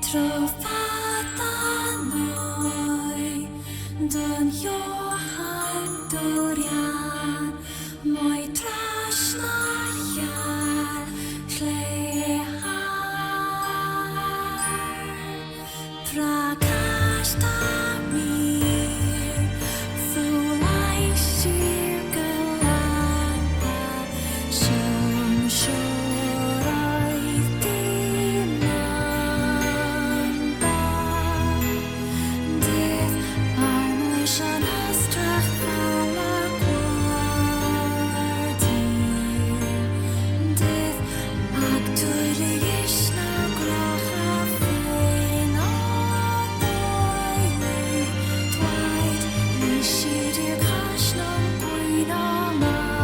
Trovata noi den Johan Dorian moi trasnar jær fra kasta mir þú læsir galanta som sjórætti manda Dið armlösan hastrach falla kvartir Dið aktualisna gracha fein og døyli Tvæt lísir ég kasnum guina martir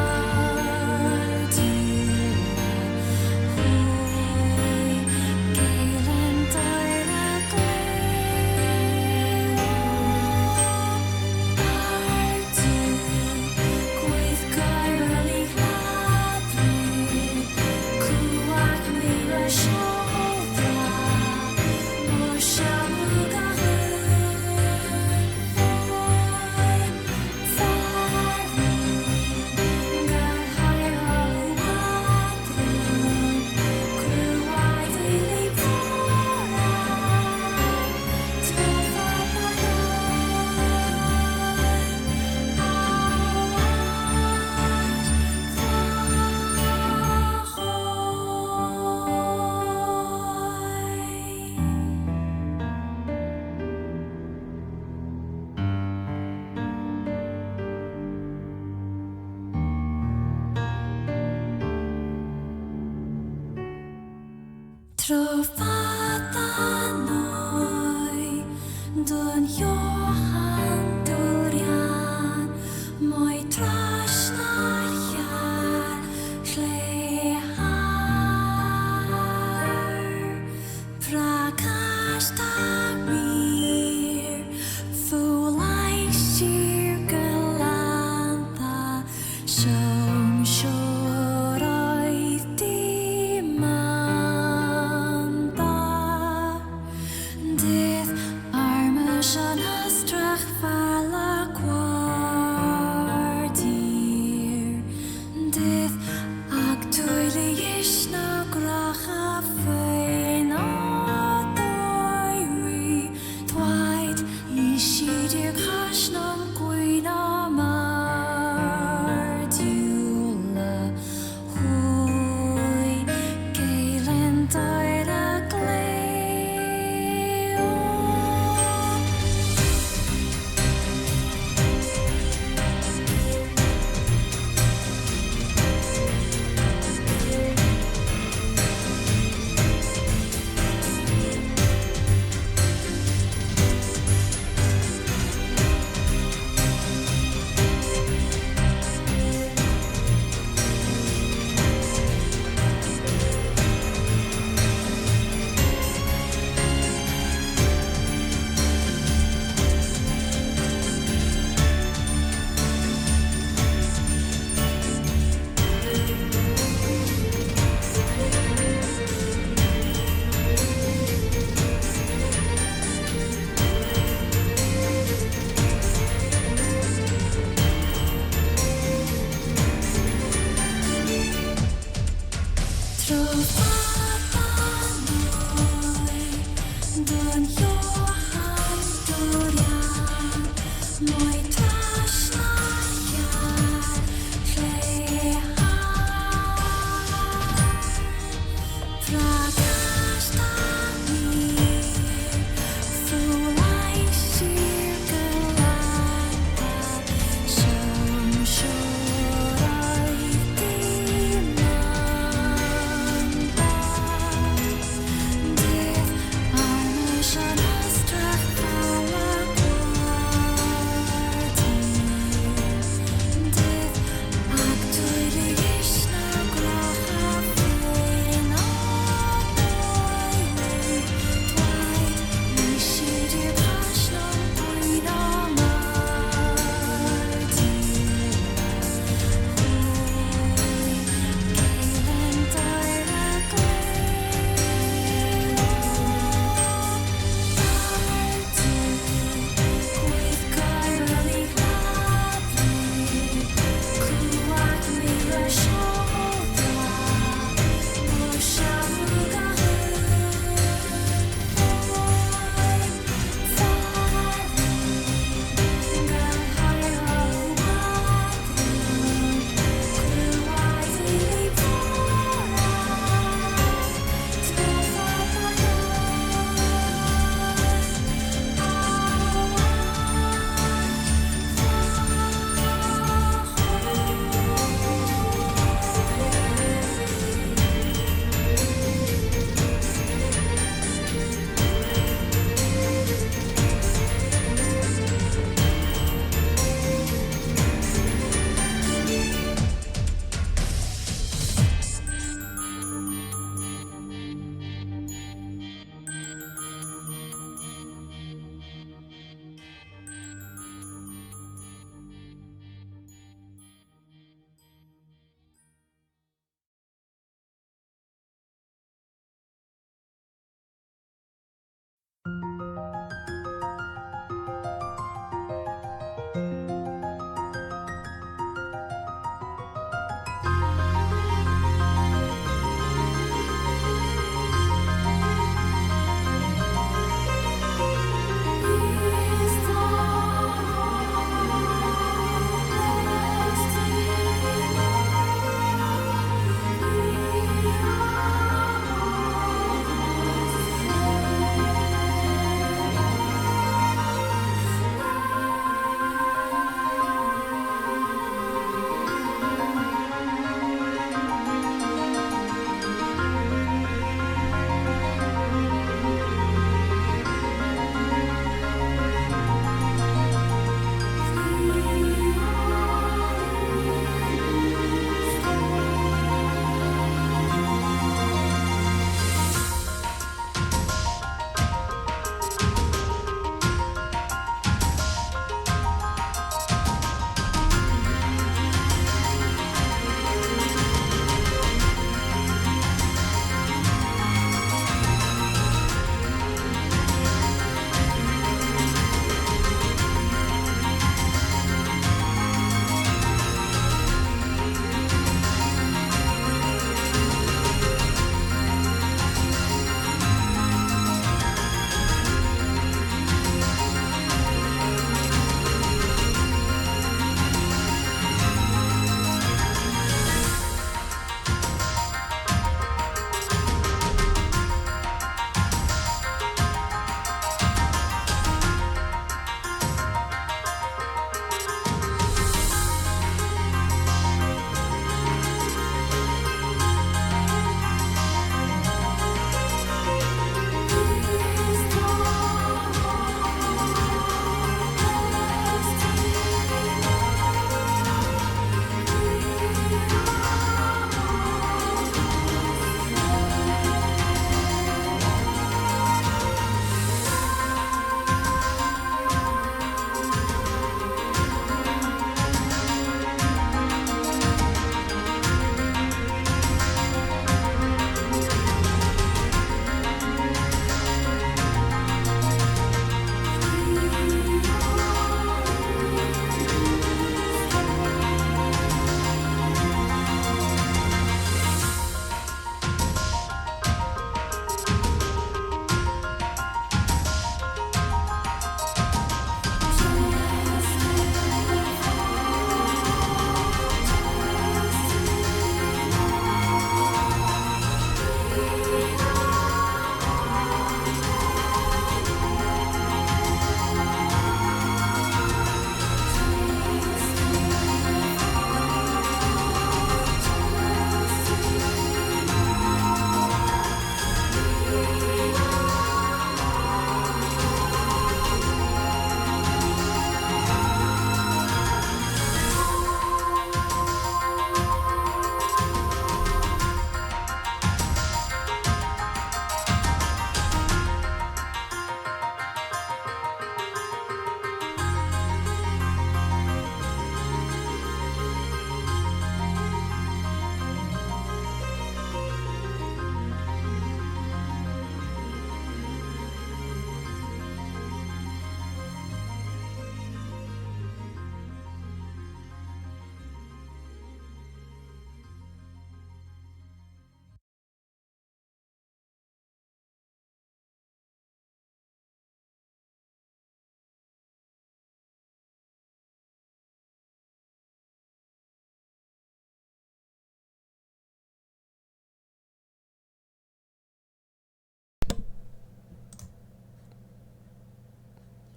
Hoi geilen dæra glei Artu Gwydd gairli hladri Clwag mira siofra Mor siamwg a hyn Farwn Gar hair halw madrwn Clwag ddili bora Trofad na Trovata noi den Johan Dorian moi trasnar jær fra kasta mir þú læsir galanta som sjórætti manda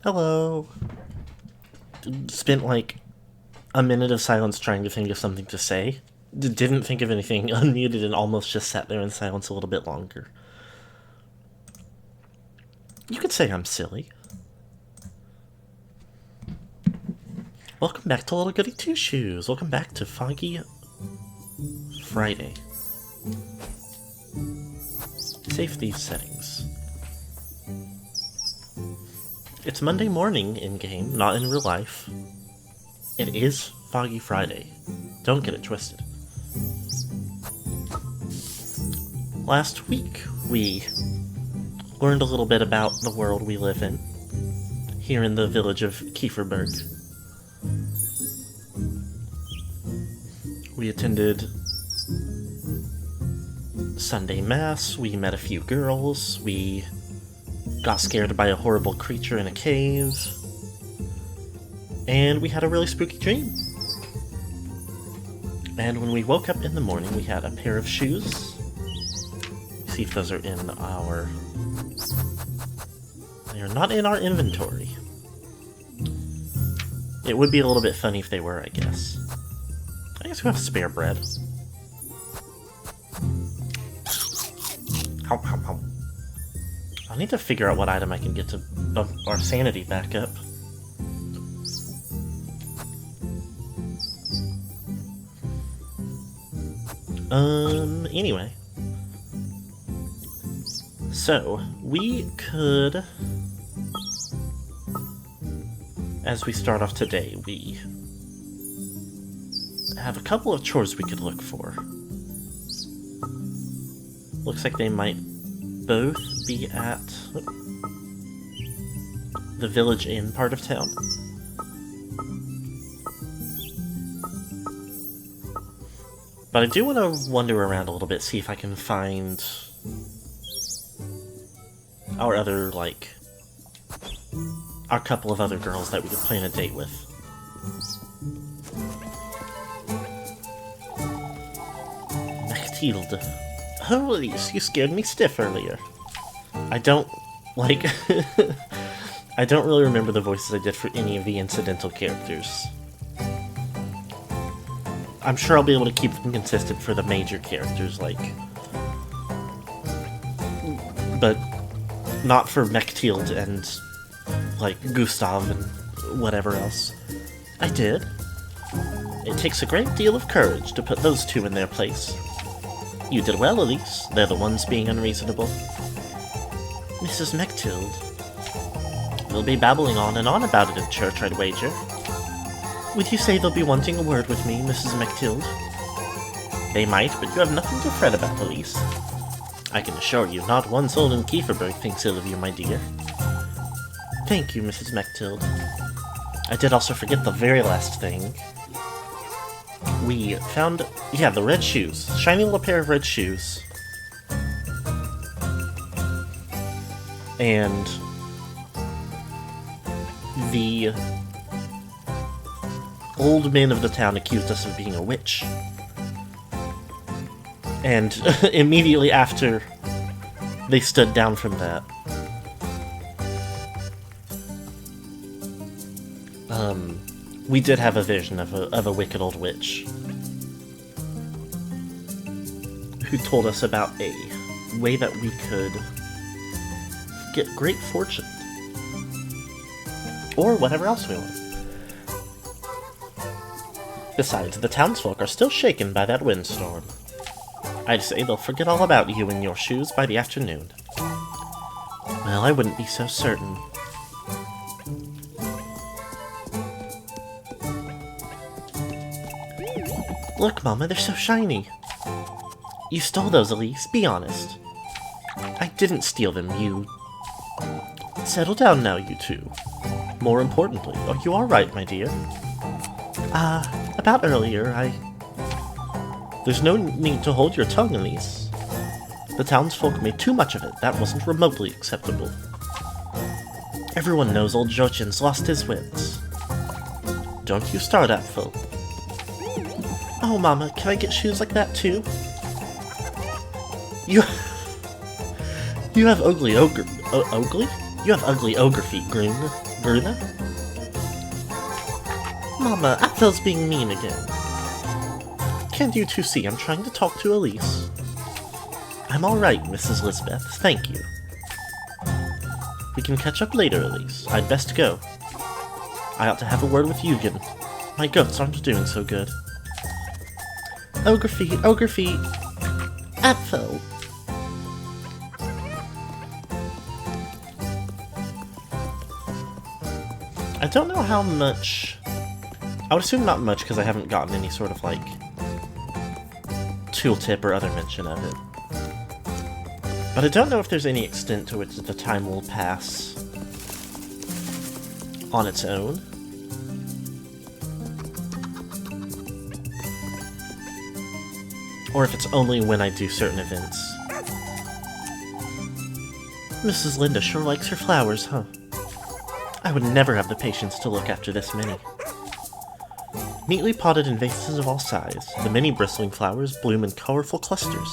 Hello. Spent like a minute of silence trying to think of something to say. Didn't think of anything, unmuted, and almost just sat there in silence a little bit longer. You could say I'm silly. Welcome back to Little Goody Two Shoes. Welcome back to Foggy Friday. Save these settings. It's Monday morning in-game, not in real life. It is Foggy Friday. Don't get it twisted. Last week, we learned a little bit about the world we live in, here in the village of Kieferberg. We attended Sunday Mass, we met a few girls, we got scared by a horrible creature in a cave, and we had a really spooky dream. And when we woke up in the morning, we had a pair of shoes. See if those are in our... They are not in our inventory. It would be a little bit funny if they were, I guess. I guess we have spare bread. How. I need to figure out what item I can get to bump our sanity back up. Anyway. So, we could... As we start off today, we have a couple of chores we could look for. Looks like they might both be at the village inn part of town. But I do want to wander around a little bit, see if I can find our other, like, our couple of other girls that we could plan a date with. Mathilde. Oh, Elise, you scared me stiff earlier. I don't, like... I don't really remember the voices I did for any of the incidental characters. I'm sure I'll be able to keep them consistent for the major characters, like... But not for Mathilde and, like, Gustav and whatever else. I did. It takes a great deal of courage to put those two in their place. You did well, Elise. They're the ones being unreasonable. Mrs. Mathilde. They'll be babbling on and on about it in church, I'd wager. Would you say they'll be wanting a word with me, Mrs. Mathilde? They might, but you have nothing to fret about, Elise. I can assure you, not one soul in Kieferberg thinks ill of you, my dear. Thank you, Mrs. Mathilde. I did also forget the very last thing. We found, yeah, the red shoes. Shiny little pair of red shoes. And the old men of the town accused us of being a witch. And immediately after they stood down from that, we did have a vision of a wicked old witch who told us about a way that we could get great fortune. Or whatever else we want. Besides, the townsfolk are still shaken by that windstorm. I'd say they'll forget all about you and your shoes by the afternoon. Well, I wouldn't be so certain. Look, Mama, they're so shiny. You stole those, Elise. Be honest. I didn't steal them, you... Settle down now, you two. More importantly, oh, you are right, my dear. About earlier, There's no need to hold your tongue, Elise. The townsfolk made too much of it. That wasn't remotely acceptable. Everyone knows old Jochen's lost his wits. Don't you start, Apfel. Oh, Mama, can I get shoes like that too? You have ugly ogre... ugly? You have ugly ogre feet, Groon. Bruna? Mama, Apfel's being mean again. Can't you two see I'm trying to talk to Elise? I'm alright, Mrs. Lisbeth, thank you. We can catch up later, Elise. I'd best go. I ought to have a word with Eugen. My goats aren't doing so good. Ogre feet, Apfel. I don't know how much... I would assume not much because I haven't gotten any sort of, like, tooltip or other mention of it. But I don't know if there's any extent to which the time will pass on its own. Or if it's only when I do certain events. Mrs. Linda sure likes her flowers, huh? I would never have the patience to look after this many. Neatly potted in vases of all sizes, the many bristling flowers bloom in colorful clusters.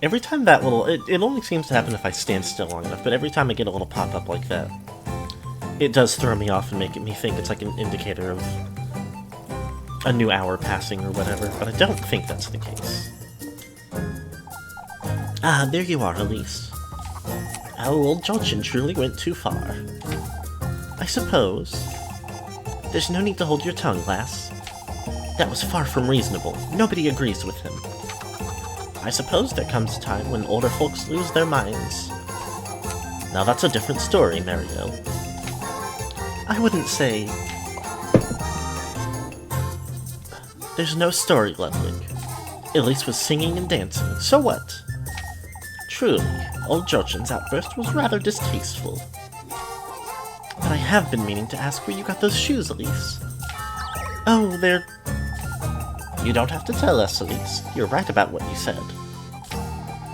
Every time that little... It only seems to happen if I stand still long enough, but every time I get a little pop-up like that, it does throw me off and make me think it's like an indicator of a new hour passing or whatever, but I don't think that's the case. Ah, there you are, Elise. Our old Jochen truly went too far. I suppose. There's no need to hold your tongue, lass. That was far from reasonable. Nobody agrees with him. I suppose there comes a time when older folks lose their minds. Now that's a different story, Mario. I wouldn't say... There's no story, Ludwig. Elise was singing and dancing, so what? Truly, old Jochen's outburst was rather distasteful. But I have been meaning to ask where you got those shoes, Elise. Oh, they're... You don't have to tell us, Elise. You're right about what you said.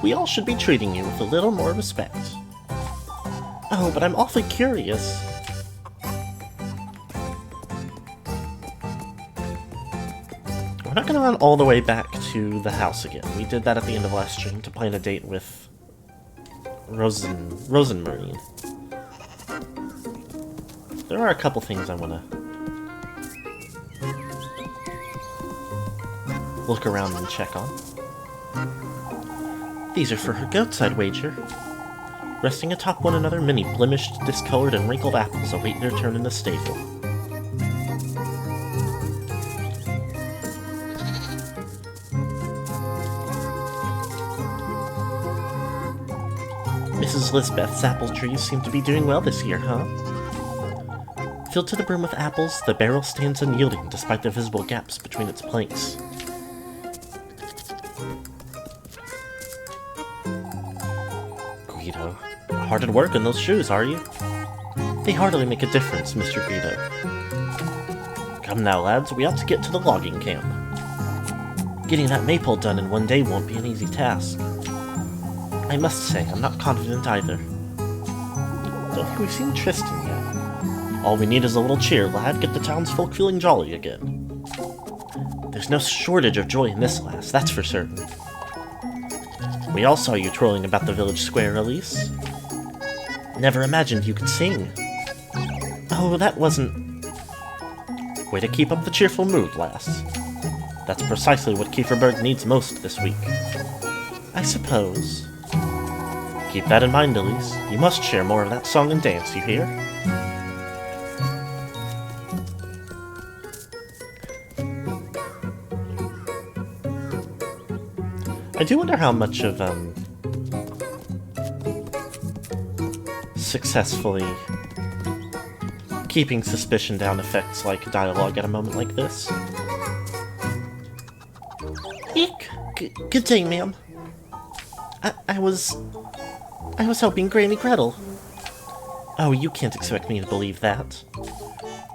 We all should be treating you with a little more respect. Oh, but I'm awfully curious. We're not gonna run all the way back to the house again. We did that at the end of last stream to plan a date with Rosenmarine. There are a couple things I wanna look around and check on. These are for her goats, I'd wager. Resting atop one another, many blemished, discolored, and wrinkled apples await their turn in the stable. Mrs. Lisbeth's apple trees seem to be doing well this year, huh? Filled to the brim with apples, the barrel stands unyielding despite the visible gaps between its planks. Guido, hard at work in those shoes, are you? They hardly make a difference, Mr. Guido. Come now, lads, we ought to get to the logging camp. Getting that maple done in one day won't be an easy task. I must say, I'm not confident either. Don't think we've seen Tristan yet. All we need is a little cheer, lad. Get the townsfolk feeling jolly again. There's no shortage of joy in this, lass, that's for certain. We all saw you twirling about the village square, Elise. Never imagined you could sing. Oh, that wasn't... Way to keep up the cheerful mood, lass. That's precisely what Kieferberg needs most this week. I suppose. Keep that in mind, Elise. You must share more of that song and dance, you hear? I do wonder how much of, successfully keeping suspicion down affects, like, dialogue at a moment like this. Eek! Good day, ma'am. I was helping Granny Gretel. Oh, you can't expect me to believe that.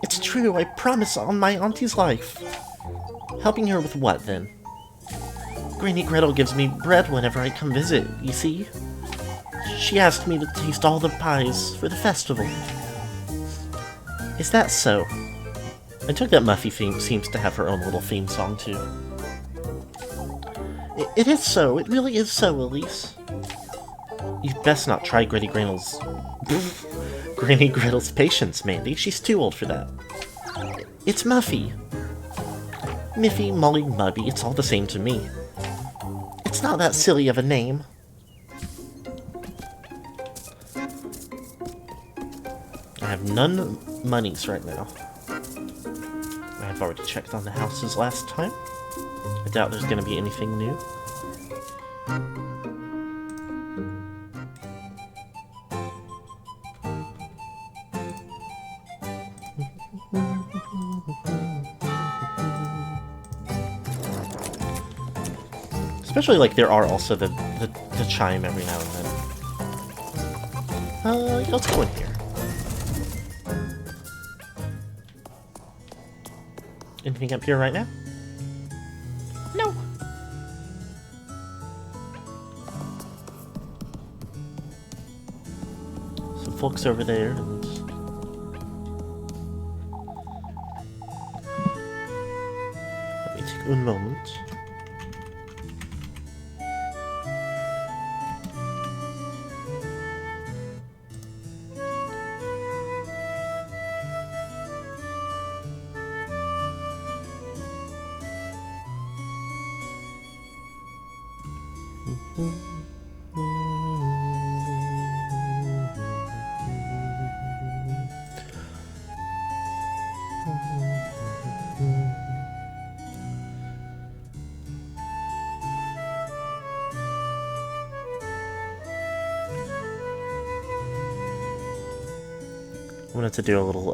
It's true, I promise on my auntie's life. Helping her with what, then? Granny Gretel gives me bread whenever I come visit, you see? She asked me to taste all the pies for the festival. Is that so? I took that Muffy theme seems to have her own little theme song, too. It is so. It really is so, Elise. You'd best not try Granny Griddle's... Granny Griddle's patience, Mandy. She's too old for that. It's Muffy. Miffy, Molly, Mubby, it's all the same to me. It's not that silly of a name. I have none monies right now. I've already checked on the houses last time. I doubt there's gonna be anything new. Especially, like, there are also the chime every now and then. Let's go in here. Anything up here right now? No. Some folks over there, and... Let me take un moment. I wanted to do a little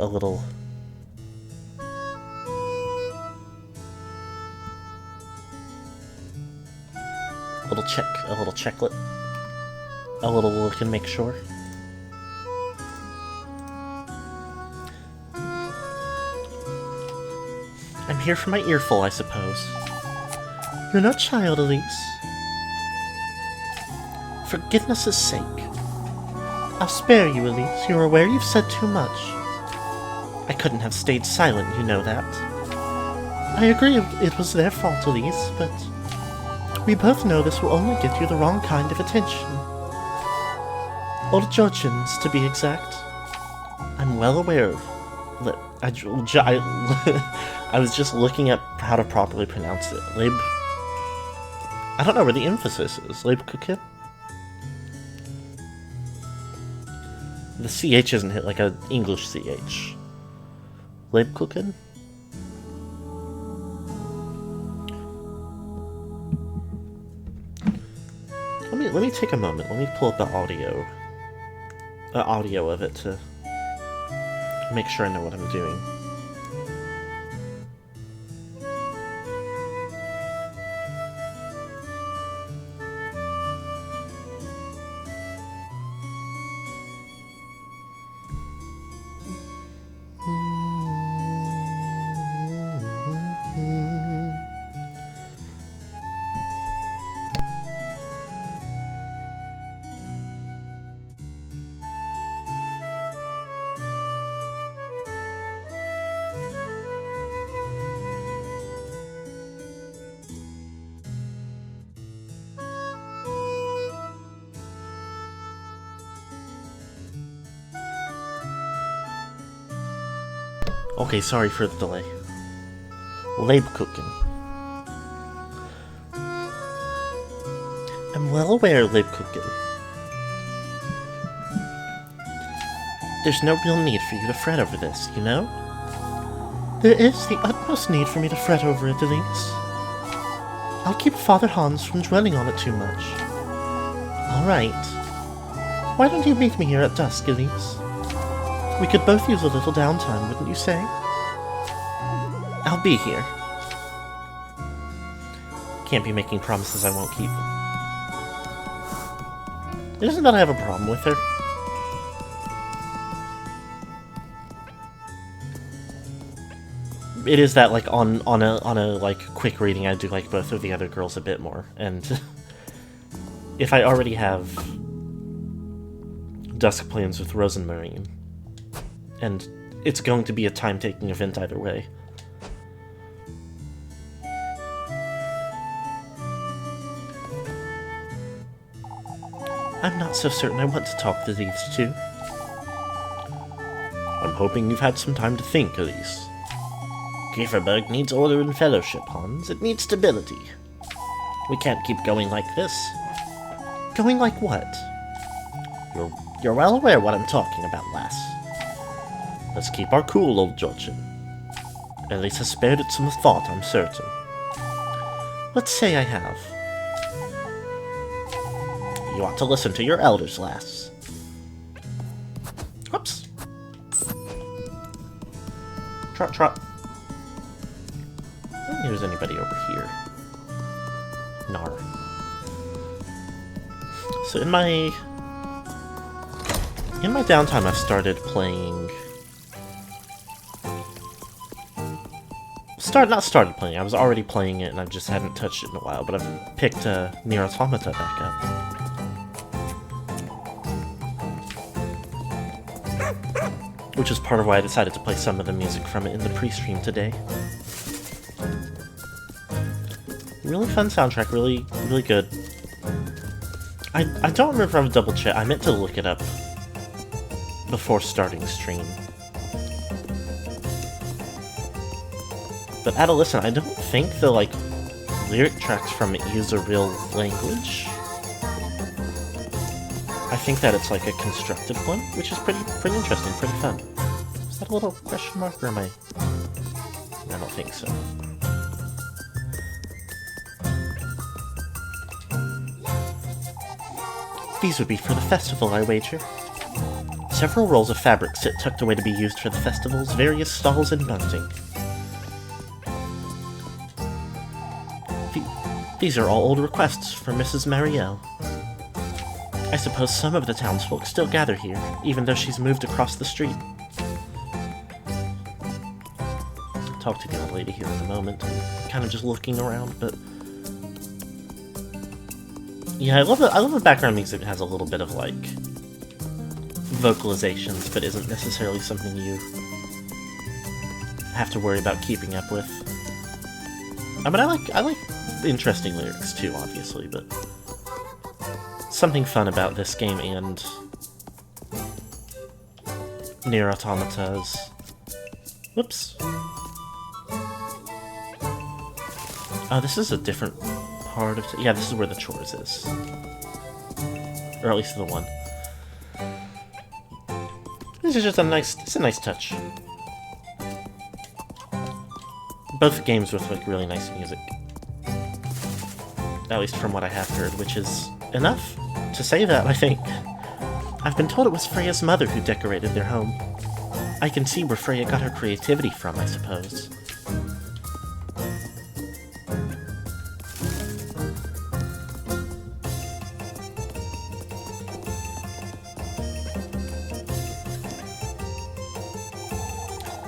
checklet. A little look and make sure. I'm here for my earful, I suppose. You're no child, Elise. For goodness' sake. I'll spare you, Elise. You're aware you've said too much. I couldn't have stayed silent, you know that. I agree it was their fault, Elise, but... we both know this will only get you the wrong kind of attention. Old Georgians, to be exact. I'm well aware of... I was just looking at how to properly pronounce it. I don't know where the emphasis is. Leibkuchen? The CH isn't hit like an English CH. Leibkuchen? Let me take a moment. Let me pull up the audio of it to make sure I know what I'm doing. Okay, sorry for the delay. Leibkuchen. I'm well aware, Leibkuchen. There's no real need for you to fret over this, you know? There is the utmost need for me to fret over it, Elise. I'll keep Father Hans from dwelling on it too much. Alright. Why don't you meet me here at dusk, Elise? We could both use a little downtime, wouldn't you say? I'll be here. Can't be making promises I won't keep. It isn't that I have a problem with her. It is that, like, on a like quick reading, I do like both of the other girls a bit more, and if I already have dusk plans with Rosenmarine, and it's going to be a time-taking event either way. I'm not so certain I want to talk to these two. I'm hoping you've had some time to think, Elise. Kieferberg needs order and fellowship, Hans. It needs stability. We can't keep going like this. Going like what? You're well aware what I'm talking about, lass. Let's keep our cool, old Georgian. Elise has spared it some thought, I'm certain. Let's say I have. You ought to listen to your elders, lass. Whoops. Trot, trot. I don't think there's anybody over here. Nar. So in my downtime, I've started playing. Not started playing. I was already playing it, and I just hadn't touched it in a while. But I've picked Nier Automata back up. Which is part of why I decided to play some of the music from it in the pre-stream today. Really fun soundtrack, really good. I don't remember if I was double check. I meant to look it up before starting stream. But Adolescent, I don't think the lyric tracks from it use a real language. I think that it's like a constructed one, which is pretty interesting, pretty fun. Is that a little question mark, or am I? I don't think so. These would be for the festival, I wager. Several rolls of fabric sit tucked away to be used for the festival's various stalls and bunting. These are all old requests for Mrs. Marielle. I suppose some of the townsfolk still gather here, even though she's moved across the street. I'll talk to the old lady here in a moment. I'm kind of just looking around, but yeah, I love the background music. It has a little bit of vocalizations, but isn't necessarily something you have to worry about keeping up with. I mean, I like interesting lyrics too, obviously, but something fun about this game and Nier Automata's. Whoops. Oh, this is a different part of. Yeah, this is where the chores is, or at least the one. This is just a nice. It's a nice touch. Both games with really nice music. At least from what I have heard, which is enough to say that, I think. I've been told it was Freya's mother who decorated their home. I can see where Freya got her creativity from, I suppose.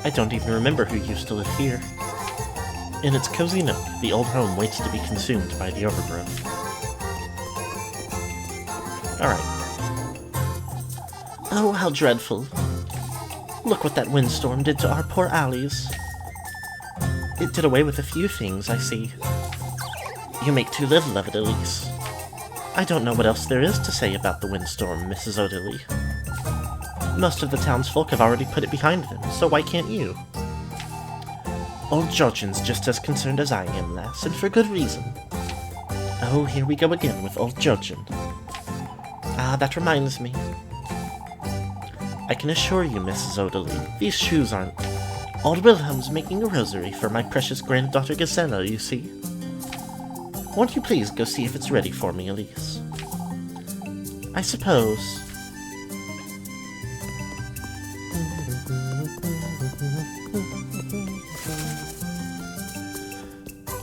I don't even remember who used to live here. In its cozy nook, the old home waits to be consumed by the overgrowth. Alright. Oh, how dreadful. Look what that windstorm did to our poor alleys. It did away with a few things, I see. You make too little of it, Elise. I don't know what else there is to say about the windstorm, Mrs. O'Dilly. Most of the townsfolk have already put it behind them, so why can't you? Old Georgian's just as concerned as I am, lass, and for good reason. Oh, here we go again with old Georgian. Ah, that reminds me. I can assure you, Mrs. O'Dilly, these shoes aren't. Old Wilhelm's making a rosary for my precious granddaughter Gisela, you see. Won't you please go see if it's ready for me, Elise? I suppose.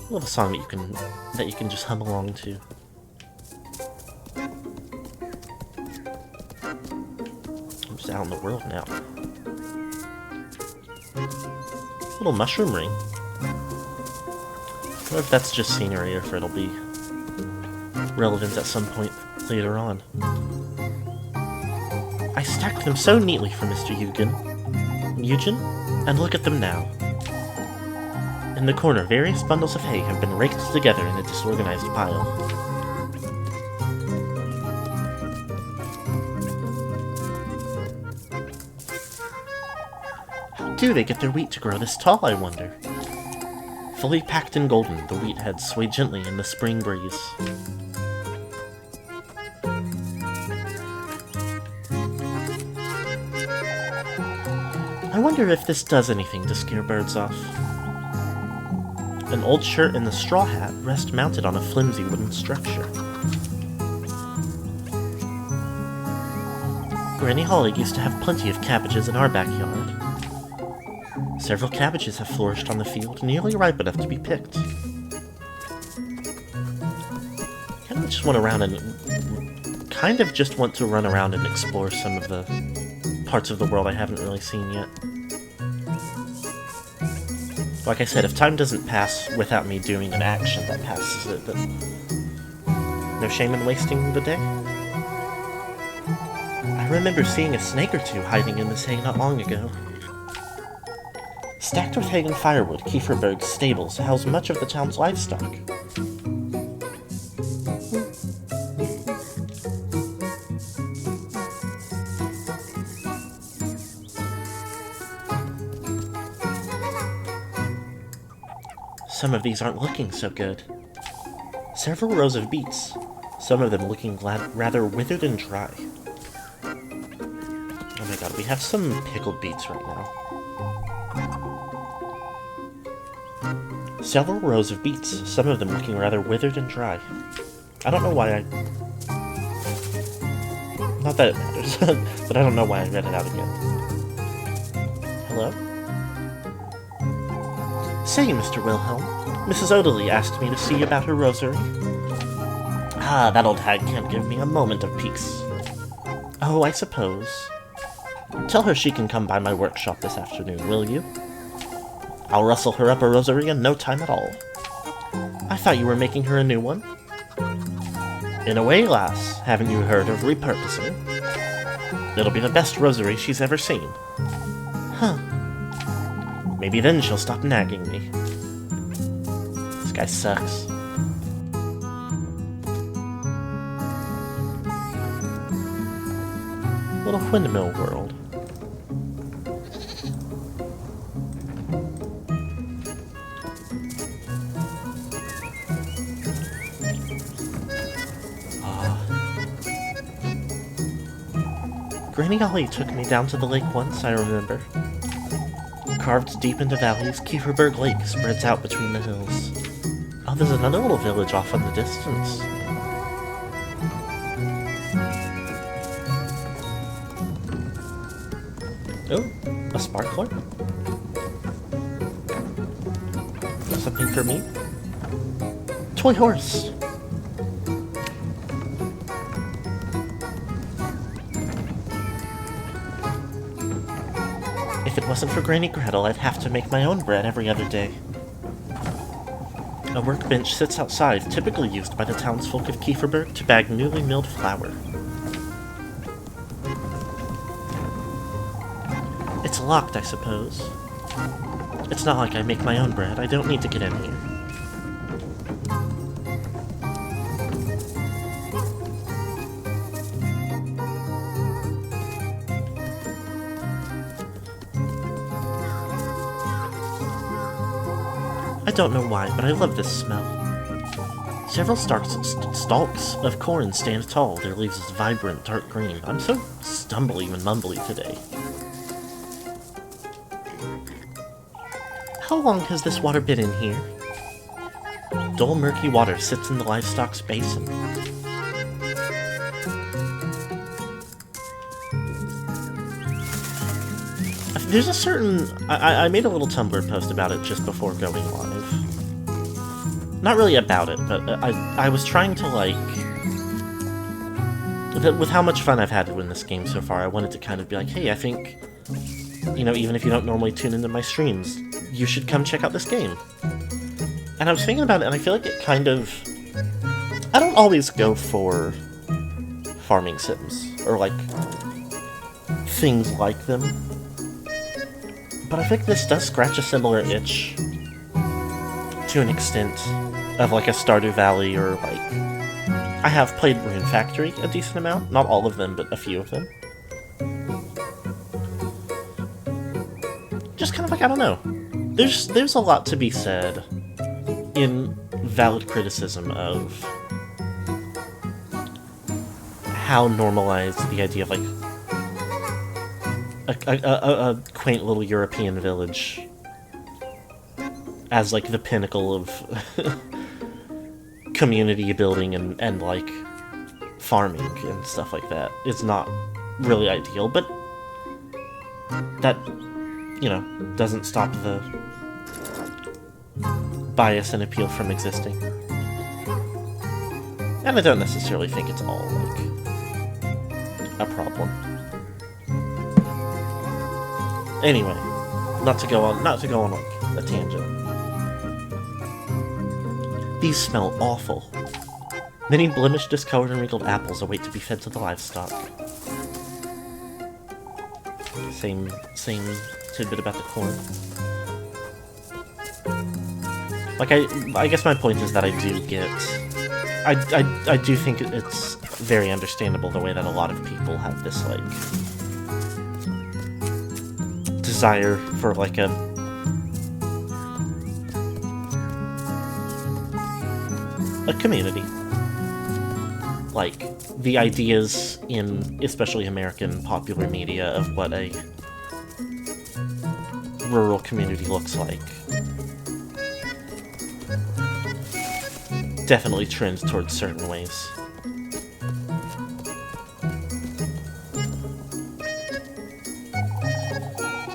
I love a song that you can just hum along to. I'm just out in the world now. Little mushroom ring. I wonder if that's just scenery or if it'll be relevant at some point later on. I stacked them so neatly for Mr. Eugen. Eugen, and look at them now. In the corner, various bundles of hay have been raked together in a disorganized pile. How do they get their wheat to grow this tall, I wonder? Fully packed and golden, the wheat heads sway gently in the spring breeze. I wonder if this does anything to scare birds off. An old shirt and the straw hat rest mounted on a flimsy wooden structure. Granny Holly used to have plenty of cabbages in our backyard. Several cabbages have flourished on the field, nearly ripe enough to be picked. Kind of just want to run around and explore some of the parts of the world I haven't really seen yet. Like I said, if time doesn't pass without me doing an action that passes it, then no shame in wasting the day. I remember seeing a snake or two hiding in this hay not long ago. Stacked with hay and firewood, Kieferberg's stables house much of the town's livestock. Some of these aren't looking so good. Several rows of beets, some of them looking rather withered and dry. Oh my god, we have some pickled beets right now. Several rows of beets, some of them looking rather withered and dry. I don't know why Not that it matters, but I don't know why I read it out again. Hello? Say, Mr. Wilhelm, Mrs. Odeley asked me to see about her rosary. Ah, that old hag can't give me a moment of peace. Oh, I suppose. Tell her she can come by my workshop this afternoon, will you? I'll rustle her up a rosary in no time at all. I thought you were making her a new one. In a way, lass, haven't you heard of repurposing? It'll be the best rosary she's ever seen. Huh. Maybe then she'll stop nagging me. This guy sucks. Little windmill world. Granny Ollie took me down to the lake once, I remember. Carved deep into valleys, Kieferberg Lake spreads out between the hills. Oh, there's another little village off in the distance. Oh, a sparkler? Something for me? Toy horse! If it wasn't for Granny Gretel, I'd have to make my own bread every other day. A workbench sits outside, typically used by the townsfolk of Kieferberg to bag newly milled flour. It's locked, I suppose. It's not like I make my own bread. I don't need to get in here. I don't know why, but I love this smell. Several stalks of corn stand tall, their leaves vibrant dark green. I'm so stumbly and mumbly today. How long has this water been in here? Dull, murky water sits in the livestock's basin. There's a certain... I made a little Tumblr post about it just before going live. Not really about it, but I was trying to, like... With how much fun I've had in this game so far, I wanted to kind of be like, hey, I think... You know, even if you don't normally tune into my streams, you should come check out this game. And I was thinking about it, and I feel like it kind of... I don't always go for farming sims, or like, things like them. But I think this does scratch a similar itch, to an extent, of like a Stardew Valley or like... I have played Rune Factory a decent amount. Not all of them, but a few of them. Just kind of like, I don't know. There's a lot to be said in valid criticism of how normalized the idea of like a quaint little European village as like the pinnacle of community building and like farming and stuff like that is not really ideal, but that, you know, doesn't stop the bias and appeal from existing. And I don't necessarily think it's all like a problem. Anyway, not to go on like a tangent. These smell awful. Many blemished, discolored, and wrinkled apples await to be fed to the livestock. Same tidbit about the corn. Like, I guess my point is that I do get... I do think it's very understandable the way that a lot of people have this, like, desire for, like, a community. Like, the ideas in, especially American popular media, of what a rural community looks like definitely trends towards certain ways.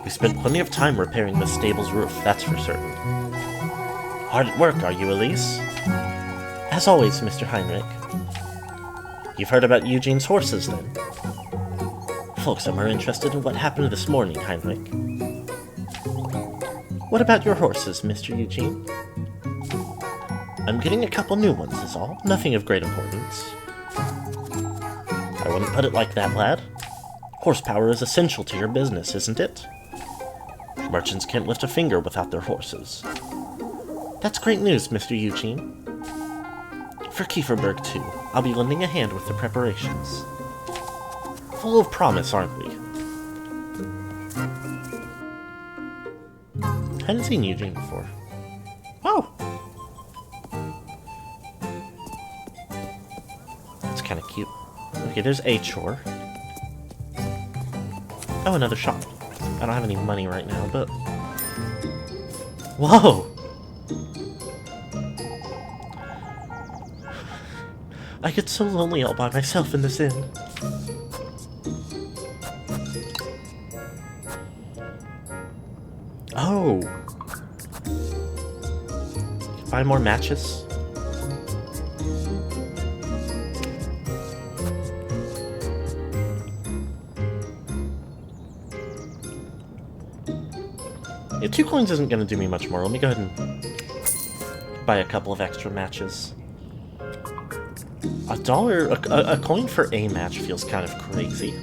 We spent plenty of time repairing the stable's roof, that's for certain. Hard at work, are you, Elise? As always, Mr. Heinrich. You've heard about Eugene's horses, then? Folks are more interested in what happened this morning, Heinrich. What about your horses, Mr. Eugene? I'm getting a couple new ones, is all. Nothing of great importance. I wouldn't put it like that, lad. Horsepower is essential to your business, isn't it? Merchants can't lift a finger without their horses. That's great news, Mr. Eugene. For Kieferberg, too. I'll be lending a hand with the preparations. Full of promise, aren't we? Hadn't seen Eugene before. Oh! That's kind of cute. Okay, there's a chore. Oh, another shop. I don't have any money right now, but... Whoa! I get so lonely all by myself in this inn. Oh! Buy more matches? Yeah, 2 coins isn't gonna do me much more. Let me go ahead and buy a couple of extra matches. $1, a coin for a match feels kind of crazy.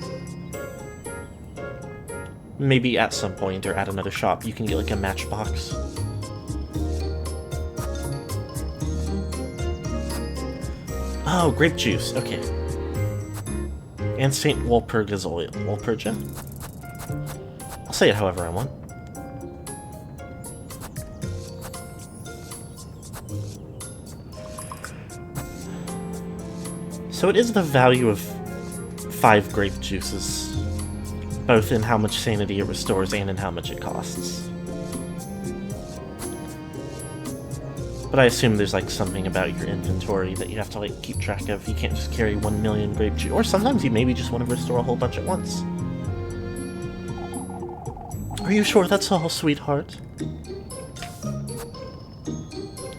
Maybe at some point or at another shop you can get like a matchbox. Oh, grape juice, okay. And St. Walpurga's oil. Walpurga? I'll say it however I want. So it is the value of 5 grape juices, both in how much sanity it restores and in how much it costs. But I assume there's like something about your inventory that you have to like keep track of. You can't just carry 1 million grape juice, or sometimes you maybe just want to restore a whole bunch at once. Are you sure that's all, sweetheart?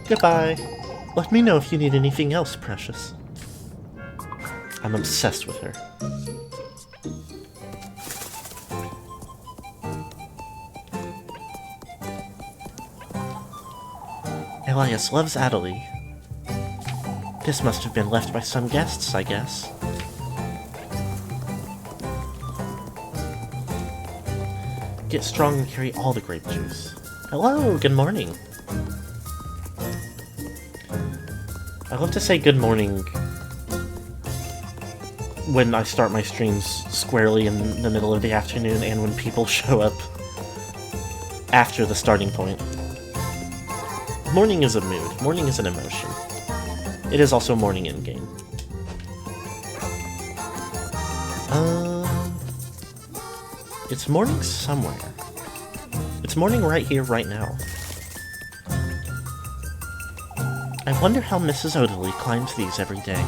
Goodbye. Let me know if you need anything else, precious. I'm obsessed with her. Elias loves Adelie. This must have been left by some guests, I guess. Get strong and carry all the grape juice. Hello, good morning. I love to say good morning when I start my streams squarely in the middle of the afternoon and when people show up after the starting point. Morning is a mood. Morning is an emotion. It is also morning in-game. It's morning somewhere. It's morning right here, right now. I wonder how Mrs. Odeley climbs these every day.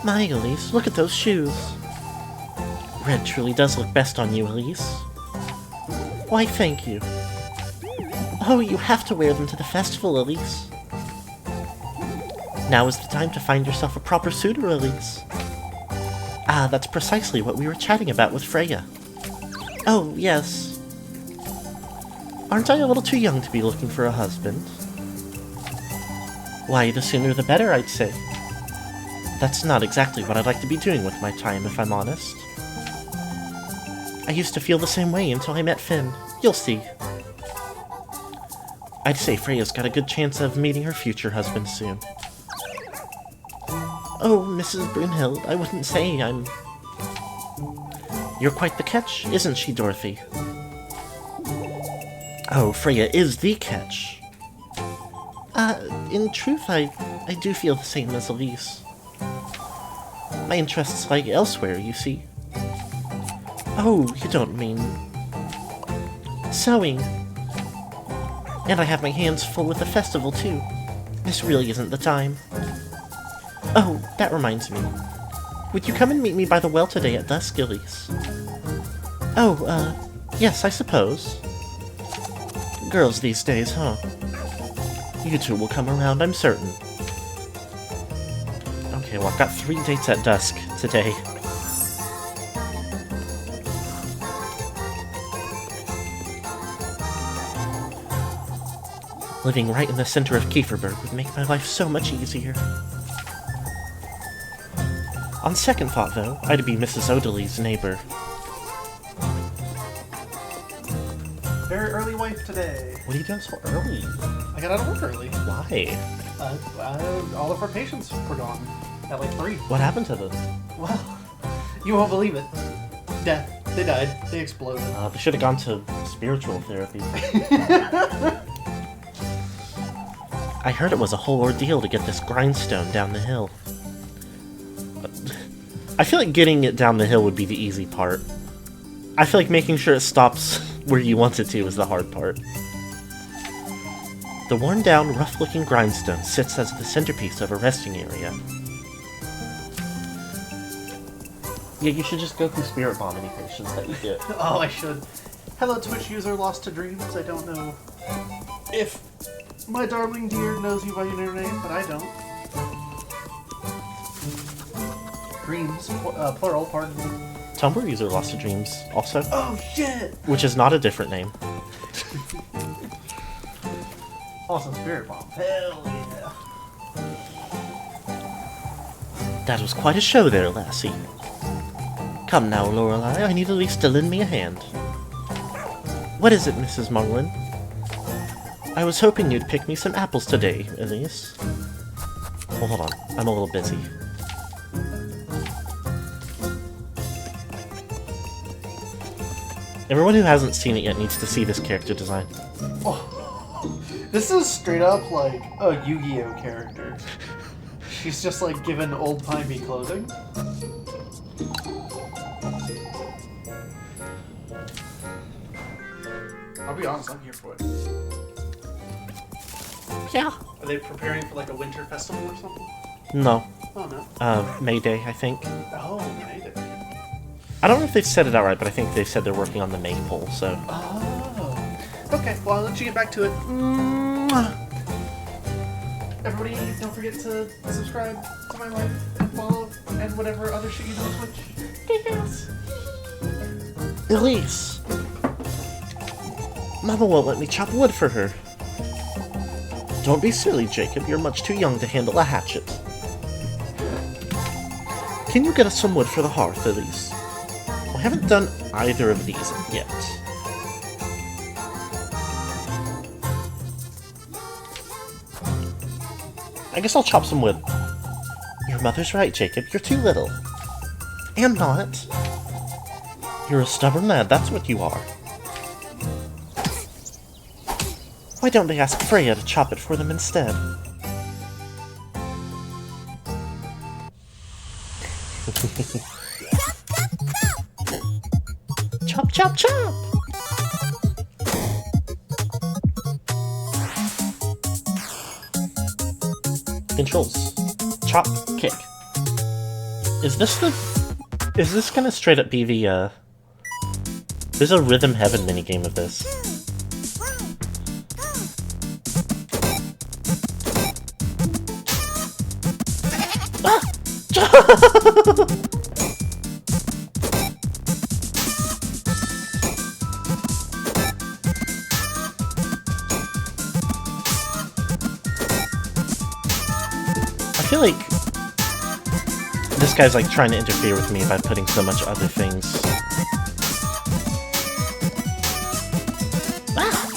My, Elise, look at those shoes. Red truly does look best on you, Elise. Why, thank you. Oh, you have to wear them to the festival, Elise. Now is the time to find yourself a proper suitor, Elise. Ah, that's precisely what we were chatting about with Freya. Oh, yes. Aren't I a little too young to be looking for a husband? Why, the sooner the better, I'd say. That's not exactly what I'd like to be doing with my time, if I'm honest. I used to feel the same way until I met Finn. You'll see. I'd say Freya's got a good chance of meeting her future husband soon. Oh, Mrs. Brunhild, I wouldn't say I'm... You're quite the catch, isn't she, Dorothy? Oh, Freya is the catch. In truth, I do feel the same as Elise. My interests lie elsewhere, you see. Oh, you don't mean... Sewing. And I have my hands full with the festival, too. This really isn't the time. Oh, that reminds me. Would you come and meet me by the well today at dusk, Elise? Oh, yes, I suppose. Girls these days, huh? You two will come around, I'm certain. Okay, well, I've got 3 dates at dusk today. Living right in the center of Kieferberg would make my life so much easier. On second thought, though, I'd be Mrs. Odeley's neighbor. Very early wife today. What are you doing so early? I got out of work early. Why? All of our patients were gone at like 3. What happened to them? Well, you won't believe it. Death. They died. They exploded. They should have gone to spiritual therapy. I heard it was a whole ordeal to get this grindstone down the hill. I feel like getting it down the hill would be the easy part. I feel like making sure it stops where you want it to is the hard part. The worn-down, rough-looking grindstone sits as the centerpiece of a resting area. Yeah, you should just go through spirit bomb any patients that you get. Oh, I should. Hello, Twitch user Lost to Dreams. I don't know if my darling dear knows you by your name, but I don't. Dreams, plural, pardon me. Tumblr user Lost to Dreams, also. Oh, shit! Which is not a different name. Awesome spirit bomb. Hell yeah. That was quite a show there, lassie. Come now, Lorelei, I need Elise to lend me a hand. What is it, Mrs. Munglin? I was hoping you'd pick me some apples today, Elise. Well, hold on, I'm a little busy. Everyone who hasn't seen it yet needs to see this character design. Oh, this is straight up like a Yu-Gi-Oh character. She's just like given old-timey clothing. I'll be honest, I'm here for it. Yeah. Are they preparing for like a winter festival or something? No. Oh no. May Day, I think. Oh, May Day. I don't know if they've said it outright, but I think they said they're working on the maypole, so... Oh. Okay, well, I'll let you get back to it. Everybody, don't forget to subscribe to my life and follow and whatever other shit you do on Twitch. Yes. Elise! Mama won't let me chop wood for her. Don't be silly, Jacob. You're much too young to handle a hatchet. Can you get us some wood for the hearth, Elise? We haven't done either of these yet. I guess I'll chop some wood. Your mother's right, Jacob. You're too little. And not. You're a stubborn lad, that's what you are. Why don't they ask Freya to chop it for them instead? Chop, chop, chop! Controls. Chop, kick. Is this gonna straight up be the, There's a Rhythm Heaven minigame of this. I feel like this guy's like trying to interfere with me by putting so much other things. Ah!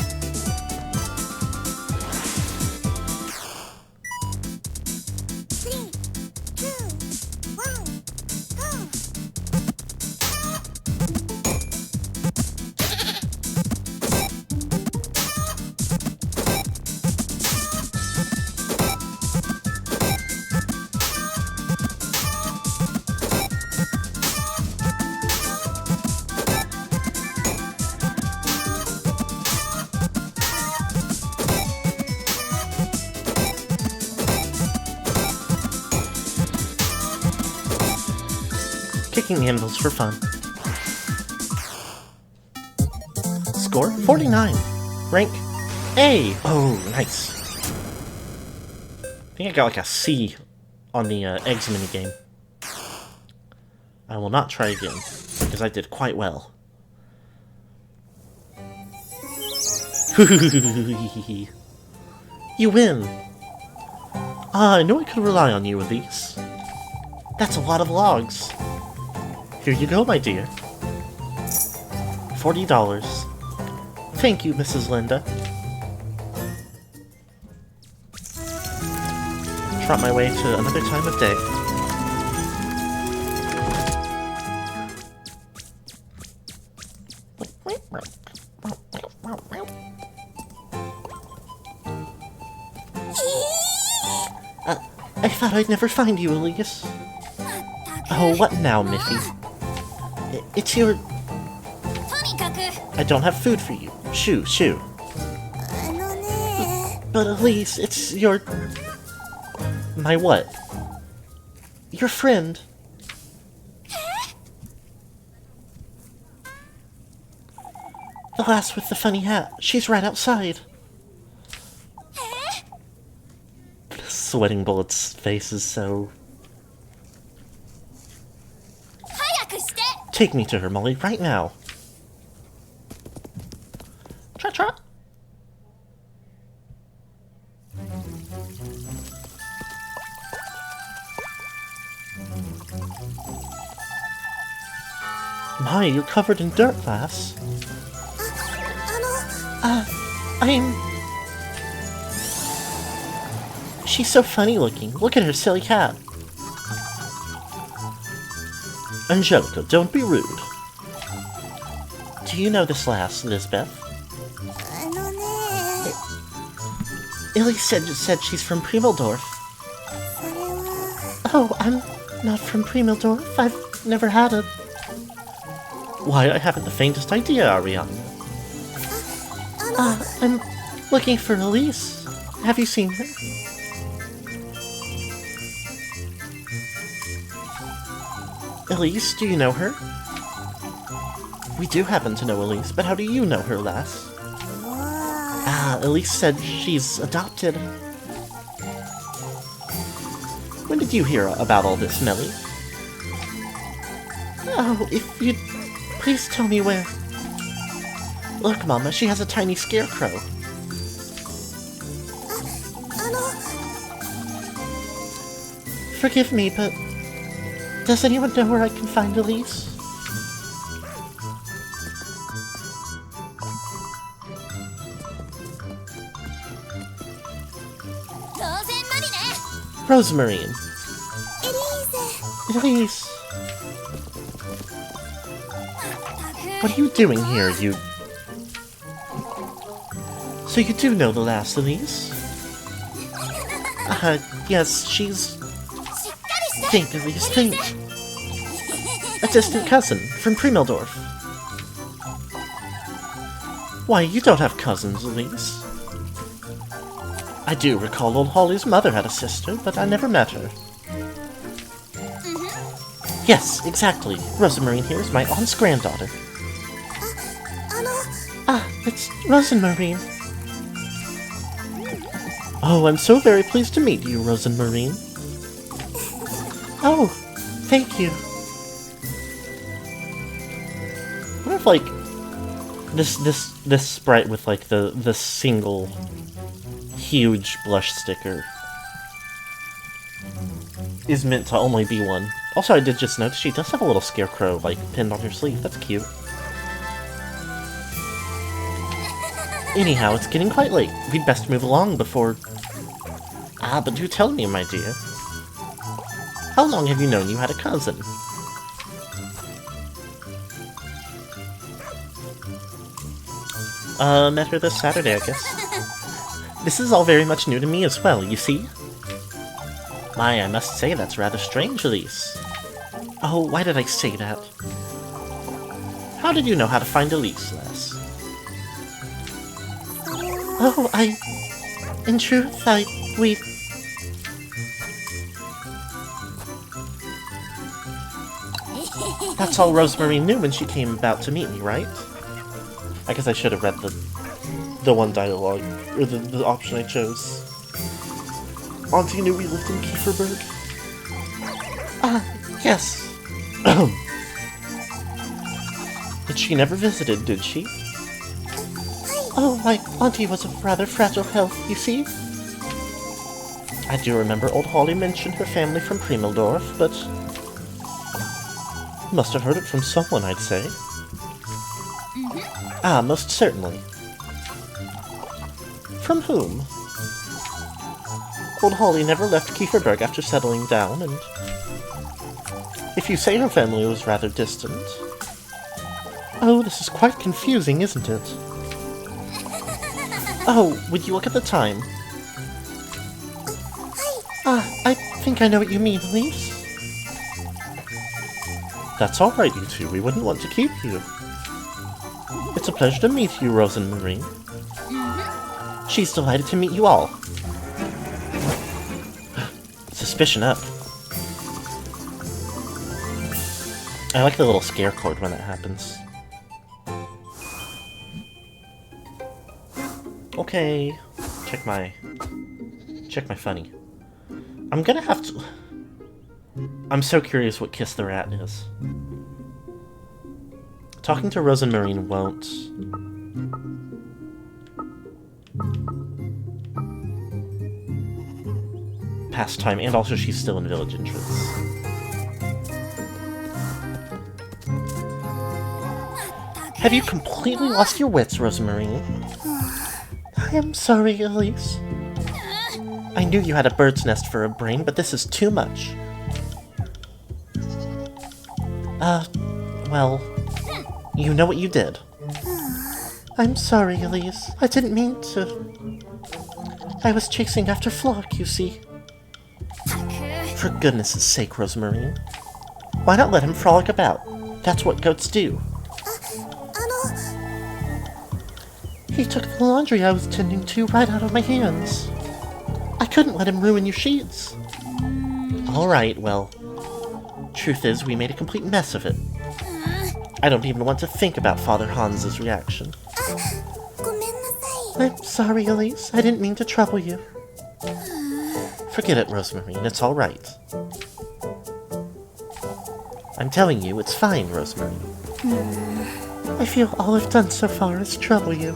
Kicking anvils for fun. Score 49. Rank A. Oh, nice. I think I got like a C on the eggs minigame. I will not try again, because I did quite well. You win! I knew I could rely on you with these. That's a lot of logs. Here you go, my dear. $40. Thank you, Mrs. Linda. Trot my way to another time of day. I thought I'd never find you, Elise. Oh, what now, Miffy? It's your... I don't have food for you. Shoo. But Elise, it's your... My what? Your friend. The lass with the funny hat. She's right outside. Sweating Bullet's face is so... Take me to her, Molly, right now. Trot, trot. My, you're covered in dirt, lass. She's so funny looking. Look at her silly hat. Angelica, don't be rude. Do you know this lass, Lisbeth? Ellie said she's from Primaldorf. Oh, I'm not from Primaldorf. I've never had it. Why, I haven't the faintest idea, Ariana. I'm looking for Elise. Have you seen her? Elise, do you know her? We do happen to know Elise, but how do you know her, lass? Elise said she's adopted. When did you hear about all this, Melly? Oh, if you'd please tell me where. Look, Mama, she has a tiny scarecrow. Forgive me, but Does anyone know where I can find Elise? Rosemarine. Elise. What are you doing here, you... So you do know the last Elise? Yes, she's... Think, Elise, think. A distant cousin from Primeldorf. Why, you don't have cousins, Elise. I do recall old Holly's mother had a sister, but I never met her. Yes, exactly. Rosemarine here is my aunt's granddaughter. It's Rosemarine. Oh, I'm so very pleased to meet you, Rosemarine. Oh, thank you. What if, like, this sprite with, like, the single huge blush sticker is meant to only be one. Also, I did just notice she does have a little scarecrow, like, pinned on her sleeve. That's cute. Anyhow, it's getting quite late. We'd best move along before... but do tell me, my dear. How long have you known you had a cousin? Met her this Saturday, I guess. This is all very much new to me as well, you see? My, I must say that's rather strange, Elise. Oh, why did I say that? How did you know how to find Elise, lass? Oh, in truth, we... That's all Rosemarine knew when she came about to meet me, right? I guess I should have read the one dialogue, or the option I chose. Auntie knew we lived in Kieferberg? Yes. But she never visited, did she? Oh, my auntie was of rather fragile health, you see? I do remember old Holly mentioned her family from Primeldorf, but... Must have heard it from someone, I'd say. Most certainly. From whom? Old Holly never left Kieferberg after settling down, and... If you say her family was rather distant... Oh, this is quite confusing, isn't it? Oh, would you look at the time? I think I know what you mean, Elise. That's alright, you two. We wouldn't want to keep you. It's a pleasure to meet you, Rosemarine. She's delighted to meet you all. Suspicion up. I like the little scare cord when that happens. Okay. Check my funny. I'm gonna have to... I'm so curious what Kiss the Rat is. Talking to Rosemarine won't... pass time, and also she's still in village entrance. Have you completely lost your wits, Rosemarine? I am sorry, Elise. I knew you had a bird's nest for a brain, but this is too much. Well, you know what you did. I'm sorry, Elise. I didn't mean to. I was chasing after Flock, you see. For goodness' sake, Rosemarine. Why not let him frolic about? That's what goats do. He took the laundry I was tending to right out of my hands. I couldn't let him ruin your sheets. Alright, well, truth is we made a complete mess of it. I don't even want to think about Father Hans's reaction. I'm sorry, Elise. I didn't mean to trouble you. Forget it, Rosemarine. It's alright. I'm telling you, it's fine, Rosemarine. I feel all I've done so far is trouble you.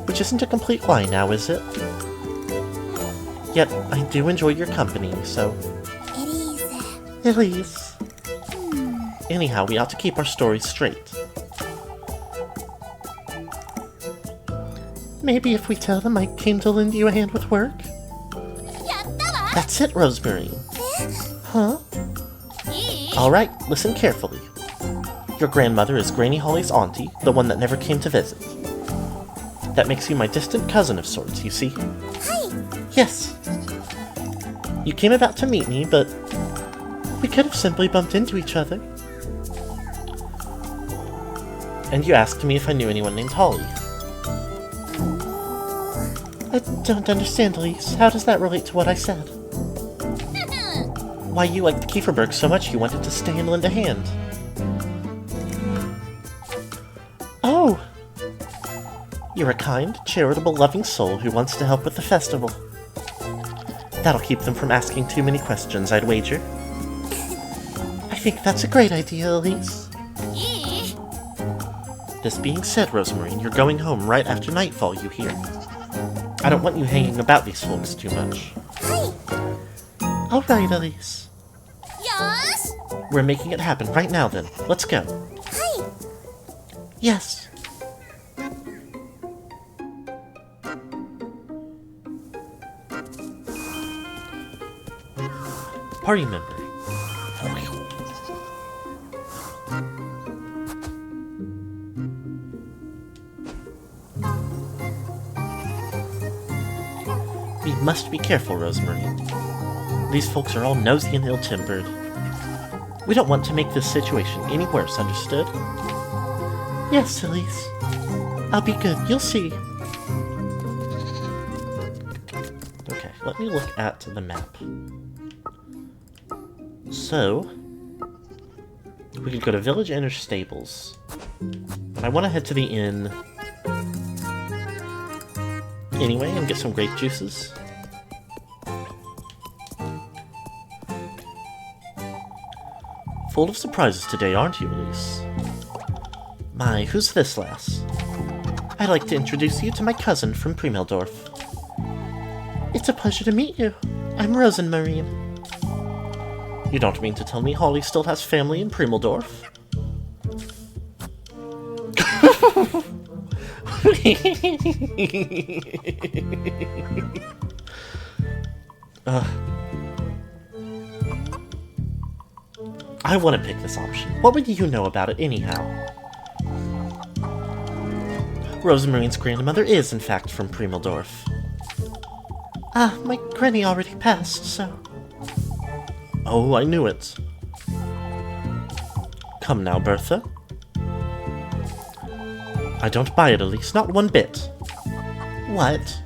Which isn't a complete lie now, is it? Yet, I do enjoy your company, so... Elise. Anyhow, we ought to keep our stories straight. Maybe if we tell them I came to lend you a hand with work? That's it, Rosemary. Huh? Alright, listen carefully. Your grandmother is Granny Holly's auntie, the one that never came to visit. That makes you my distant cousin of sorts, you see? Hi. Yes. You came about to meet me, but we could have simply bumped into each other. And you asked me if I knew anyone named Holly. I don't understand, Elise. How does that relate to what I said? Why you liked Kieferberg so much you wanted to stay and lend a hand. Oh! You're a kind, charitable, loving soul who wants to help with the festival. That'll keep them from asking too many questions, I'd wager. I think that's a great idea, Elise. This being said, Rosemary, you're going home right after nightfall, you hear? I don't want you hanging about these folks too much. Alright, Elise. Yes? We're making it happen right now, then. Let's go. Yes. Party member. We must be careful, Rosemary. These folks are all nosy and ill-tempered. We don't want to make this situation any worse, understood? Yes, Elise. I'll be good, you'll see. Okay, let me look at the map. So, we could go to Village Inn or Stables. But I want to head to the inn anyway and get some grape juices. Full of surprises today, aren't you, Elise? My, who's this lass? I'd like to introduce you to my cousin from Primeldorf. It's a pleasure to meet you. I'm Rosenmarine. You don't mean to tell me Holly still has family in Primeldorf? I want to pick this option. What would you know about it anyhow? Rosemarine's grandmother is, in fact, from Primeldorf. Ah, my granny already passed, so... Oh, I knew it. Come now, Bertha. I don't buy it, Elise, not one bit. What?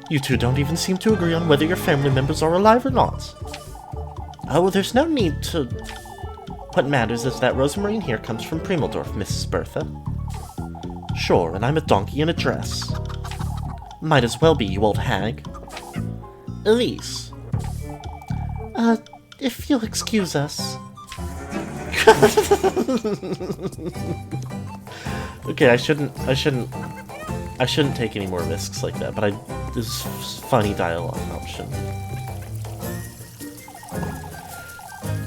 You two don't even seem to agree on whether your family members are alive or not. Oh, there's no need to... What matters is that Rosemarine here comes from Primeldorf, Mrs. Bertha. Sure, and I'm a donkey in a dress. Might as well be, you old hag. Elise. If you'll excuse us. Okay, I shouldn't take any more risks like that, but this is funny dialogue option.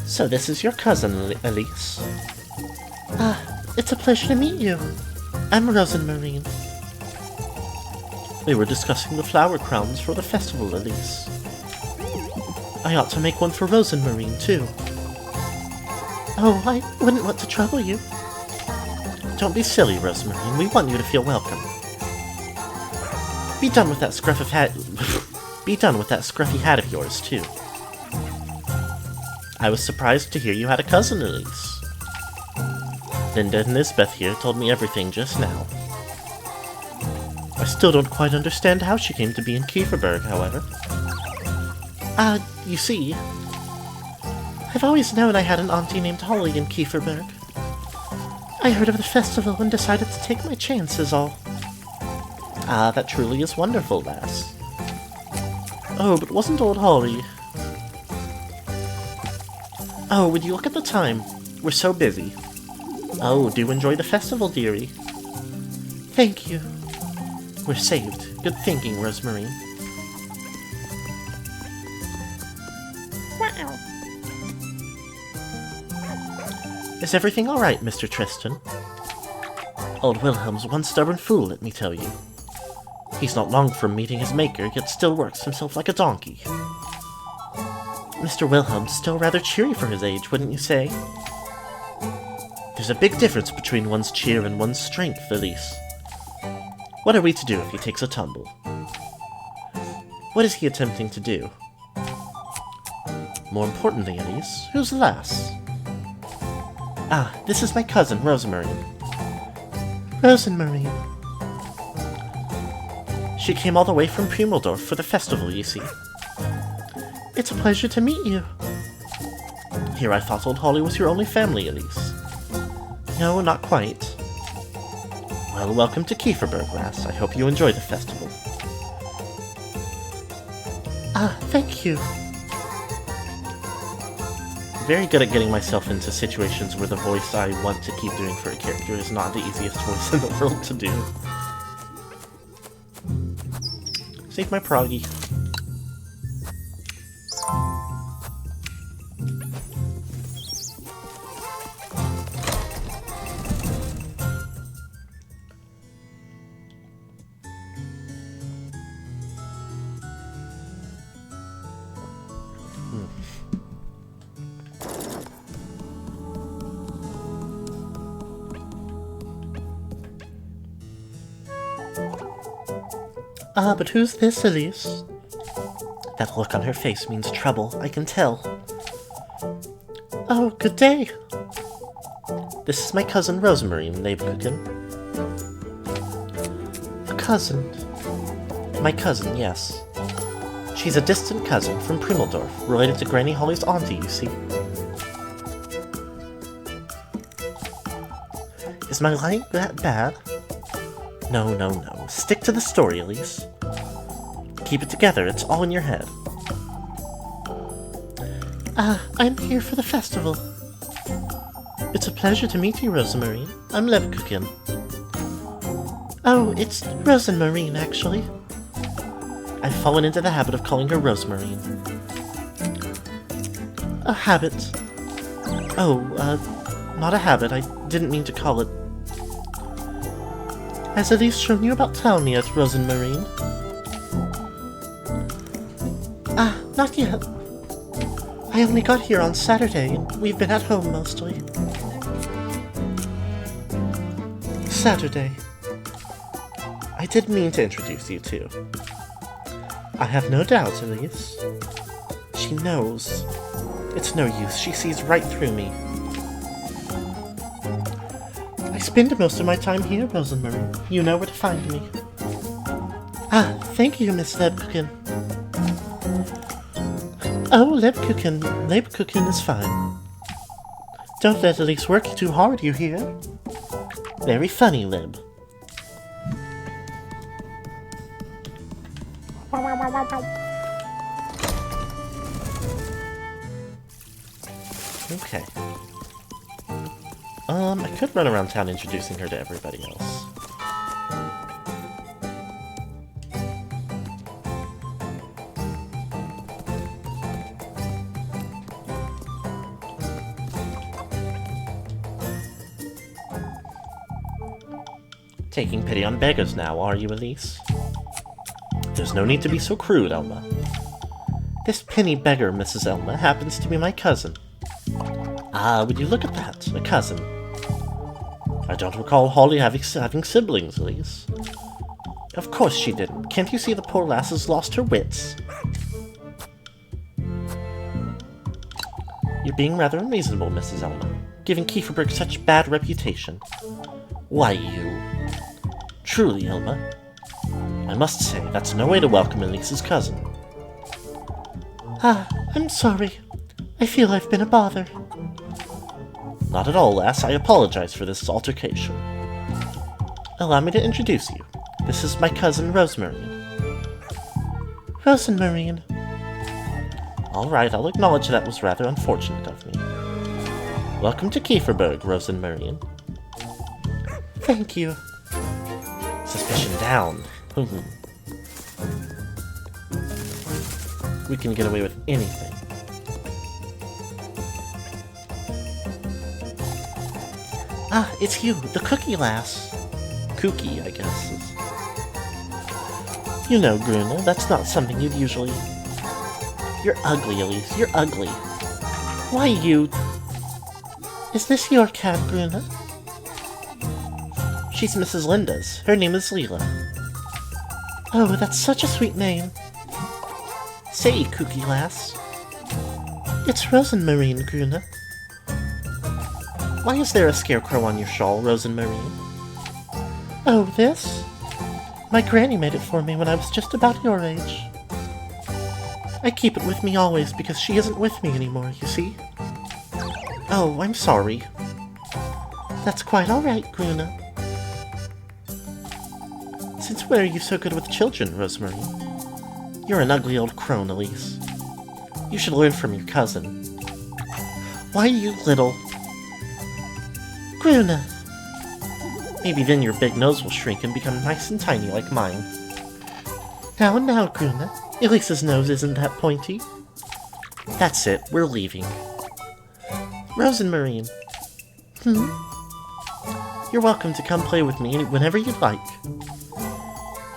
So this is your cousin, Elise. It's a pleasure to meet you. I'm Rosenmarine. We were discussing the flower crowns for the festival, Elise. I ought to make one for Rosenmarine, too. Oh, I wouldn't want to trouble you. Don't be silly, Rosemarine. We want you to feel welcome. Be done with that scruffy hat. Be done with that scruffy hat of yours, too. I was surprised to hear you had a cousin, Elise. Linda and Lisbeth here told me everything just now. I still don't quite understand how she came to be in Kieferberg, however. You see, I've always known I had an auntie named Holly in Kieferberg. I heard of the festival and decided to take my chances, all. That truly is wonderful, lass. Oh, but wasn't old Holly... Oh, would you look at the time? We're so busy. Oh, do enjoy the festival, dearie. Thank you. We're saved. Good thinking, Rosemarine. Wow. Is everything alright, Mr. Tristan? Old Wilhelm's one stubborn fool, let me tell you. He's not long from meeting his maker, yet still works himself like a donkey. Mr. Wilhelm's still rather cheery for his age, wouldn't you say? There's a big difference between one's cheer and one's strength, Elise. What are we to do if he takes a tumble? What is he attempting to do? More importantly, Elise, who's the lass? Ah, this is my cousin, Rosemarine. Rosemarine. She came all the way from Pumeldorf for the festival, you see. It's a pleasure to meet you. Here I thought Old Holly was your only family, Elise. No, not quite. Well, welcome to Kieferberg, lass. I hope you enjoy the festival. Ah, thank you. Very good at getting myself into situations where the voice I want to keep doing for a character is not the easiest voice in the world to do. Save my proggy. Ah, but who's this, Elise? That look on her face means trouble, I can tell. Oh, good day. This is my cousin Rosemarine, Lebkuchen. A cousin? My cousin, yes. She's a distant cousin from Primeldorf, related to Granny Holly's auntie, you see. Is my light that bad? No, no, no. Stick to the story, Elise. Keep it together, it's all in your head. I'm here for the festival. It's a pleasure to meet you, Rosemarine. I'm Lebkuchen. Oh, it's Rosemarine, actually. I've fallen into the habit of calling her Rosemarine. A habit. Oh, not a habit. I didn't mean to call it. Has Elise shown you about town yet, Rosemarine? Ah, not yet. I only got here on Saturday, and we've been at home mostly. Saturday. I did mean to introduce you to. I have no doubt, Elise. She knows. It's no use, she sees right through me. I spend most of my time here, Rosemarine. You know where to find me. Ah, thank you, Miss Lebkuchen. Oh, Lebkuchen. Lebkuchen is fine. Don't let Elise work you too hard, you hear? Very funny, Leb. Okay. I could run around town introducing her to everybody else. Taking pity on beggars now, are you, Elise? There's no need to be so crude, Elma. This penny beggar, Mrs. Elma, happens to be my cousin. Ah, would you look at that? A cousin. I don't recall Holly having siblings, Elise. Of course she didn't. Can't you see the poor lass has lost her wits? You're being rather unreasonable, Mrs. Elma, giving Kieferberg such bad reputation. Why, you... Truly, Elma. I must say, that's no way to welcome Elise's cousin. Ah, I'm sorry. I feel I've been a bother. Not at all, lass. I apologize for this altercation. Allow me to introduce you. This is my cousin, Rosemarine. Rosemarine. All right, I'll acknowledge that was rather unfortunate of me. Welcome to Kieferberg, Rosemarine. Thank you. Suspicion down. We can get away with anything. Ah, it's you, the cookie lass. Cookie, I guess. You know, Gruna, that's not something you'd usually... You're ugly, Elise, you're ugly. Why, you... Is this your cat, Gruna? She's Mrs. Linda's. Her name is Leela. Oh, that's such a sweet name. Say, Cookie lass. It's Rosenmarine, Gruna. Why is there a scarecrow on your shawl, Rosenmarine? Oh, this? My granny made it for me when I was just about your age. I keep it with me always because she isn't with me anymore, you see? Oh, I'm sorry. That's quite alright, Gruna. Since when are you so good with children, Rosemarine? You're an ugly old crone, Elise. You should learn from your cousin. Why, you little... Gruna! Maybe then your big nose will shrink and become nice and tiny like mine. Now, Gruna. Elise's nose isn't that pointy. That's it, we're leaving. Rosenmarine. You're welcome to come play with me whenever you'd like.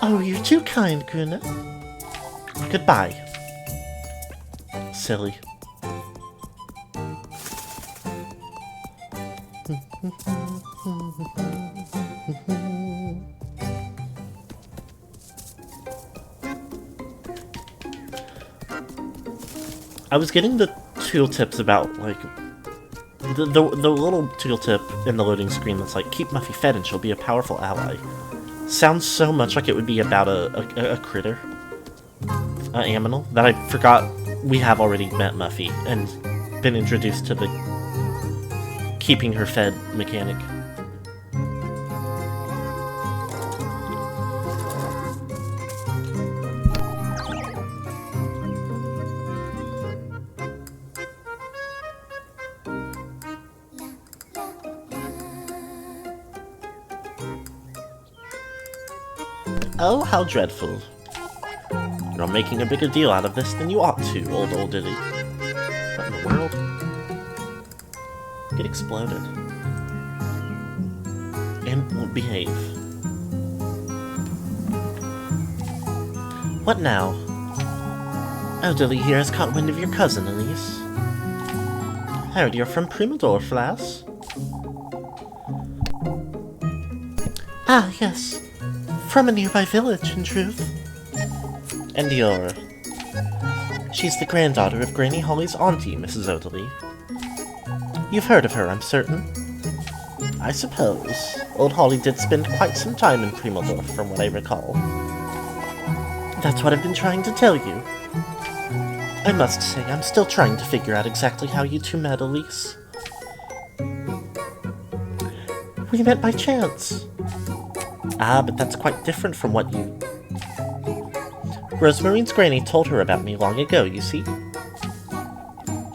Oh, you're too kind, Gruna. Goodbye. Silly. I was getting the tooltips about, like, the little tooltip in the loading screen that's like, keep Muffy fed and she'll be a powerful ally. Sounds so much like it would be about a critter. An aminal, that I forgot we have already met Muffy and been introduced to the keeping her fed mechanic. Oh, how dreadful. You're making a bigger deal out of this than you ought to, old Dilly. What in the world? Get exploded. And won't behave. What now? Oh, Dilly here has caught wind of your cousin, Elise. Heard you're from Primadorf, lass? Ah, yes. From a nearby village, in truth. And you're... She's the granddaughter of Granny Holly's auntie, Mrs. Odeley. You've heard of her, I'm certain. I suppose. Old Holly did spend quite some time in Primadorf, from what I recall. That's what I've been trying to tell you. I must say, I'm still trying to figure out exactly how you two met, Elise. We met by chance. Ah, but that's quite different from what you... Rosemarine's granny told her about me long ago, you see.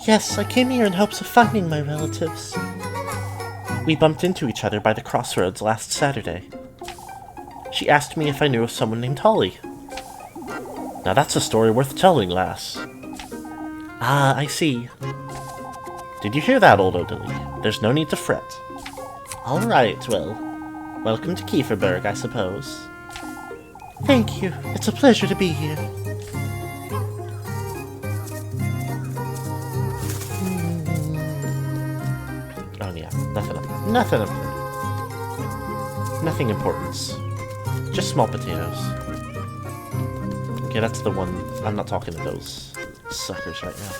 Yes, I came here in hopes of finding my relatives. We bumped into each other by the crossroads last Saturday. She asked me if I knew of someone named Holly. Now that's a story worth telling, lass. Ah, I see. Did you hear that, old Odeley? There's no need to fret. All right, well, welcome to Kieferberg, I suppose. Thank you. It's a pleasure to be here. Oh yeah, nothing importance. Just small potatoes. Okay, that's the one. I'm not talking to those suckers right now.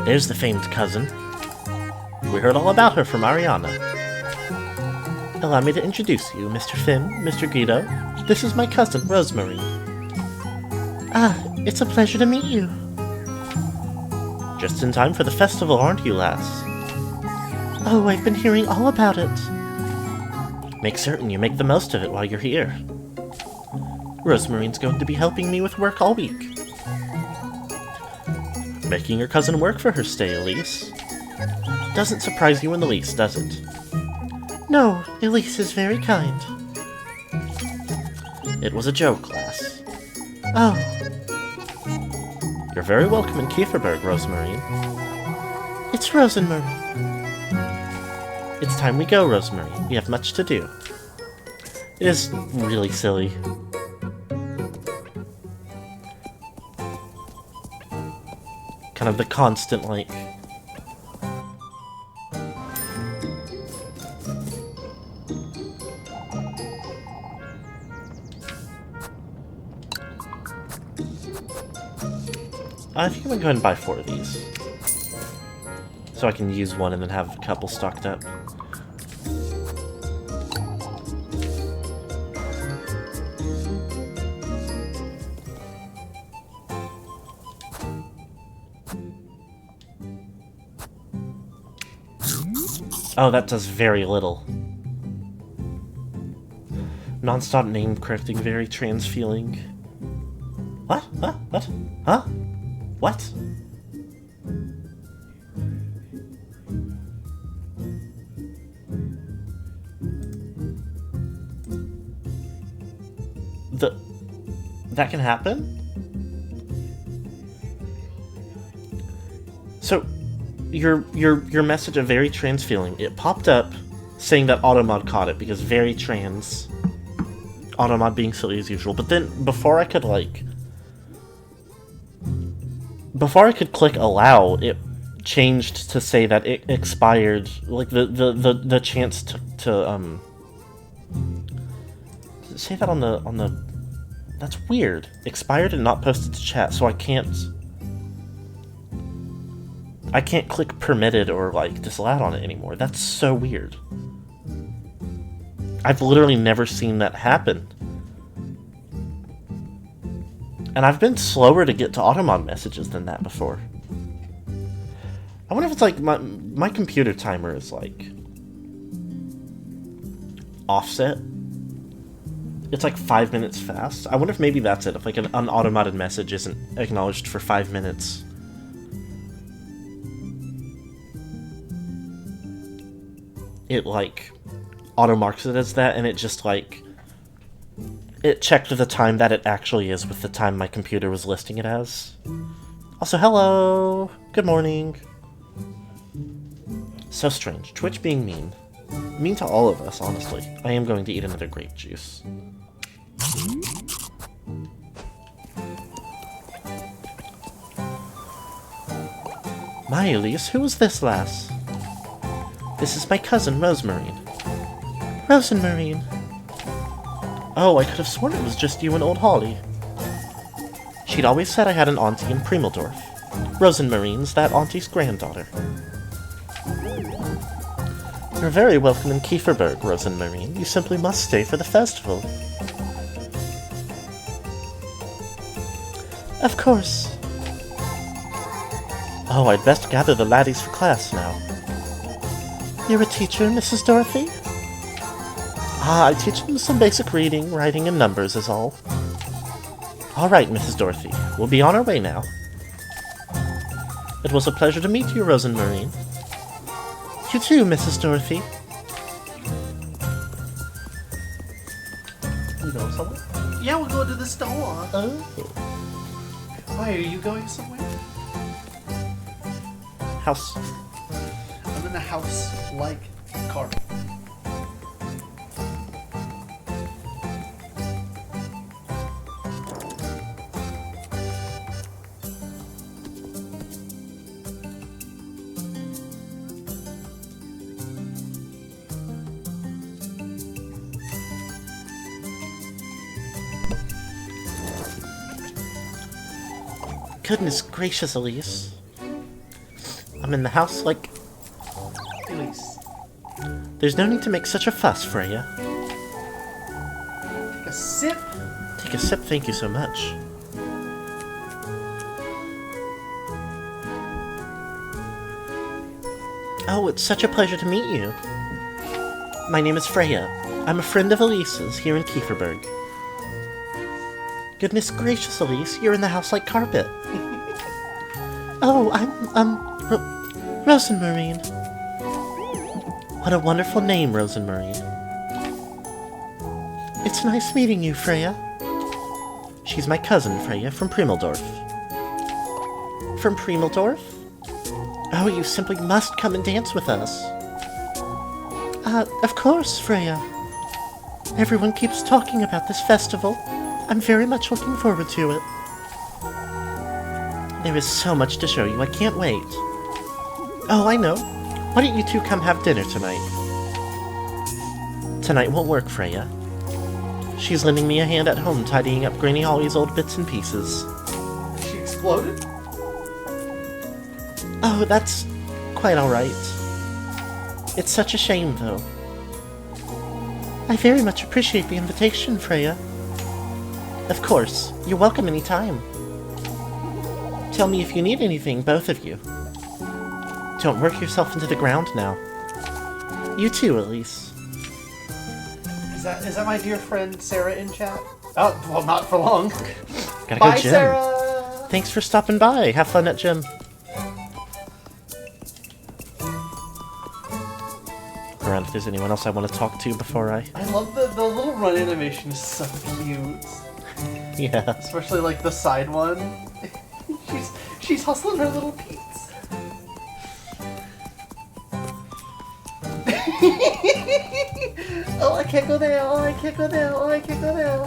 There's the famed cousin. We heard all about her from Ariana. Allow me to introduce you, Mr. Finn, Mr. Guido. This is my cousin, Rosemary. Ah, it's a pleasure to meet you. Just in time for the festival, aren't you, lass? Oh, I've been hearing all about it. Make certain you make the most of it while you're here. Rosemarine's going to be helping me with work all week. Making your cousin work for her stay, Elise. Doesn't surprise you in the least, does it? No, Elise is very kind. It was a joke, lass. Oh. You're very welcome in Kieferberg, Rosemarine. It's Rosenmarine. It's time we go, Rosemarine. We have much to do. It is really silly. Kind of the constant, like... I think I'm gonna go ahead and buy 4 of these. So I can use one and then have a couple stocked up. Oh, that does very little. Non-stop name correcting, very trans feeling. What? What? What? Huh? What? That can happen? So, your message of very trans feeling, it popped up saying that Automod caught it because very trans. Automod being silly as usual, but then before I could click allow, it changed to say that it expired, like the chance to say that on the that's weird. Expired and not posted to chat, so I can't click permitted or like disallowed on it anymore. That's so weird. I've literally never seen that happen. And I've been slower to get to Automod messages than that before. I wonder if it's like my computer timer is like offset. It's like 5 minutes fast. I wonder if maybe that's it. If like an unautomated message isn't acknowledged for 5 minutes. It like auto marks it as that, and it just like it checked the time that it actually is with the time my computer was listing it as. Also, hello! Good morning. So strange. Twitch being mean. Mean to all of us, honestly. I am going to eat another grape juice. My Elise, who is this lass? This is my cousin, Rosemarine. Rosemarine. Oh, I could have sworn it was just you and old Holly. She'd always said I had an auntie in Primeldorf. Rosenmarine's that auntie's granddaughter. You're very welcome in Kieferberg, Rosenmarine. You simply must stay for the festival. Of course. Oh, I'd best gather the laddies for class now. You're a teacher, Mrs. Dorothy? Ah, I teach them some basic reading, writing, and numbers is all. All right, Mrs. Dorothy. We'll be on our way now. It was a pleasure to meet you, Rosenmarine. You too, Mrs. Dorothy. You going somewhere? Yeah, we'll go to the store. Oh. Why, are you going somewhere? House. I'm in a house like carpet. Goodness gracious, Elise. I'm in the house like... Elise, There's no need to make such a fuss, Freya. take a sip. Take a sip, thank you so much. Oh, it's such a pleasure to meet you. My name is Freya. I'm a friend of Elise's here in Kieferberg. Goodness gracious, Elise, you're in the house like carpet. Oh, I'm, Rosenmarine. What a wonderful name, Rosenmarine. It's nice meeting you, Freya. She's my cousin, Freya, from Primeldorf. From Primeldorf? Oh, you simply must come and dance with us. Of course, Freya. Everyone keeps talking about this festival. I'm very much looking forward to it. There is so much to show you, I can't wait. Oh, I know. Why don't you two come have dinner tonight? Tonight won't work, Freya. She's lending me a hand at home tidying up Granny Holly's old bits and pieces. She exploded? Oh, that's quite alright. It's such a shame, though. I very much appreciate the invitation, Freya. Of course, you're welcome any time. Tell me if you need anything, both of you. Don't work yourself into the ground now. You too, Elise. Is that my dear friend Sarah in chat? Oh, well, not for long. Gotta Bye, go, Jim. Sarah! Thanks for stopping by. Have fun at gym. Around if there's anyone else I want to talk to before I... I love the little run animation is so cute. Yeah. Especially like the side one. she's hustling her little Pete's. Oh, I can't go there. Oh, I can't go there. Oh, I can't go there.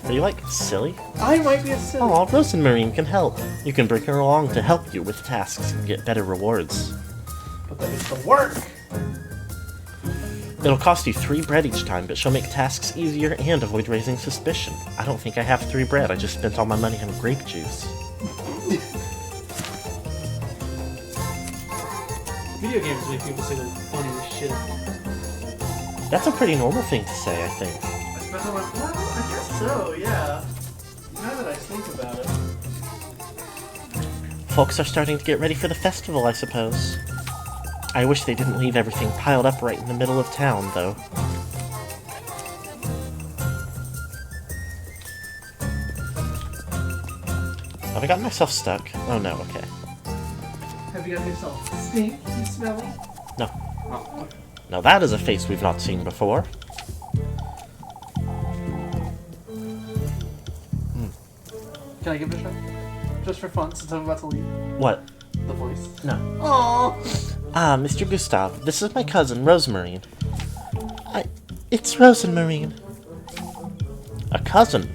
Are you, like, silly? I might be a silly. Oh, Rose and Marine can help. You can bring her along to help you with tasks and get better rewards. But that is the work. It'll cost you 3 bread each time, but she'll make tasks easier and avoid raising suspicion. I don't think I have 3 bread. I just spent all my money on grape juice. Video games make people say the funniest shit. That's a pretty normal thing to say, I think. Well, I guess so, yeah. Now that I think about it. Folks are starting to get ready for the festival, I suppose. I wish they didn't leave everything piled up right in the middle of town, though. Have I gotten myself stuck? Oh no, okay. Have you got yourself stinky, smelly? No. Oh, okay. Now that is a face we've not seen before. Can I give it a shot? Just for fun, since I'm about to leave. What? The voice. No. Aww. Ah, Mr. Gustav, this is my cousin, Rosemarine. It's Rosemarine. A cousin?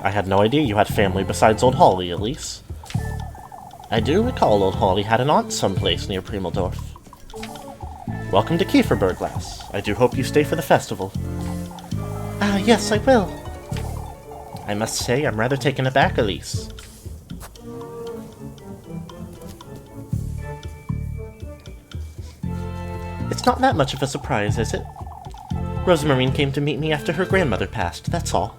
I had no idea you had family besides Old Holly, Elise. I do recall Old Holly had an aunt someplace near Primeldorf. Welcome to Kieferberglass. I do hope you stay for the festival. Yes, I will. I must say, I'm rather taken aback, Elise. It's not that much of a surprise, is it? Rosemarine came to meet me after her grandmother passed, that's all.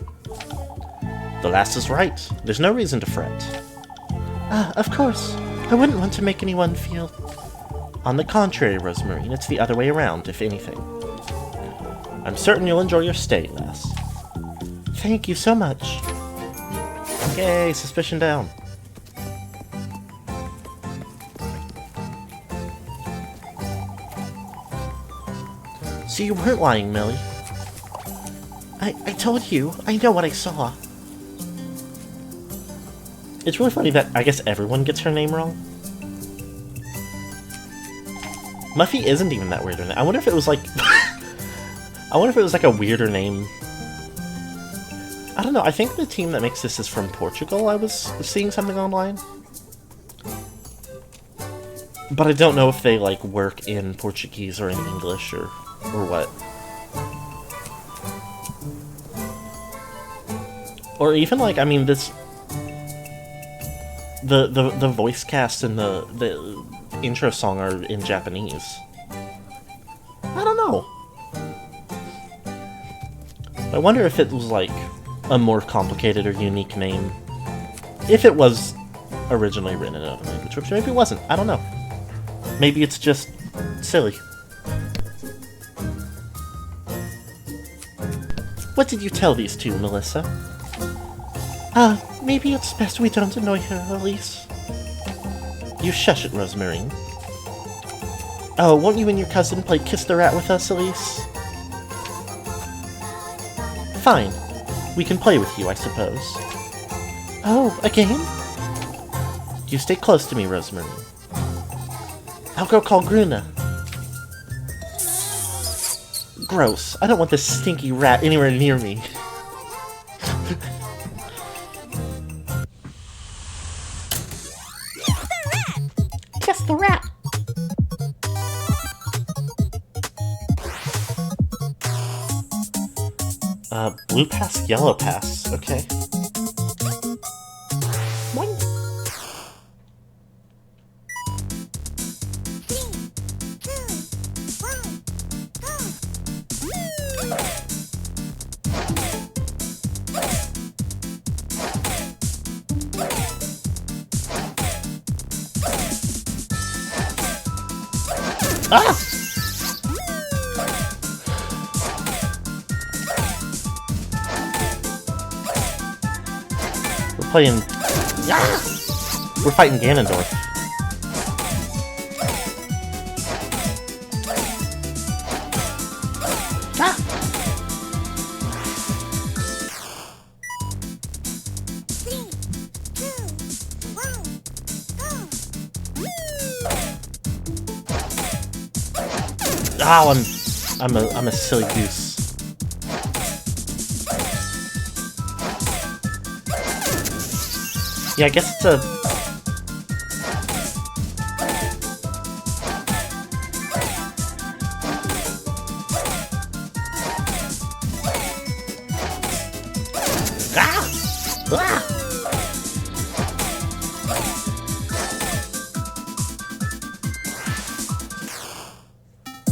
The lass is right. There's no reason to fret. Of course. I wouldn't want to make anyone feel... On the contrary, Rosemarine, it's the other way around, if anything. I'm certain you'll enjoy your stay, lass. Thank you so much. Yay, suspicion down. So you weren't lying, Millie. I told you. I know what I saw. It's really funny that I guess everyone gets her name wrong. Muffy isn't even that weird. I wonder if it was like... I wonder if it was like a weirder name. I don't know, I think the team that makes this is from Portugal, I was seeing something online. But I don't know if they, like, work in Portuguese or in English or what. Or even, like, I mean, this... The voice cast and the intro song are in Japanese. I don't know. I wonder if it was, like, a more complicated or unique name. If it was originally written in another language, which maybe it wasn't. I don't know. Maybe it's just silly. What did you tell these two, Melissa? Maybe it's best we don't annoy her, Elise. You shush it, Rosemarine. Oh, won't you and your cousin play Kiss the Rat with us, Elise? Fine. We can play with you, I suppose. Oh, a game? You stay close to me, Rosemary. I'll go call Gruna. Gross. I don't want this stinky rat anywhere near me. Just the rat. Blue pass, yellow pass. Okay. Boing. Ah! We're playing... Ah! We're fighting Ganondorf. Ah! Oh, I'm a silly goose. Yeah, I guess it's a... Ah! Ah!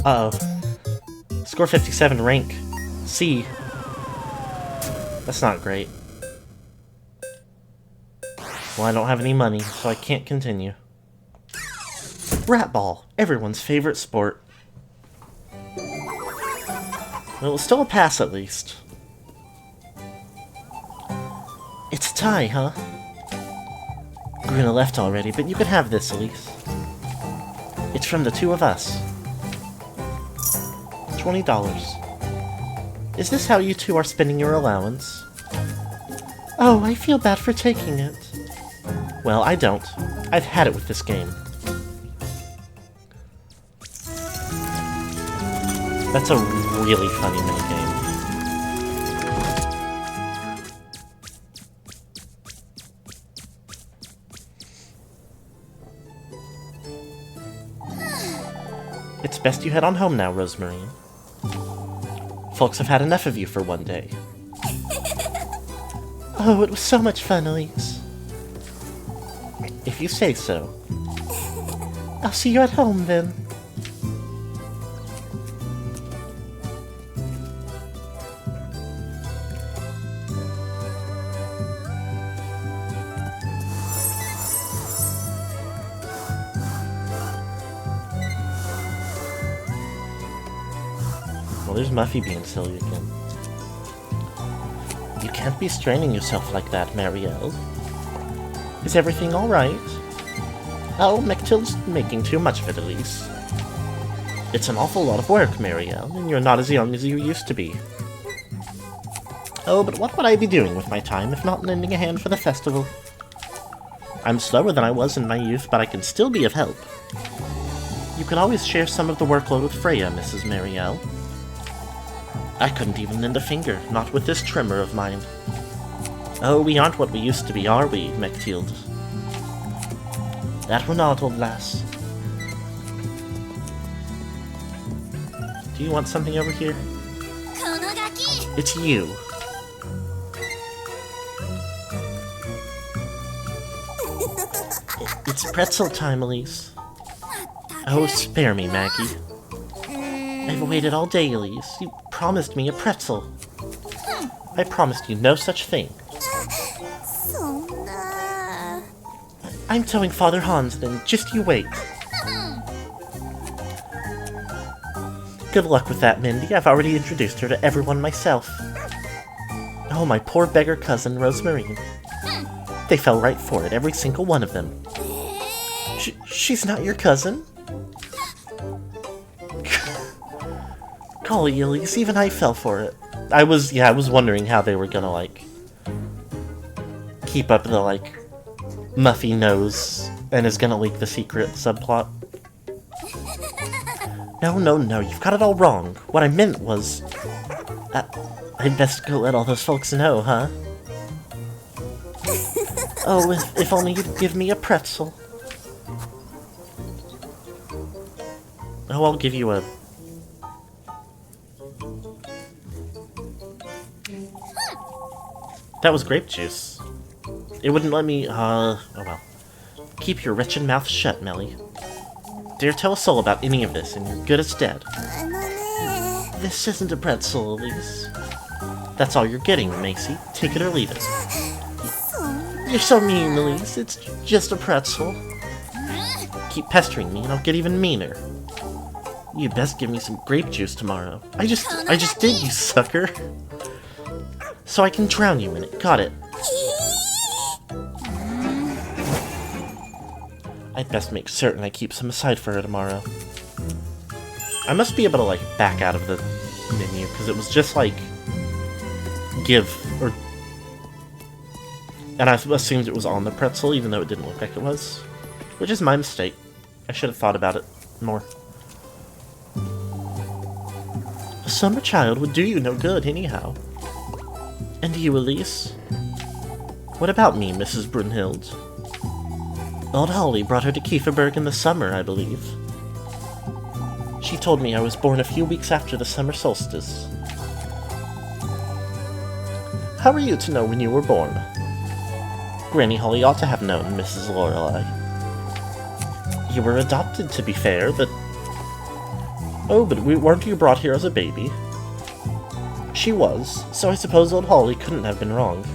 Uh-oh. Score 57, rank C. That's not great. Well, I don't have any money, so I can't continue. Rat ball, everyone's favorite sport. Well, it's still a pass at least. It's a tie, huh? Gruna left already, but you can have this, Elise. It's from the two of us. $20. Is this how you two are spending your allowance? Oh, I feel bad for taking it. Well, I don't. I've had it with this game. That's a really funny minigame. It's best you head on home now, Rosemarine. Folks have had enough of you for one day. Oh, it was so much fun, Elise. If you say so. I'll see you at home, then. Well, there's Muffy being silly again. You can't be straining yourself like that, Marielle. Is everything alright? Oh, Mechtil's making too much of it, Elise. It's an awful lot of work, Marielle, and you're not as young as you used to be. Oh, but what would I be doing with my time if not lending a hand for the festival? I'm slower than I was in my youth, but I can still be of help. You can always share some of the workload with Freya, Mrs. Marielle. I couldn't even lend a finger, not with this trimmer of mine. Oh, we aren't what we used to be, are we, Mechtild? That we're not, old lass. Do you want something over here? It's you. It's pretzel time, Elise. Oh, spare me, Maggie. I've waited all day, Elise. You promised me a pretzel. I promised you no such thing. I'm towing Father Hans, then. Just you wait. Good luck with that, Mindy. I've already introduced her to everyone myself. Oh, my poor beggar cousin, Rosemarine. They fell right for it, every single one of them. She's not your cousin? Golly, Elise, even I fell for it. I was wondering how they were gonna, like, keep up the, like, Muffy nose and is gonna leak the secret subplot. No, no, no, you've got it all wrong. What I meant was... I'd best go let all those folks know, huh? Oh, if only you'd give me a pretzel. Oh, I'll give you a... That was grape juice. It wouldn't let me, oh well. Keep your wretched mouth shut, Melly. Dare tell a soul about any of this, and you're good as dead. This isn't a pretzel, Elise. That's all you're getting, Macy. Take it or leave it. You're so mean, Elise. It's just a pretzel. Keep pestering me, and I'll get even meaner. You best give me some grape juice tomorrow. I just did, you sucker. So I can drown you in it. Got it. I'd best make certain I keep some aside for her tomorrow. I must be able to, like, back out of the menu, because it was just, like, give, or... And I assumed it was on the pretzel, even though it didn't look like it was. Which is my mistake. I should have thought about it more. A summer child would do you no good, anyhow. And you, Elise? What about me, Mrs. Brunhild? Old Holly brought her to Kieferberg in the summer, I believe. She told me I was born a few weeks after the summer solstice. How are you to know when you were born? Granny Holly ought to have known, Mrs. Lorelei. You were adopted, to be fair, but... Oh, but weren't you brought here as a baby? She was, so I suppose old Holly couldn't have been wrong.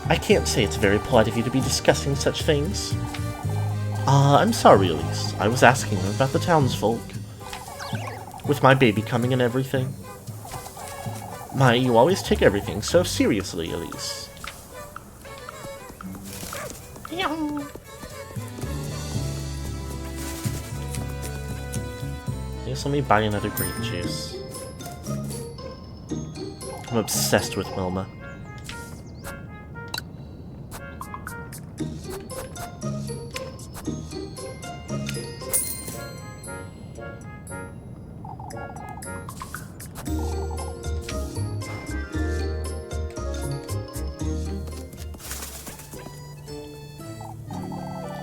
I can't say it's very polite of you to be discussing such things. I'm sorry, Elise. I was asking her about the townsfolk. With my baby coming and everything. My, you always take everything so seriously, Elise. Yes, let me buy another grape juice. I'm obsessed with Wilma.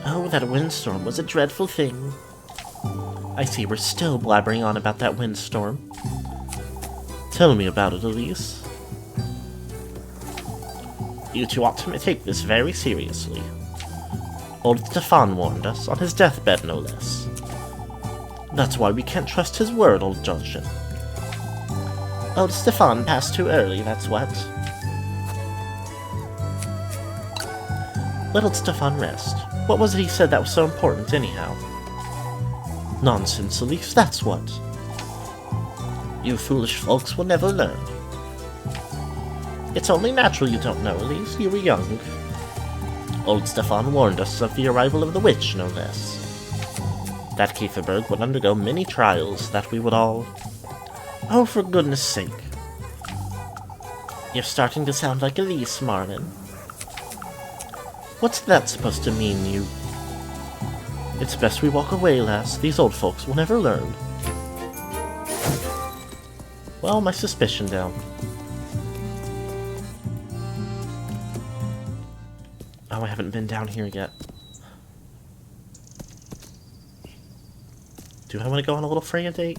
Oh, that windstorm was a dreadful thing. I see we're still blabbering on about that windstorm. Tell me about it, Elise. You two ought to take this very seriously. Old Stefan warned us, on his deathbed no less. That's why we can't trust his word, old Johnson. Old Stefan passed too early, that's what. Let old Stefan rest. What was it he said that was so important, anyhow? Nonsense, Elise, that's what. You foolish folks will never learn. It's only natural you don't know, Elise. You were young. Old Stefan warned us of the arrival of the witch, no less. That Kieferberg would undergo many trials, that we would all... Oh, for goodness sake. You're starting to sound like Elise, Marlin. What's that supposed to mean, you... It's best we walk away, lass. These old folks will never learn. Well, my suspicion down. Oh, I haven't been down here yet. Do I want to go on a little Freya date?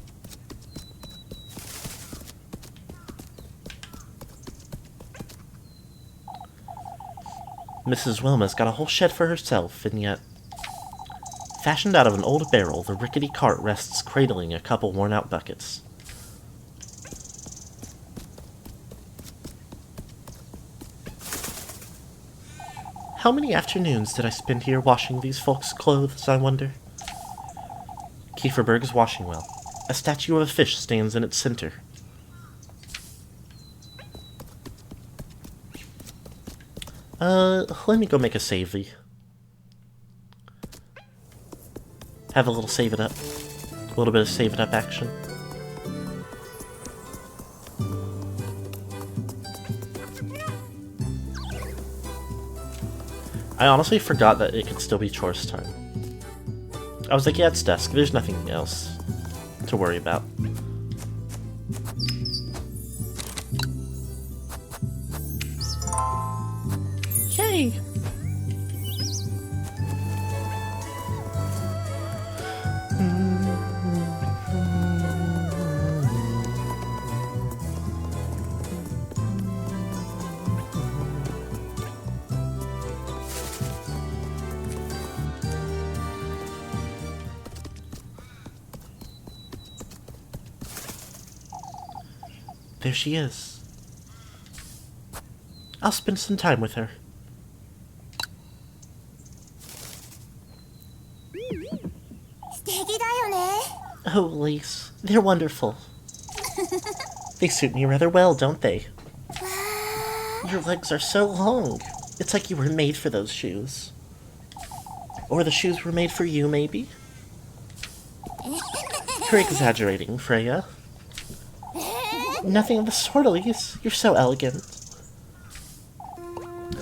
Mrs. Wilma's got a whole shed for herself, and yet... Fashioned out of an old barrel, the rickety cart rests cradling a couple worn-out buckets. How many afternoons did I spend here washing these folks' clothes, I wonder? Kieferberg's washing well. A statue of a fish stands in its center. Let me go make a savey. Have a little save it up. A little bit of save it up action. I honestly forgot that it could still be chores time. I was like, yeah, it's dusk. There's nothing else to worry about. Yay! There she is. I'll spend some time with her. Oh, Elise, they're wonderful. They suit me rather well, don't they? Your legs are so long. It's like you were made for those shoes. Or the shoes were made for you, maybe? You're exaggerating, Freya. Nothing of the sort, Elise. You're so elegant.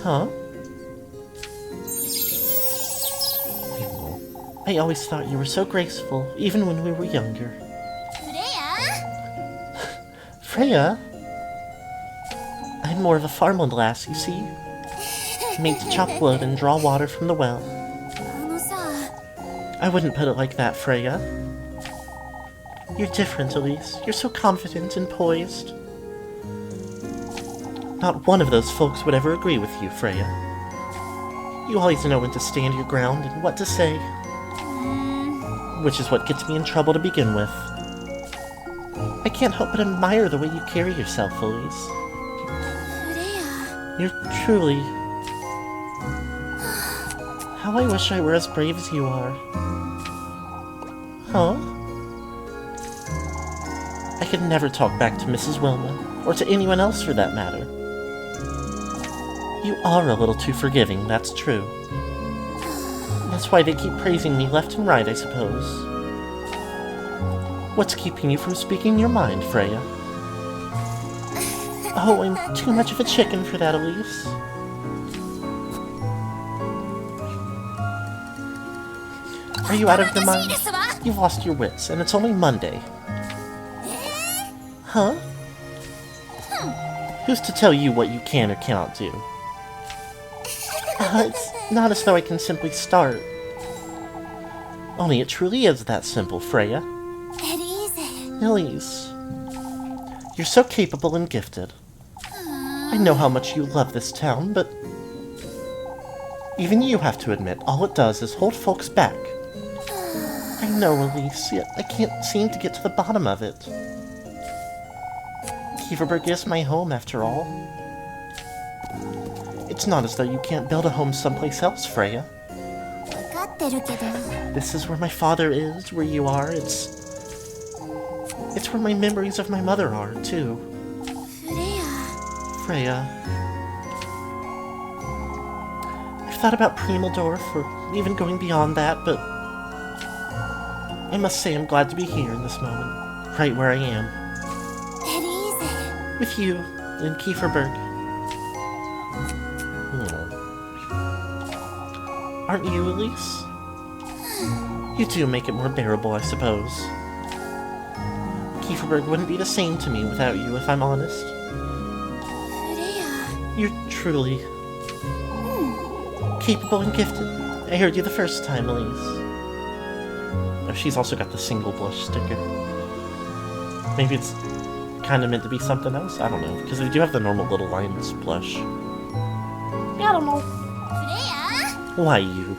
Huh? I always thought you were so graceful, even when we were younger. Freya? I'm more of a farmland lass, you see. Made to chop wood and draw water from the well. I wouldn't put it like that, Freya. You're different, Elise. You're so confident and poised. Not one of those folks would ever agree with you, Freya. You always know when to stand your ground and what to say. Which is what gets me in trouble to begin with. I can't help but admire the way you carry yourself, Elise. You're truly... How I wish I were as brave as you are. Huh? I could never talk back to Mrs. Wilma, or to anyone else for that matter. You are a little too forgiving, that's true. That's why they keep praising me left and right, I suppose. What's keeping you from speaking your mind, Freya? Oh, I'm too much of a chicken for that, Elise. Are you out of your mind? You've lost your wits, and it's only Monday. Huh? Who's to tell you what you can or cannot do? It's not as though I can simply start. Only it truly is that simple, Freya. Elise. You're so capable and gifted. I know how much you love this town, but... even you have to admit, all it does is hold folks back. I know, Elise, yet I can't seem to get to the bottom of it. Kieferberg is my home, after all. It's not as though you can't build a home someplace else, Freya. This is where my father is, where you are. It's where my memories of my mother are, too. Freya. I've thought about Primeldorf, or even going beyond that, but... I must say I'm glad to be here in this moment, right where I am. With you, in Kieferberg. Aren't you, Elise? You do make it more bearable, I suppose. Kieferberg wouldn't be the same to me without you, if I'm honest. You're truly... capable and gifted. I heard you the first time, Elise. Oh, she's also got the single blush sticker. Maybe it's kind of meant to be something else? I don't know, because they do have the normal little lines blush. I don't know. Why, you?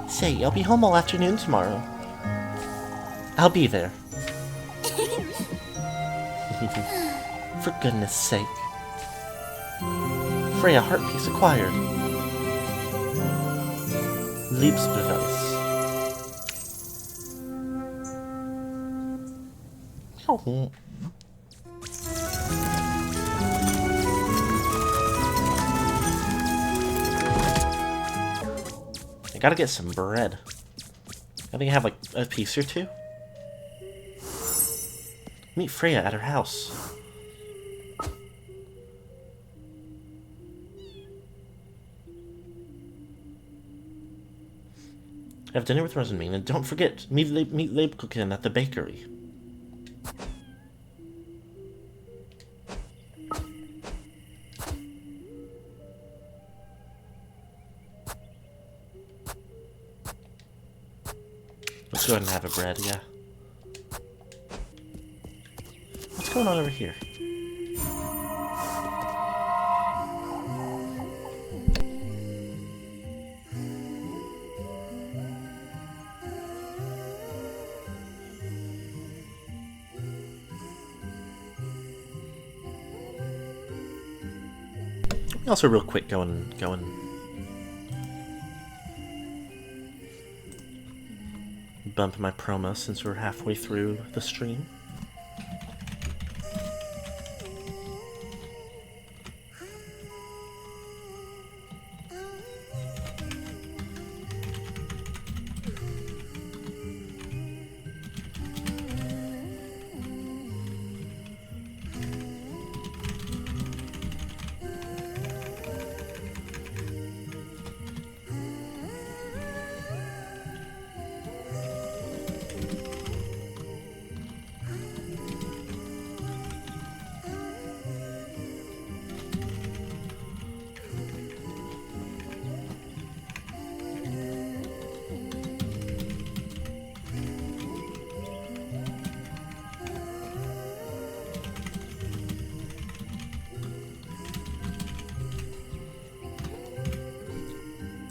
Say, I'll be home all afternoon tomorrow. I'll be there. For goodness sake. Freya heart piece acquired. Liebesbeweis. Oh. I gotta get some bread. I think I have like a piece or two. Meet Freya at her house. Have dinner with Rosenbean, and don't forget, meet Leibkuchen at the bakery. Let's go ahead and have a bread, yeah. What's going on over here? Also, real quick, going. Bump my promo since we're halfway through the stream.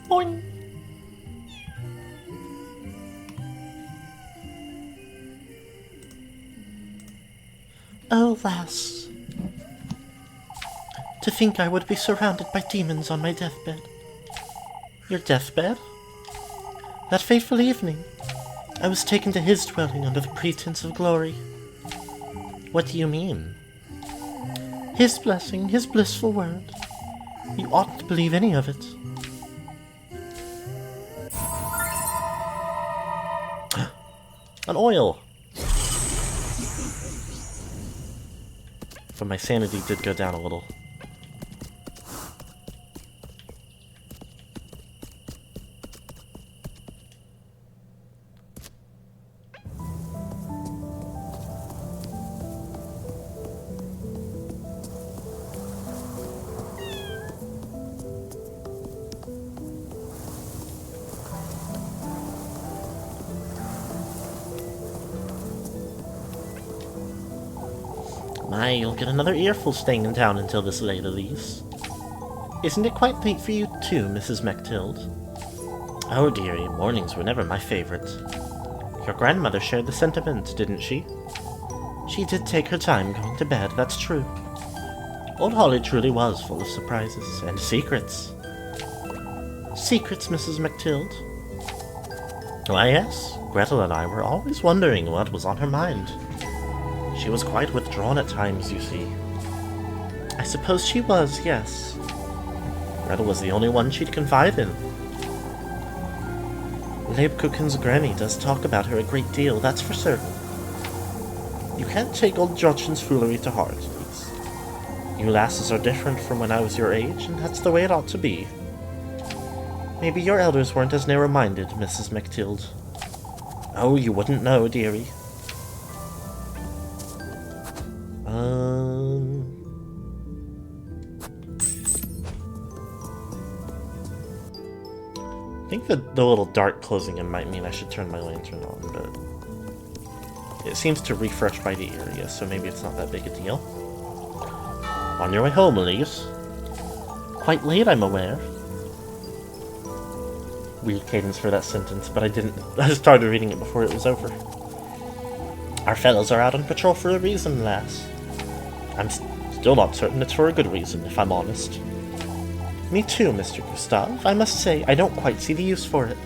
Boing. Oh, lass. To think I would be surrounded by demons on my deathbed. Your deathbed? That fateful evening, I was taken to his dwelling under the pretense of glory. What do you mean? His blessing, his blissful word. You oughtn't to believe any of it. An oil! But my sanity did go down a little. My, you'll get another earful staying in town until this late, Elise. Isn't it quite late for you too, Mrs. Mechtild? Oh dearie, mornings were never my favorite. Your grandmother shared the sentiment, didn't she? She did take her time going to bed, that's true. Old Holly truly was full of surprises and secrets. Secrets, Mrs. Mechtild? Why yes, Gretel and I were always wondering what was on her mind. She was quite withdrawn at times, you see. I suppose she was, yes. Gretel was the only one she'd confide in. Leibkuchen's granny does talk about her a great deal, that's for certain. You can't take old Jotchen's foolery to heart, Elise. You lasses are different from when I was your age, and that's the way it ought to be. Maybe your elders weren't as narrow-minded, Mrs. Mechtild. Oh, you wouldn't know, dearie. I think the little dark closing in might mean I should turn my lantern on, but it seems to refresh by the area, so maybe it's not that big a deal. On your way home, Elise. Quite late, I'm aware. Weird cadence for that sentence, but I started reading it before it was over. Our fellows are out on patrol for a reason, lass. I'm still not certain it's for a good reason, if I'm honest. Me too, Mr. Gustav. I must say, I don't quite see the use for it.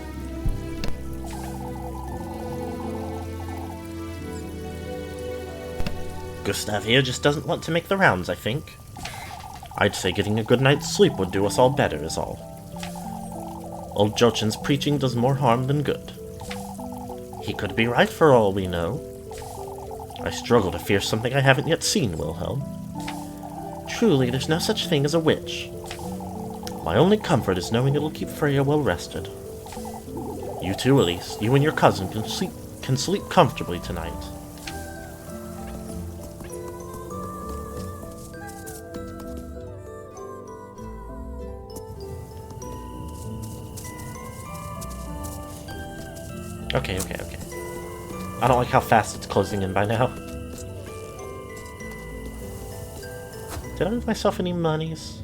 Gustav here just doesn't want to make the rounds, I think. I'd say getting a good night's sleep would do us all better, is all. Old Jotchen's preaching does more harm than good. He could be right for all we know. I struggle to fear something I haven't yet seen, Wilhelm. Truly, there's no such thing as a witch. My only comfort is knowing it'll keep Freya well rested. You too, Elise. You and your cousin can sleep comfortably tonight. Okay. I don't like how fast it's closing in by now. Did I leave myself any monies?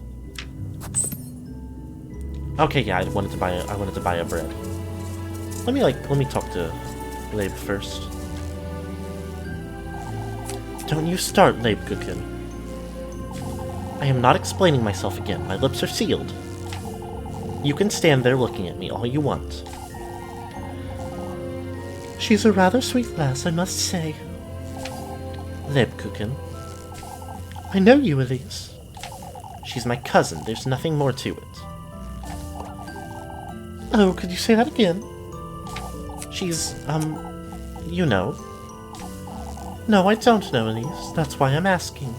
Okay, yeah, I wanted to buy a bread. Let me talk to Leib first. Don't you start, Leibkuchen. I am not explaining myself again. My lips are sealed. You can stand there looking at me all you want. She's a rather sweet lass, I must say. Leibkuchen. I know you, Elise. She's my cousin. There's nothing more to it. Oh, could you say that again? She's, you know. No, I don't know, Elise. That's why I'm asking.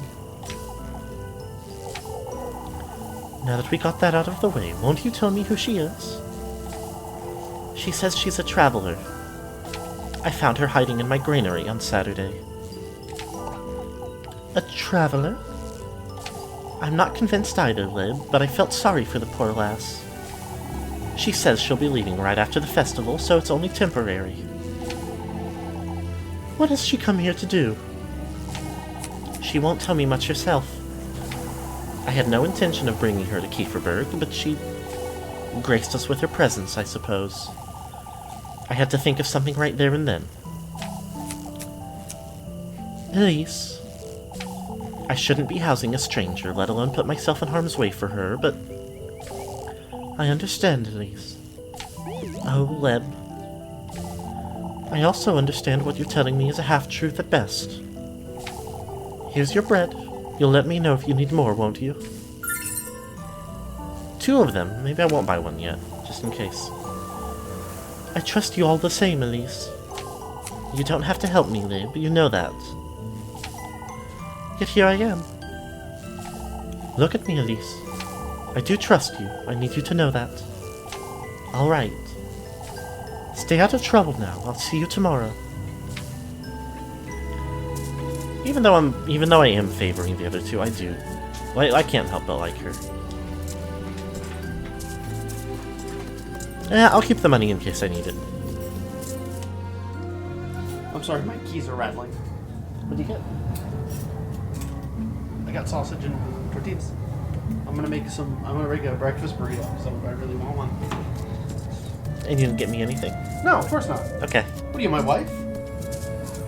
Now that we got that out of the way, won't you tell me who she is? She says she's a traveler. I found her hiding in my granary on Saturday. A traveler? I'm not convinced either, Lib, but I felt sorry for the poor lass. She says she'll be leaving right after the festival, so it's only temporary. What has she come here to do? She won't tell me much herself. I had no intention of bringing her to Kieferberg, but she graced us with her presence, I suppose. I had to think of something right there and then. Elise, I shouldn't be housing a stranger, let alone put myself in harm's way for her, but I understand, Elise. Oh, Leb. I also understand what you're telling me is a half-truth at best. Here's your bread. You'll let me know if you need more, won't you? 2 of them. Maybe I won't buy one yet, just in case. I trust you all the same, Elise. You don't have to help me, Lib, you know that. Yet here I am. Look at me, Elise. I do trust you. I need you to know that. All right. Stay out of trouble now. I'll see you tomorrow. Even though I am favoring the other 2, I can't help but like her. I'll keep the money in case I need it. I'm sorry, my keys are rattling. What do you get? I got sausage and tortillas. I'm gonna make a breakfast burrito, so I really want one. And you didn't get me anything? No, of course not. Okay. What are you, my wife?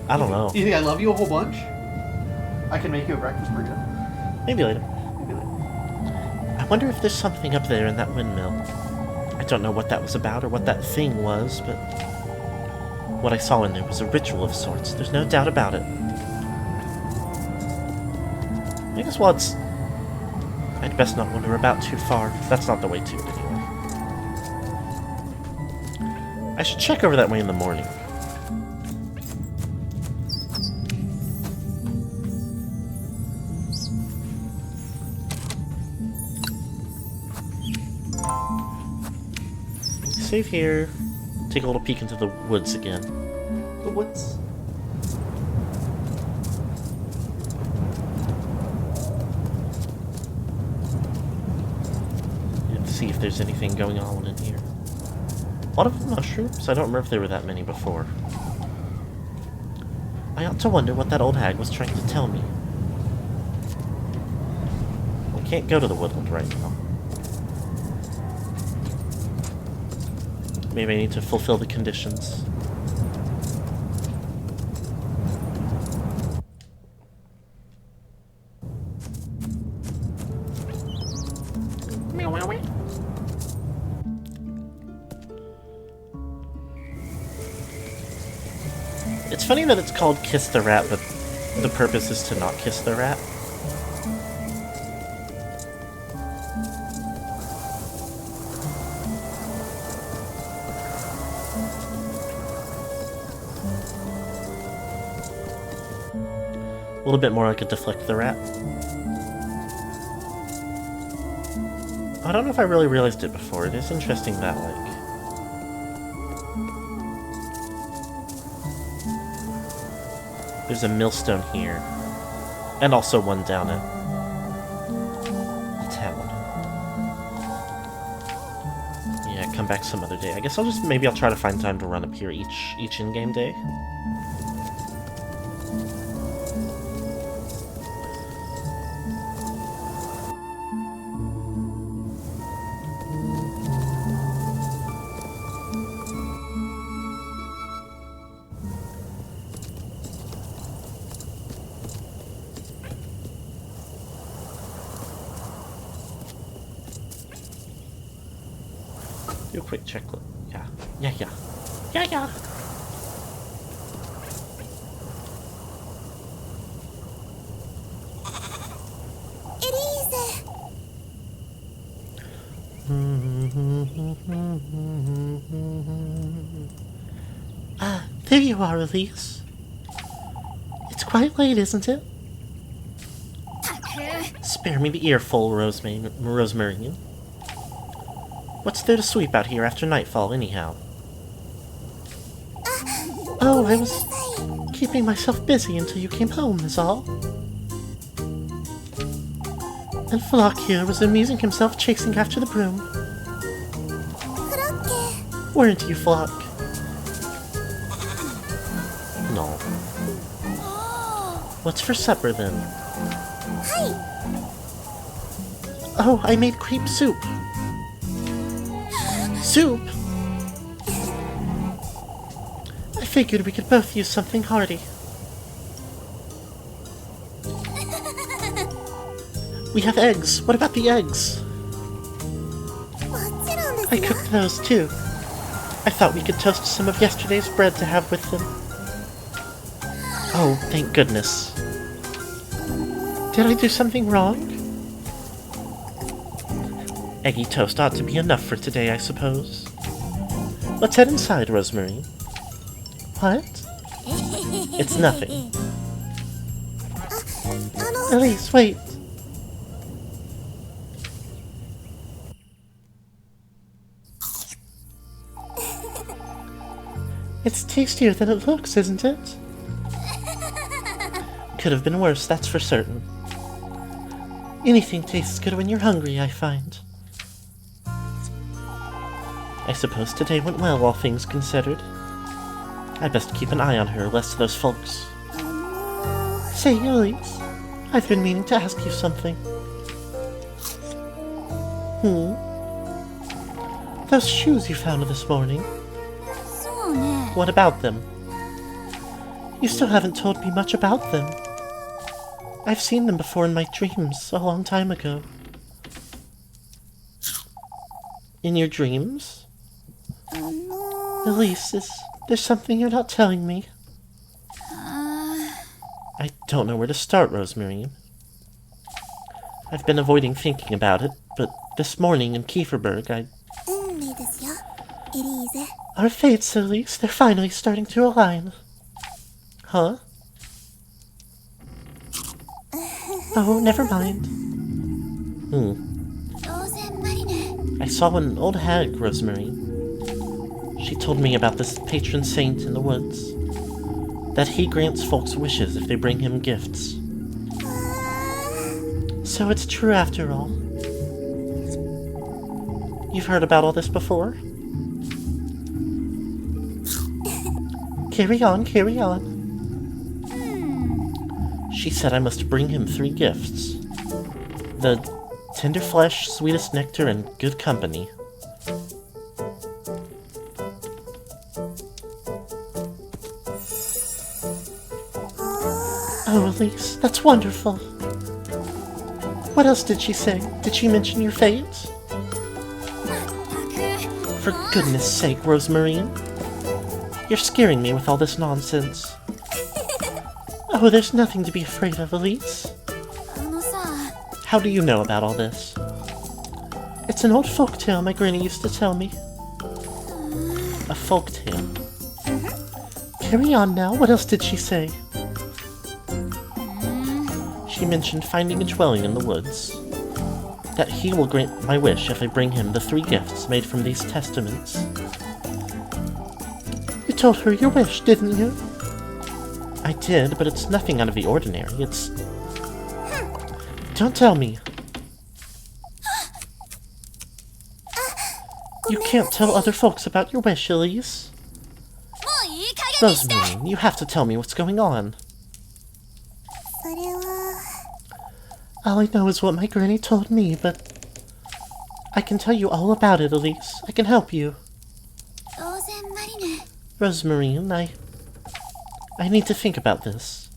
I don't know. Do you think I love you a whole bunch? I can make you a breakfast burrito. Maybe later. Maybe later. I wonder if there's something up there in that windmill. I don't know what that was about or what that thing was, but what I saw in there was a ritual of sorts. There's no doubt about it. I guess I'd best not wander about too far. That's not the way to it, anyway. I should check over that way in the morning. Save here. Take a little peek into the woods again. The woods. And see if there's anything going on in here. A lot of mushrooms? I don't remember if there were that many before. I ought to wonder what that old hag was trying to tell me. We can't go to the woodland right now. Maybe I need to fulfill the conditions. It's funny that it's called Kiss the Rat, but the purpose is to not kiss the rat. A little bit more like a deflect the rat. I don't know if I really realized it before. It is interesting that, like, There's a millstone here. And also one down at the town. Yeah, come back some other day. I guess maybe I'll try to find time to run up here each in-game day. Do a quick check. Yeah. It is. Ah, there you are, Elise. It's quite late, isn't it? Spare me the earful, Rosemary. What's there to sweep out here after nightfall, anyhow? Oh, I was keeping myself busy until you came home, is all. And Flock here was amusing himself chasing after the broom. Weren't you, Flock? No. What's for supper, then? Oh, I made crepe soup. Soup? I figured we could both use something hearty. We have eggs. What about the eggs? I cooked those too. I thought we could toast some of yesterday's bread to have with them. Oh, thank goodness. Did I do something wrong? Eggy toast ought to be enough for today, I suppose. Let's head inside, Rosemary. What? It's nothing. Elise, wait. It's tastier than it looks, isn't it? Could have been worse, that's for certain. Anything tastes good when you're hungry, I find. I suppose today went well, all things considered. I best keep an eye on her, lest those folks... Say, Elise, I've been meaning to ask you something. Those shoes you found this morning. What about them? You still haven't told me much about them. I've seen them before in my dreams, a long time ago. In your dreams? Elise, is there something you're not telling me? I don't know where to start, Rosemary. I've been avoiding thinking about it, but this morning in Kieferberg, Our fates, Elise, they're finally starting to align. Huh? Oh, never mind. I saw an old hag, Rosemary. She told me about this patron saint in the woods. That he grants folks wishes if they bring him gifts. So it's true after all. You've heard about all this before? Carry on, carry on. She said I must bring him 3 gifts. The tender flesh, sweetest nectar, and good company. Oh, Elise, that's wonderful. What else did she say? Did she mention your fate? For goodness sake, Rosemary. You're scaring me with all this nonsense. Oh, there's nothing to be afraid of, Elise. How do you know about all this? It's an old folktale my granny used to tell me. A folktale. Carry on now, what else did she say? She mentioned finding a dwelling in the woods. That he will grant my wish if I bring him the 3 gifts made from these testaments. You told her your wish, didn't you? I did, but it's nothing out of the ordinary. It's... Don't tell me. You can't tell other folks about your wish, Elise. Rosemary, you have to tell me what's going on. それは All I know is what my granny told me, but... I can tell you all about it, Elise. I can help you. 当然マリネ Rosemary, I need to think about this.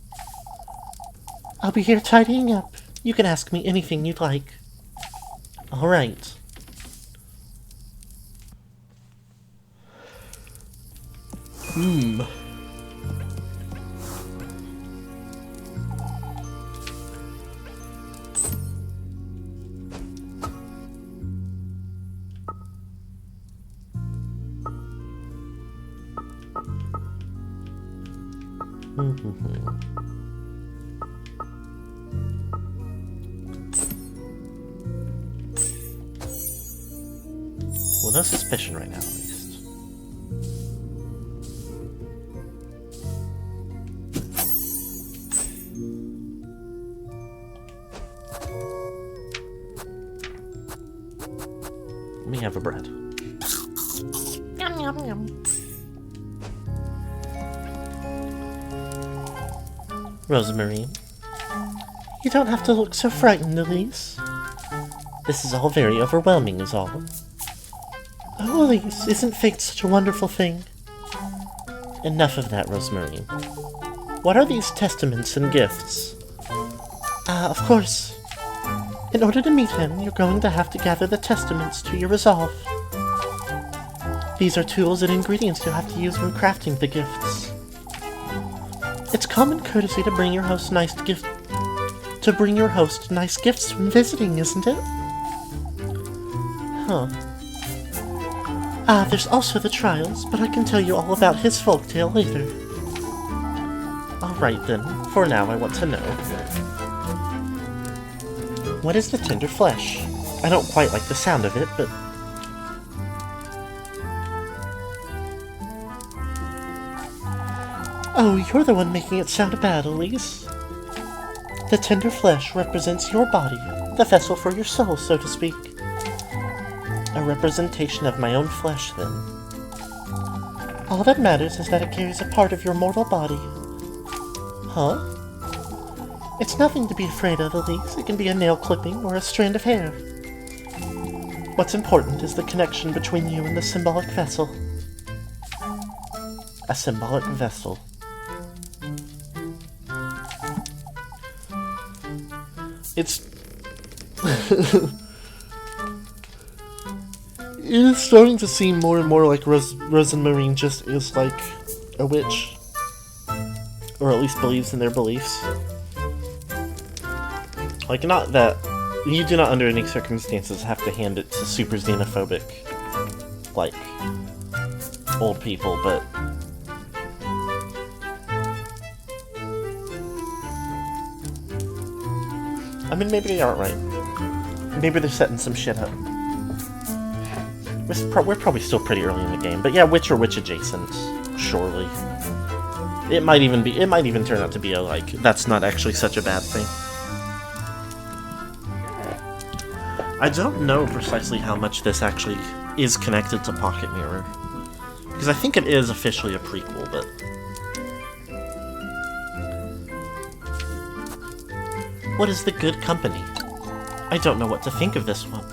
I'll be here tidying up. You can ask me anything you'd like. Alright. Well, no suspicion right now, at least. Let me have a bread. Yum, yum, yum. Rosemary, you don't have to look so frightened, Elise. This is all very overwhelming, is all. Oh, Elise, isn't fate such a wonderful thing? Enough of that, Rosemary. What are these testaments and gifts? Of course. In order to meet him, you're going to have to gather the testaments to your resolve. These are tools and ingredients you'll have to use when crafting the gifts. It's common courtesy to bring your host nice gifts when visiting, isn't it? Huh. There's also the trials, but I can tell you all about his folktale later. Alright then, for now I want to know. What is the tender flesh? I don't quite like the sound of it, but... Oh, you're the one making it sound bad, Elise. The tender flesh represents your body, the vessel for your soul, so to speak. A representation of my own flesh, then. All that matters is that it carries a part of your mortal body. Huh? It's nothing to be afraid of, Elise. It can be a nail clipping or a strand of hair. What's important is the connection between you and the symbolic vessel. A symbolic vessel. It's... It is starting to seem more and more like Rosemary just is like a witch. Or at least believes in their beliefs. Like, not that... You do not under any circumstances have to hand it to super xenophobic, like, old people, but... I mean, maybe they aren't right. Maybe they're setting some shit up. We're probably still pretty early in the game, but yeah, witch or witch adjacent, surely. It might even turn out to be a, like, that's not actually such a bad thing. I don't know precisely how much this actually is connected to Pocket Mirror. Because I think it is officially a prequel, but... What is the good company? I don't know what to think of this one.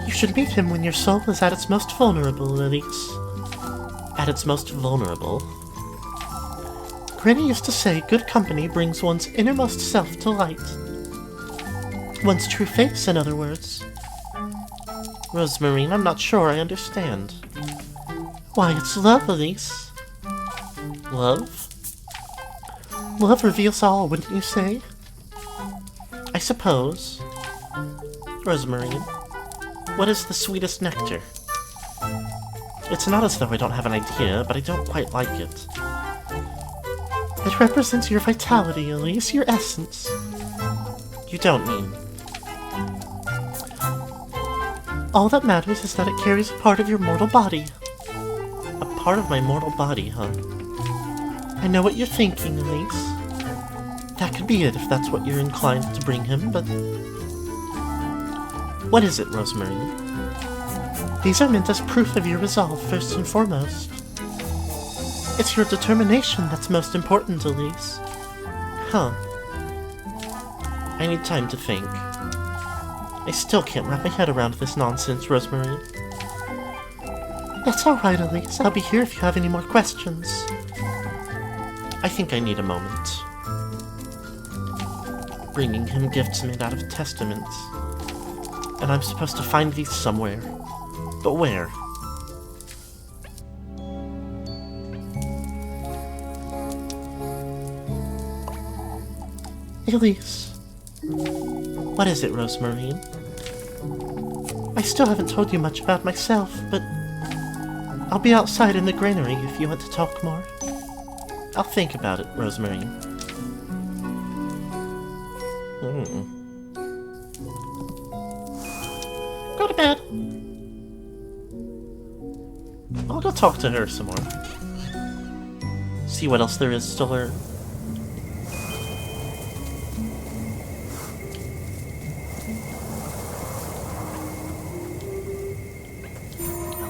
You should meet him when your soul is at its most vulnerable, Elise. At its most vulnerable? Granny used to say good company brings one's innermost self to light. One's true face, in other words. Rosemary, I'm not sure I understand. Why, it's love, Elise. Love? Love reveals all, wouldn't you say? I suppose. Rosemary, what is the sweetest nectar? It's not as though I don't have an idea, but I don't quite like it. It represents your vitality, Elise, your essence. You don't mean. All that matters is that it carries a part of your mortal body. A part of my mortal body, huh? I know what you're thinking, Elise. That could be it if that's what you're inclined to bring him, but... What is it, Rosemary? These are meant as proof of your resolve, first and foremost. It's your determination that's most important, Elise. Huh. I need time to think. I still can't wrap my head around this nonsense, Rosemary. That's alright, Elise. I'll be here if you have any more questions. I think I need a moment. Bringing him gifts made out of testaments. And I'm supposed to find these somewhere. But where? Elise. What is it, Rosemarine? I still haven't told you much about myself, but I'll be outside in the granary if you want to talk more. I'll think about it, Rosemarine. Go to bed. I'll go talk to her some more. See what else there is to learn.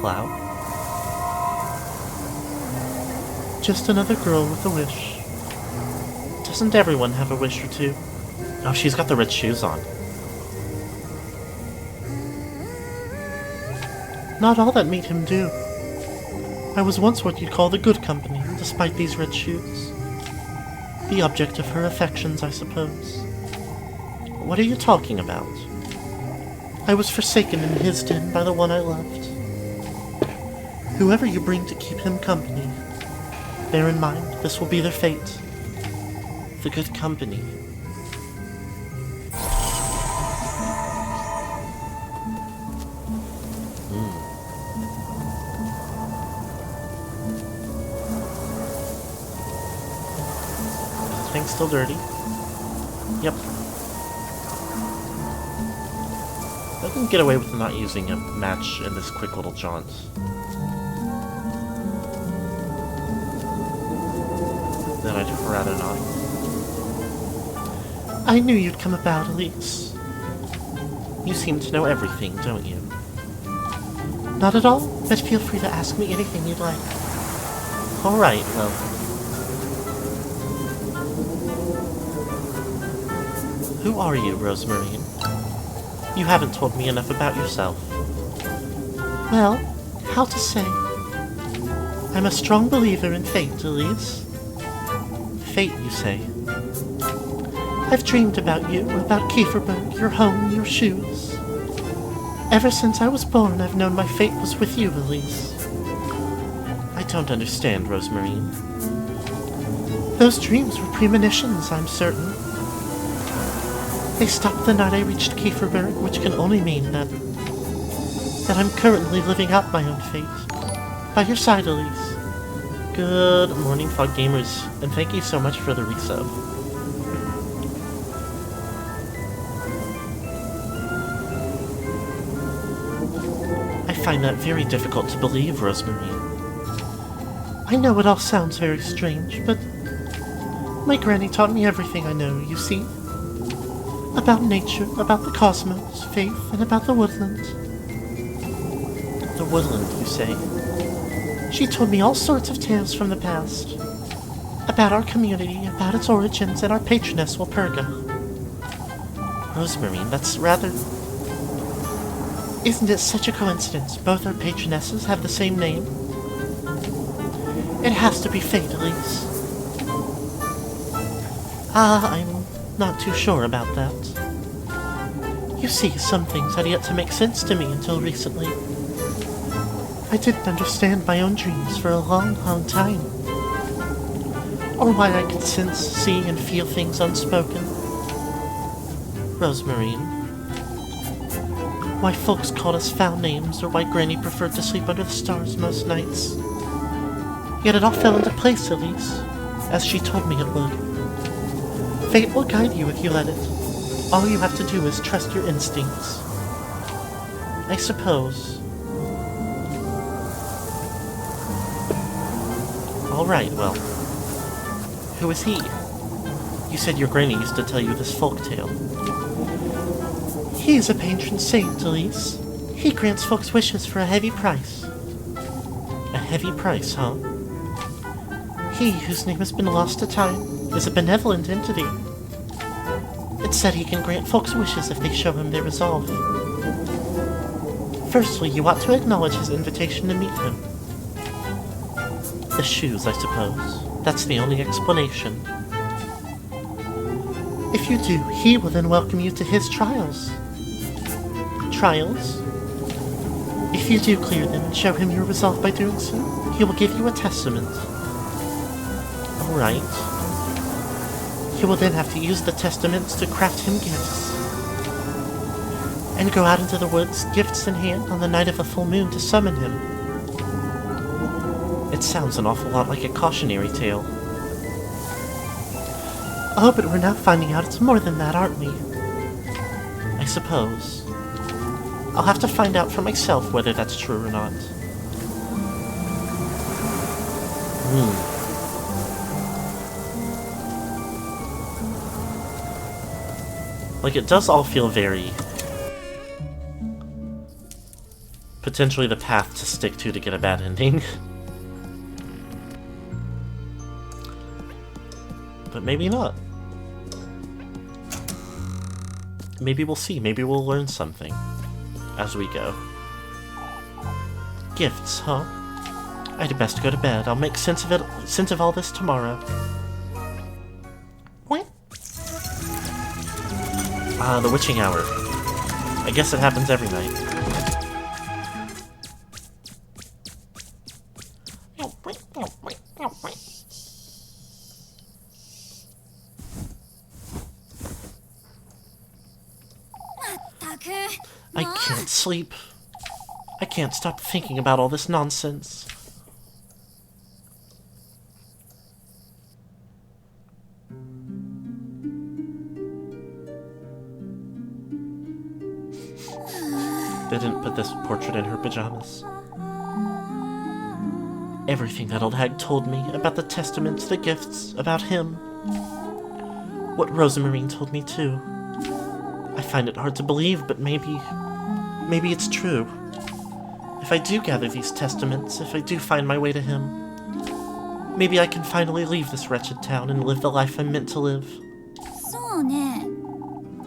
Hello? Just another girl with a wish. Doesn't everyone have a wish or two? Oh, she's got the red shoes on. Not all that made him do. I was once what you'd call the good company, despite these red shoes. The object of her affections, I suppose. What are you talking about? I was forsaken in his den by the one I loved. Whoever you bring to keep him company, bear in mind, this will be their fate. The good company. Thing's still dirty. Yep. I can get away with not using a match in this quick little jaunt. Then I'd rather not. I knew you'd come about, Elise. You seem to know everything, don't you? Not at all, but feel free to ask me anything you'd like. Alright, well... Who are you, Rosemarine? You haven't told me enough about yourself. Well, how to say? I'm a strong believer in fate, Elise. Fate, you say? I've dreamed about you, about Kieferberg, your home, your shoes. Ever since I was born, I've known my fate was with you, Elise. I don't understand, Rosemarine. Those dreams were premonitions, I'm certain. They stopped the night I reached Kieferberg, which can only mean that I'm currently living out my own fate. By your side, Elise. Good morning, Fog Gamers, and thank you so much for the resub. I find that very difficult to believe, Rosemarine. I know it all sounds very strange, but my granny taught me everything I know, you see. About nature, about the cosmos, faith, and about the woodland. The woodland, you say? She told me all sorts of tales from the past. About our community, about its origins, and our patroness, Walpurga. Rosemarine, that's rather... Isn't it such a coincidence? Both our patronesses have the same name. It has to be fate, Elise. I'm not too sure about that. You see, some things had yet to make sense to me until recently. I didn't understand my own dreams for a long, long time. Or why I could sense, see, and feel things unspoken. Rosemarine. Why folks called us foul names, or why Granny preferred to sleep under the stars most nights. Yet it all fell into place, Elise, as she told me it would. Fate will guide you if you let it. All you have to do is trust your instincts. I suppose. Alright, well, Who is he? You said your granny used to tell you this folk tale. He is a patron saint, Elise. He grants folks wishes for a heavy price. A heavy price, huh? He, whose name has been lost to time, is a benevolent entity. It's said he can grant folks wishes if they show him their resolve. Firstly, you ought to acknowledge his invitation to meet him. The shoes, I suppose. That's the only explanation. If you do, he will then welcome you to his trials. Trials? If you do clear them and show him your resolve by doing so, he will give you a testament. Alright. He will then have to use the testaments to craft him gifts. And go out into the woods, gifts in hand, on the night of a full moon to summon him. It sounds an awful lot like a cautionary tale. Oh, but we're now finding out it's more than that, aren't we? I suppose. I'll have to find out for myself whether that's true or not. Like, it does all feel very... potentially the path to stick to get a bad ending. But maybe not. Maybe we'll see. Maybe we'll learn something as we go. Gifts, huh? I'd best go to bed. I'll make sense of all this tomorrow. What? Ah, the witching hour. I guess it happens every night. I can't sleep. I can't stop thinking about all this nonsense. They didn't put this portrait in her pajamas. Everything that old hag told me about the testaments, the gifts, about him. What Rosamarine told me too. I find it hard to believe, but maybe it's true. If I do gather these testaments, if I do find my way to him, maybe I can finally leave this wretched town and live the life I'm meant to live.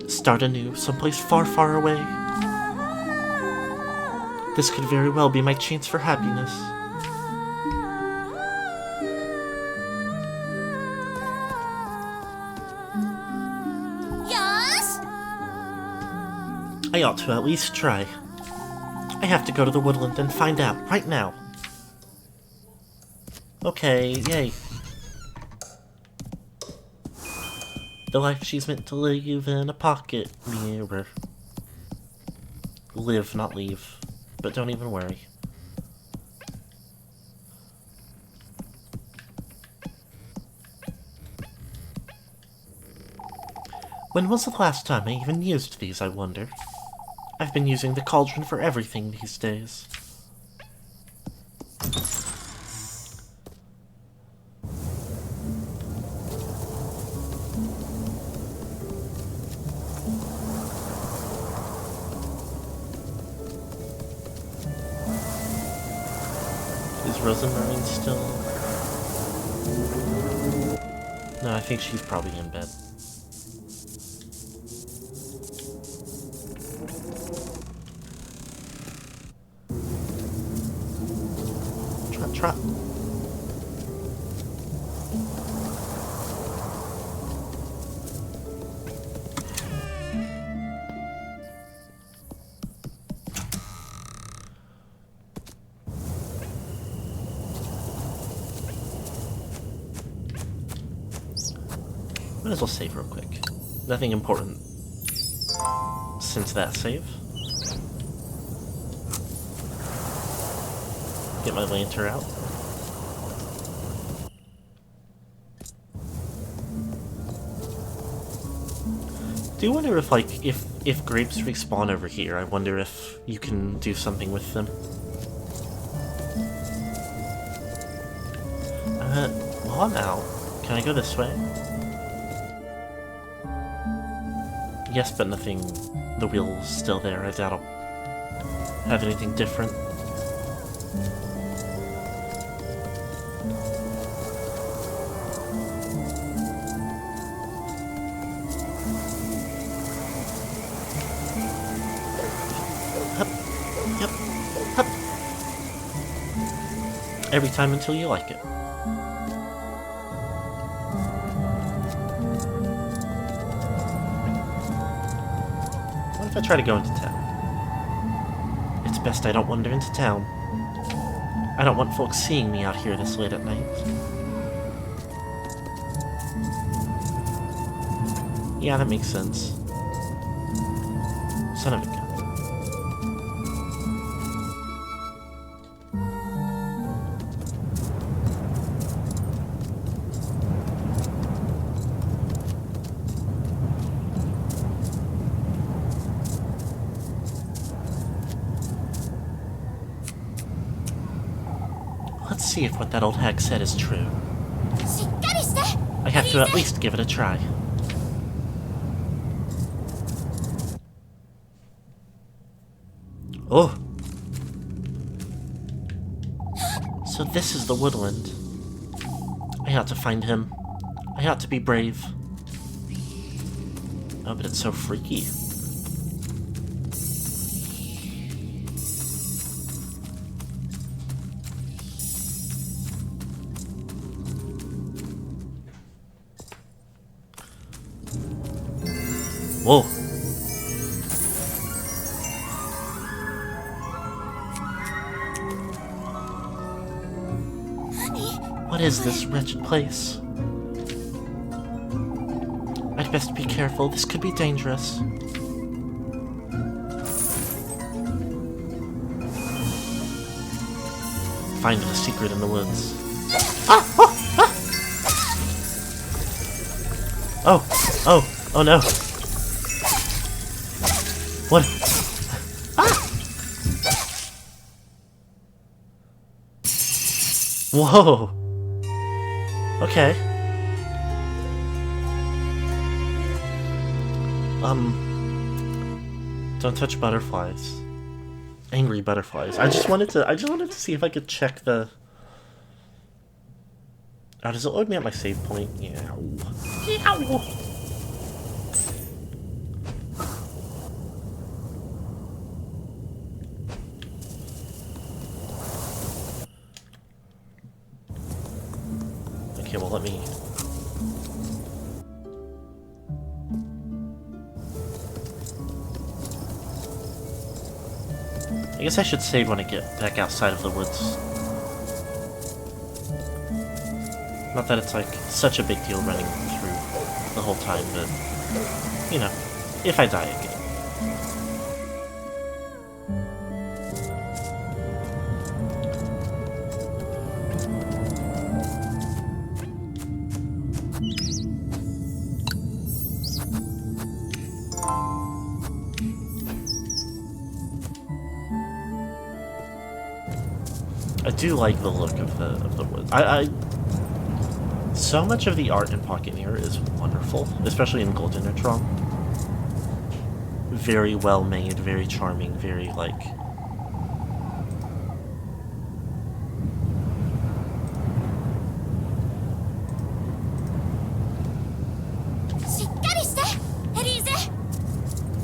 Start anew, someplace far, far away. This could very well be my chance for happiness. I ought to at least try. I have to go to the woodland and find out, right now. Okay, yay. The life she's meant to live in a pocket mirror. Live, not leave. But don't even worry. When was the last time I even used these, I wonder? I've been using the cauldron for everything these days. Is Rosamarine still... No, I think she's probably in bed. Trot. Might as well save real quick. Nothing important since that save. Get my lantern out. Do you wonder if, like, if grapes respawn over here, I wonder if you can do something with them. While I'm out, Can I go this way? Yes, but nothing... The wheel's still there. I doubt I'll have anything different. Hup. Yep. Hup. Every time until you like it. What if I try to go into town? It's best I don't wander into town. I don't want folks seeing me out here this late at night. Yeah, that makes sense. Son of a gun. Let's see if what that old hag said is true. I have to at least give it a try. Oh! So this is the woodland. I ought to find him. I ought to be brave. Oh, but it's so freaky. Whoa. What is this wretched place? I'd best be careful. This could be dangerous. Find the secret in the woods. Ah! Oh! Ah! Oh! Oh! Oh no! What? Ah! Whoa! Okay. Don't touch butterflies. Angry butterflies. I just wanted to see if I could check the... Oh, does it load me at my save point? Yeah. Ow. Okay, well, let me... I guess I should save when I get back outside of the woods. Not that it's, like, such a big deal running through the whole time, but, you know, if I die again. I do like the look of the woods. So much of the art in Pocket Mirror is wonderful, especially in Golden Neutron. Very well made, very charming, very like...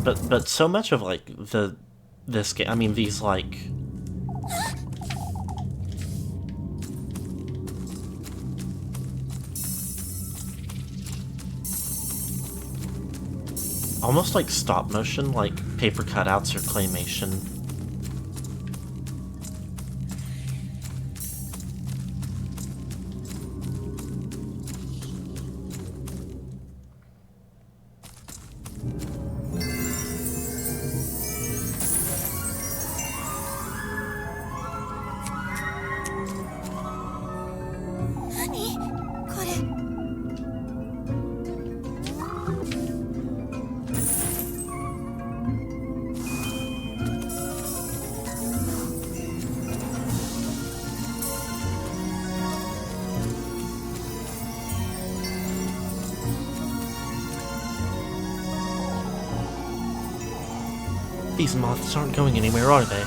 But so much of like this game, I mean these like almost like stop motion, like paper cutouts or claymation. These moths aren't going anywhere, are they?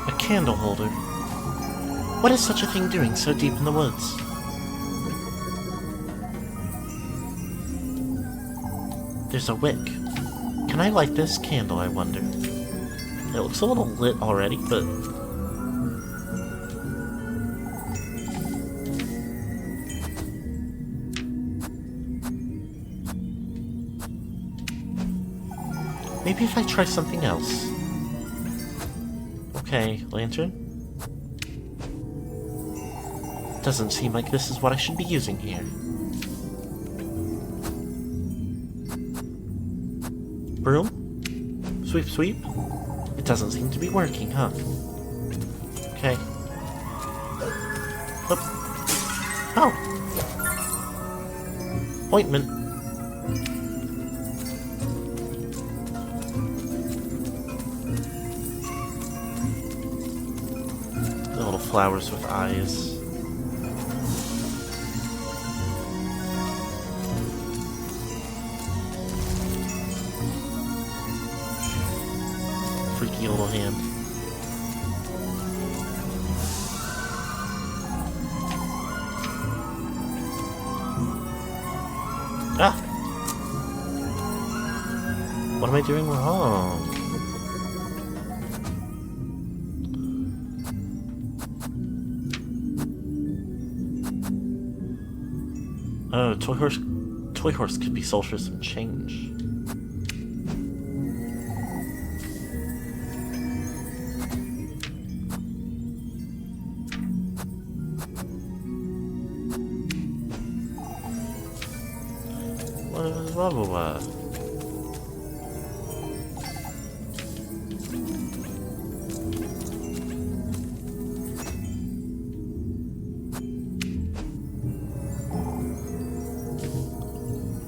A candle holder. What is such a thing doing so deep in the woods? There's a wick. Can I light this candle, I wonder? It looks a little lit already, but... maybe if I try something else. Okay, lantern. Doesn't seem like this is what I should be using here. Broom? Sweep, sweep? It doesn't seem to be working, huh? Okay. Oop. Oh! Ointment. The little flowers with eyes. Freaky little hand. Ah! What am I doing wrong? Oh, toy horse could be sold for some change. Blah, blah, blah.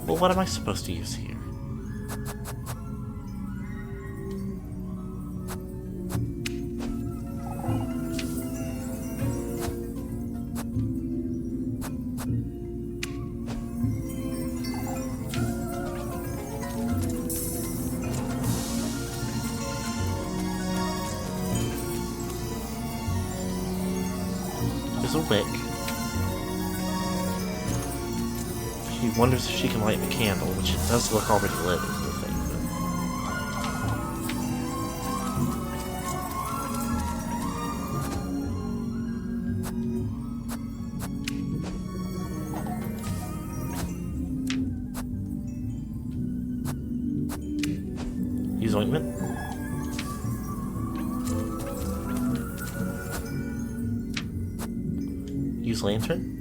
Well, what am I supposed to use here? There's a wick. She wonders if she can light the candle, which it does look already lit, is the thing. But... use ointment. Use lantern.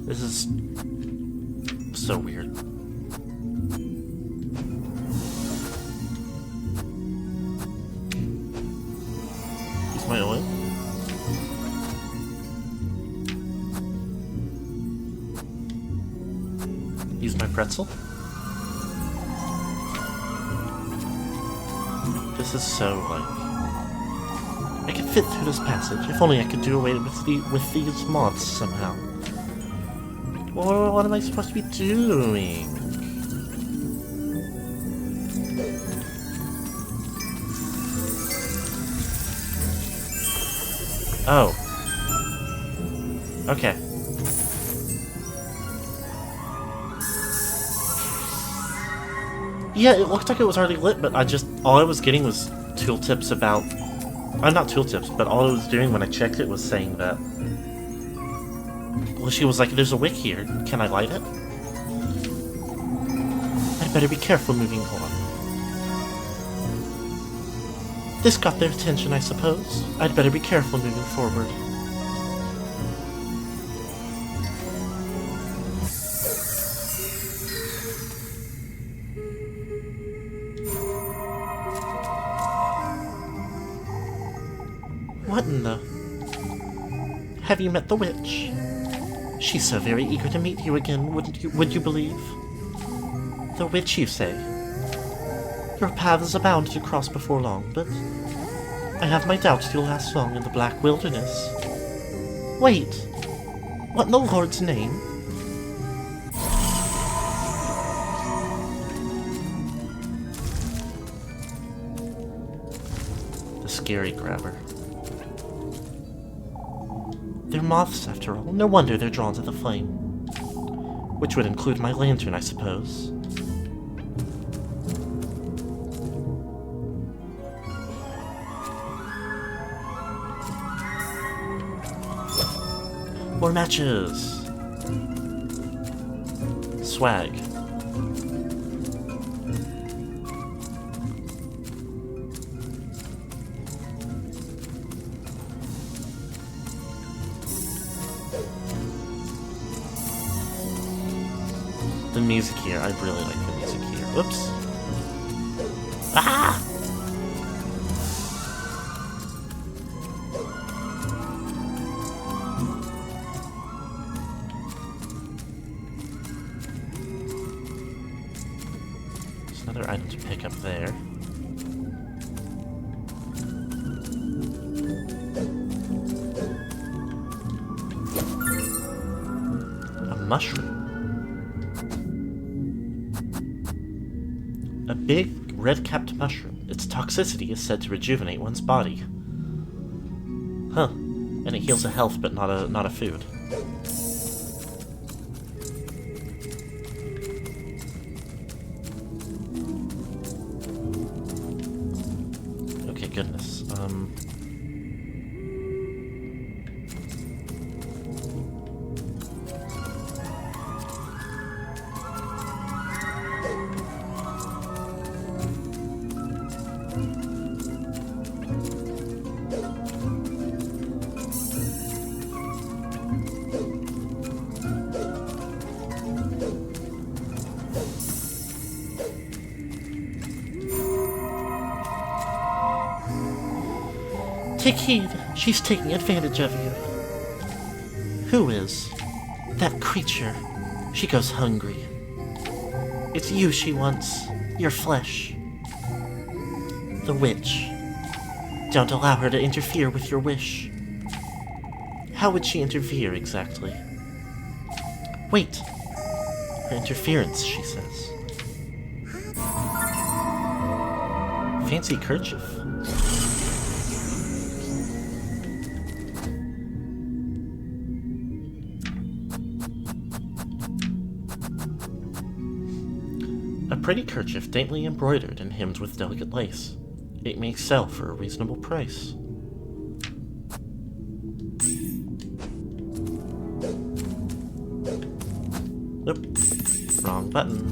This is so weird. Use my oil. Use my pretzel. This is so like... I could fit through this passage. If only I could do away with these moths somehow. Well, what am I supposed to be doing? Oh. Okay. Yeah, it looked like it was already lit, but all I was getting was tooltips about... not tooltips, but all I was doing when I checked it was saying that... well, she was like, there's a wick here. Can I light it? I better be careful moving on. This got their attention, I suppose. I'd better be careful moving forward. What in the... Have you met the witch? She's so very eager to meet you again, would you believe? The witch, you say? Your paths are bound to cross before long, but I have my doubts you'll last long in the Black Wilderness. Wait! What in the Lord's name? The scary grabber. They're moths, after all. No wonder they're drawn to the flame. Which would include my lantern, I suppose. More matches! Swag. The music here, I really like the music here. Whoops. Ah! There's another item to pick up there. A mushroom. A big, red-capped mushroom. Its toxicity is said to rejuvenate one's body. Huh. And it heals a health, but not a food. Okay, goodness. Take heed, she's taking advantage of you. Who is? That creature. She goes hungry. It's you she wants, your flesh. The witch. Don't allow her to interfere with your wish. How would she interfere exactly? Wait. Her interference, she says. Fancy kerchief. A pretty kerchief daintily embroidered and hemmed with delicate lace. It may sell for a reasonable price. Oop, wrong button.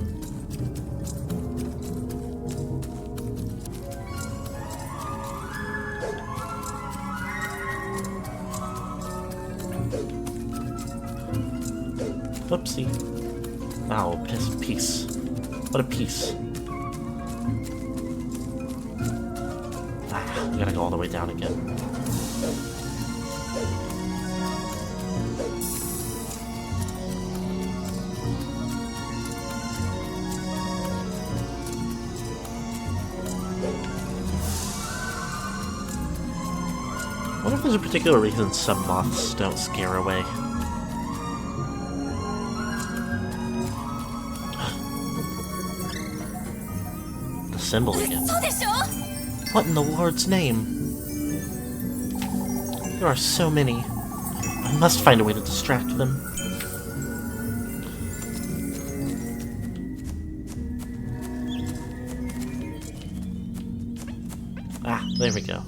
Whoopsie. Ow, peace. What a piece. Ah, we gotta go all the way down again. I wonder if there's a particular reason some moths don't scare away. Symbol again. What in the Lord's name? There are so many. I must find a way to distract them. Ah, there we go.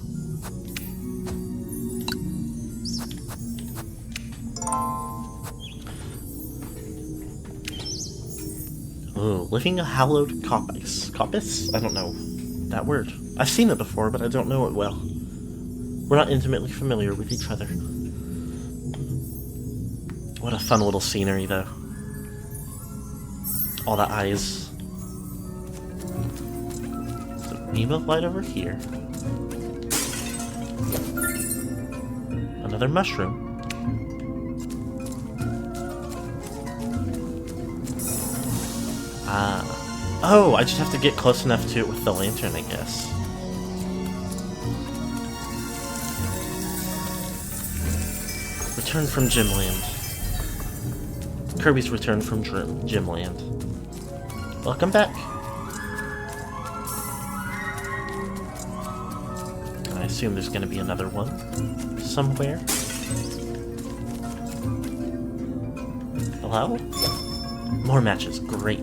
Ooh, living a hallowed coppice. Coppice? I don't know that word. I've seen it before, but I don't know it well. We're not intimately familiar with each other. What a fun little scenery, though. All the eyes. So, emote light over here. Another mushroom. Oh, I just have to get close enough to it with the lantern, I guess. Return from Gymland. Kirby's Return from Gymland. Welcome back. I assume there's gonna be another one somewhere. Hello? More matches, great.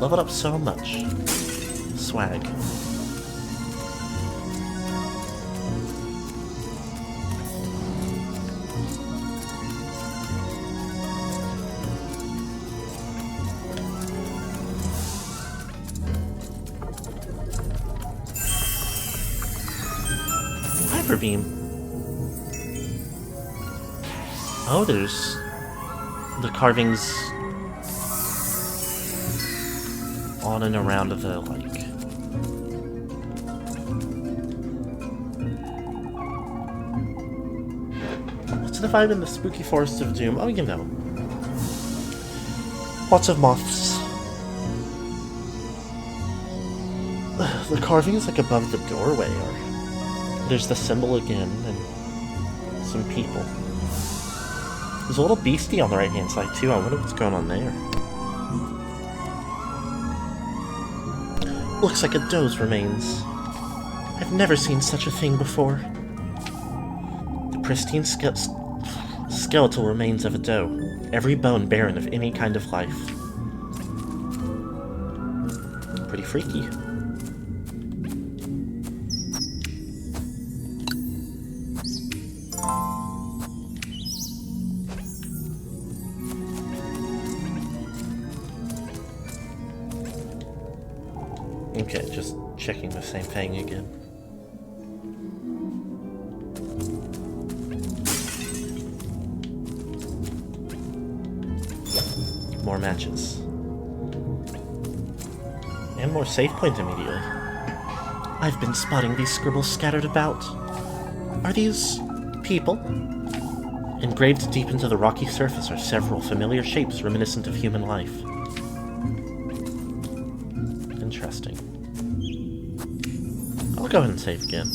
Leveled up so much. Swag. Hyper Beam. Oh, there's the carvings on and around the lake. What's the vibe in the spooky forest of doom? Oh, you know. Lots of moths. The carvings like above the doorway are... There's the symbol again, and some people. There's a little beastie on the right-hand side, too. I wonder what's going on there. Looks like a doe's remains. I've never seen such a thing before. The pristine skeletal remains of a doe, every bone barren of any kind of life. Pretty freaky. Okay, just checking the same thing again. More matches. And more save points immediately. I've been spotting these scribbles scattered about. Are these people? Engraved deep into the rocky surface are several familiar shapes reminiscent of human life. Interesting. I'll go ahead and save again.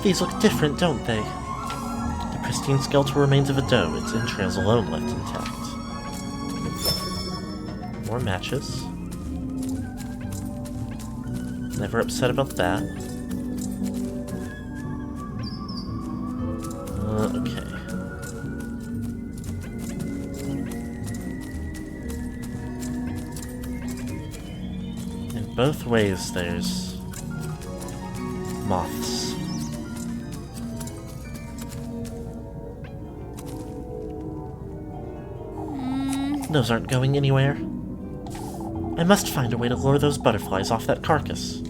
These look different, don't they? The pristine skeletal remains of a doe, its entrails alone left intact. More matches. Never upset about that. Okay. In both ways, there's moths. Those aren't going anywhere. I must find a way to lure those butterflies off that carcass.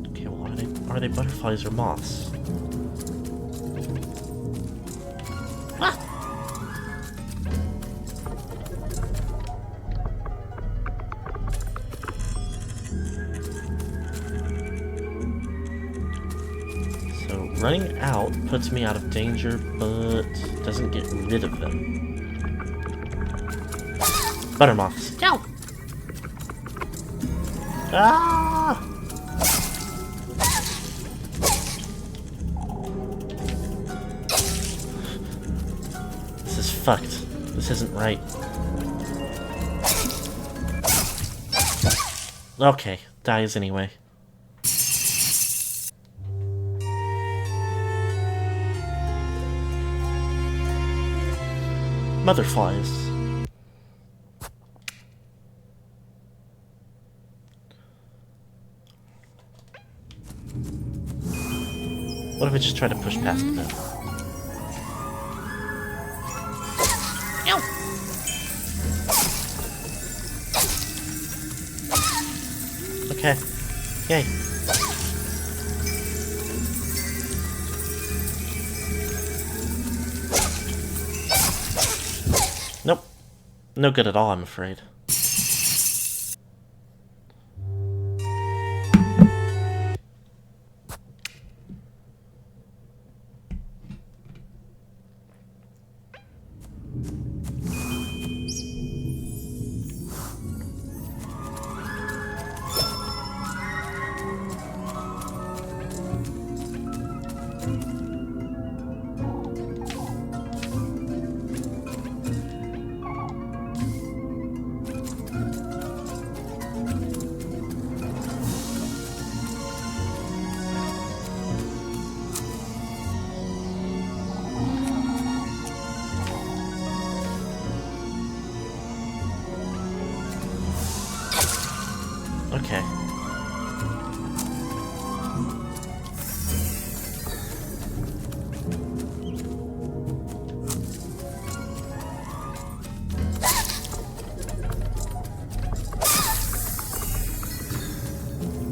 Okay, well, are they butterflies or moths? Ah! So, running out puts me out of danger, but doesn't get rid of them. Butter moths. Go! Ah! This is fucked. This isn't right. Okay, dies anyway. Motherflies. What if I just try to push past it? Okay. Yay. Nope. No good at all, I'm afraid. Okay.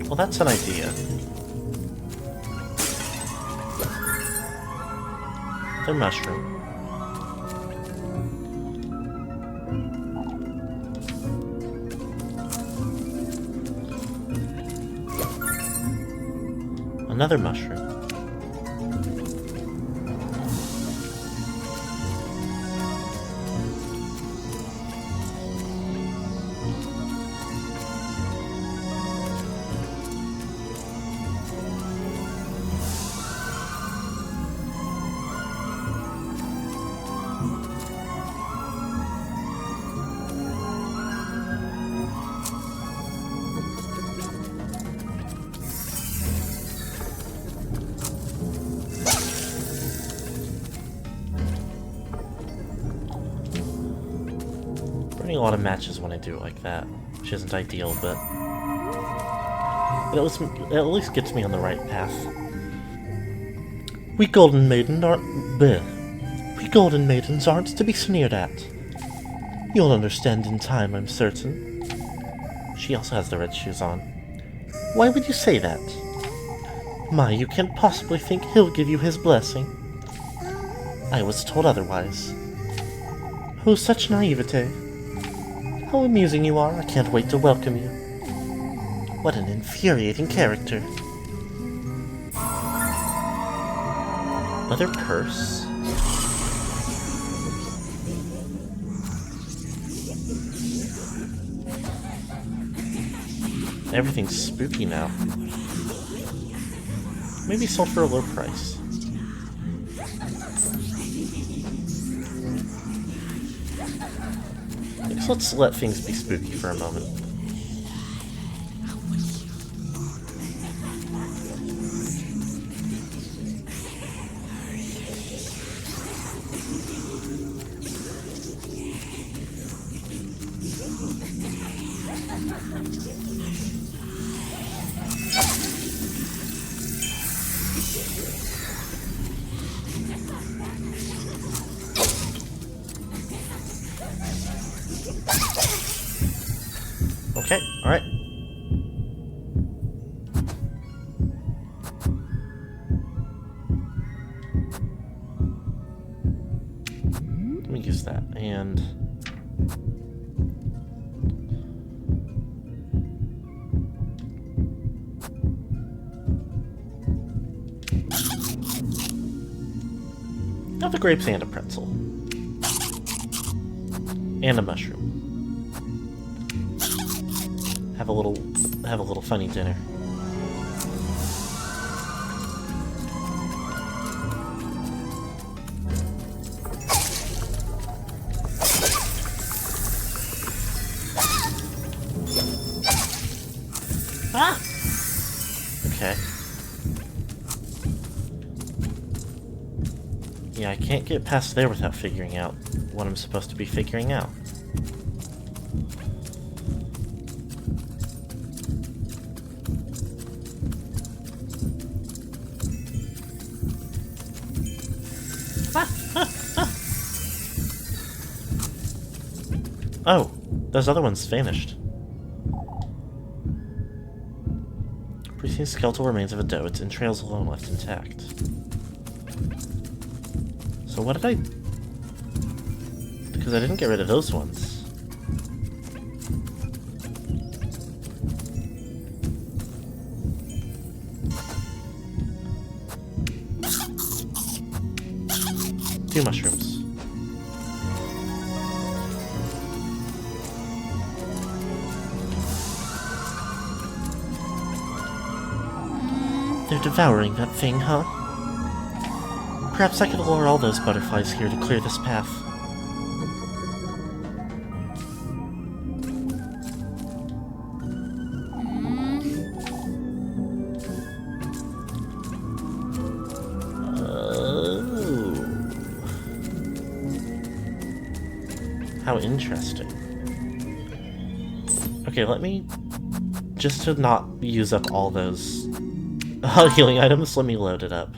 Well, that's an idea. They're mushroom. Another mushroom. Burning a lot of matches when I do it like that, which isn't ideal, but it at least gets me on the right path. We golden maidens aren't to be sneered at. You'll understand in time, I'm certain. She also has the red shoes on. Why would you say that? My, you can't possibly think he'll give you his blessing. I was told otherwise. Oh, such naivete. How amusing you are, I can't wait to welcome you. What an infuriating character. Another curse? Everything's spooky now. Maybe sold for a low price. I guess let's let things be spooky for a moment. Okay, alright. Let me use that, and... Have the grapes and a pretzel. And a mushroom. Have a little funny dinner. Ah! Okay. Yeah, I can't get past there without figuring out what I'm supposed to be figuring out. Oh, those other ones vanished. Pristine skeletal remains of a doe, its entrails alone left intact. So what did I... Because I didn't get rid of those ones. Two mushrooms. They're devouring that thing, huh? Perhaps I could lure all those butterflies here to clear this path. How interesting. Okay, let me... Just to not use up all those healing items, let me load it up.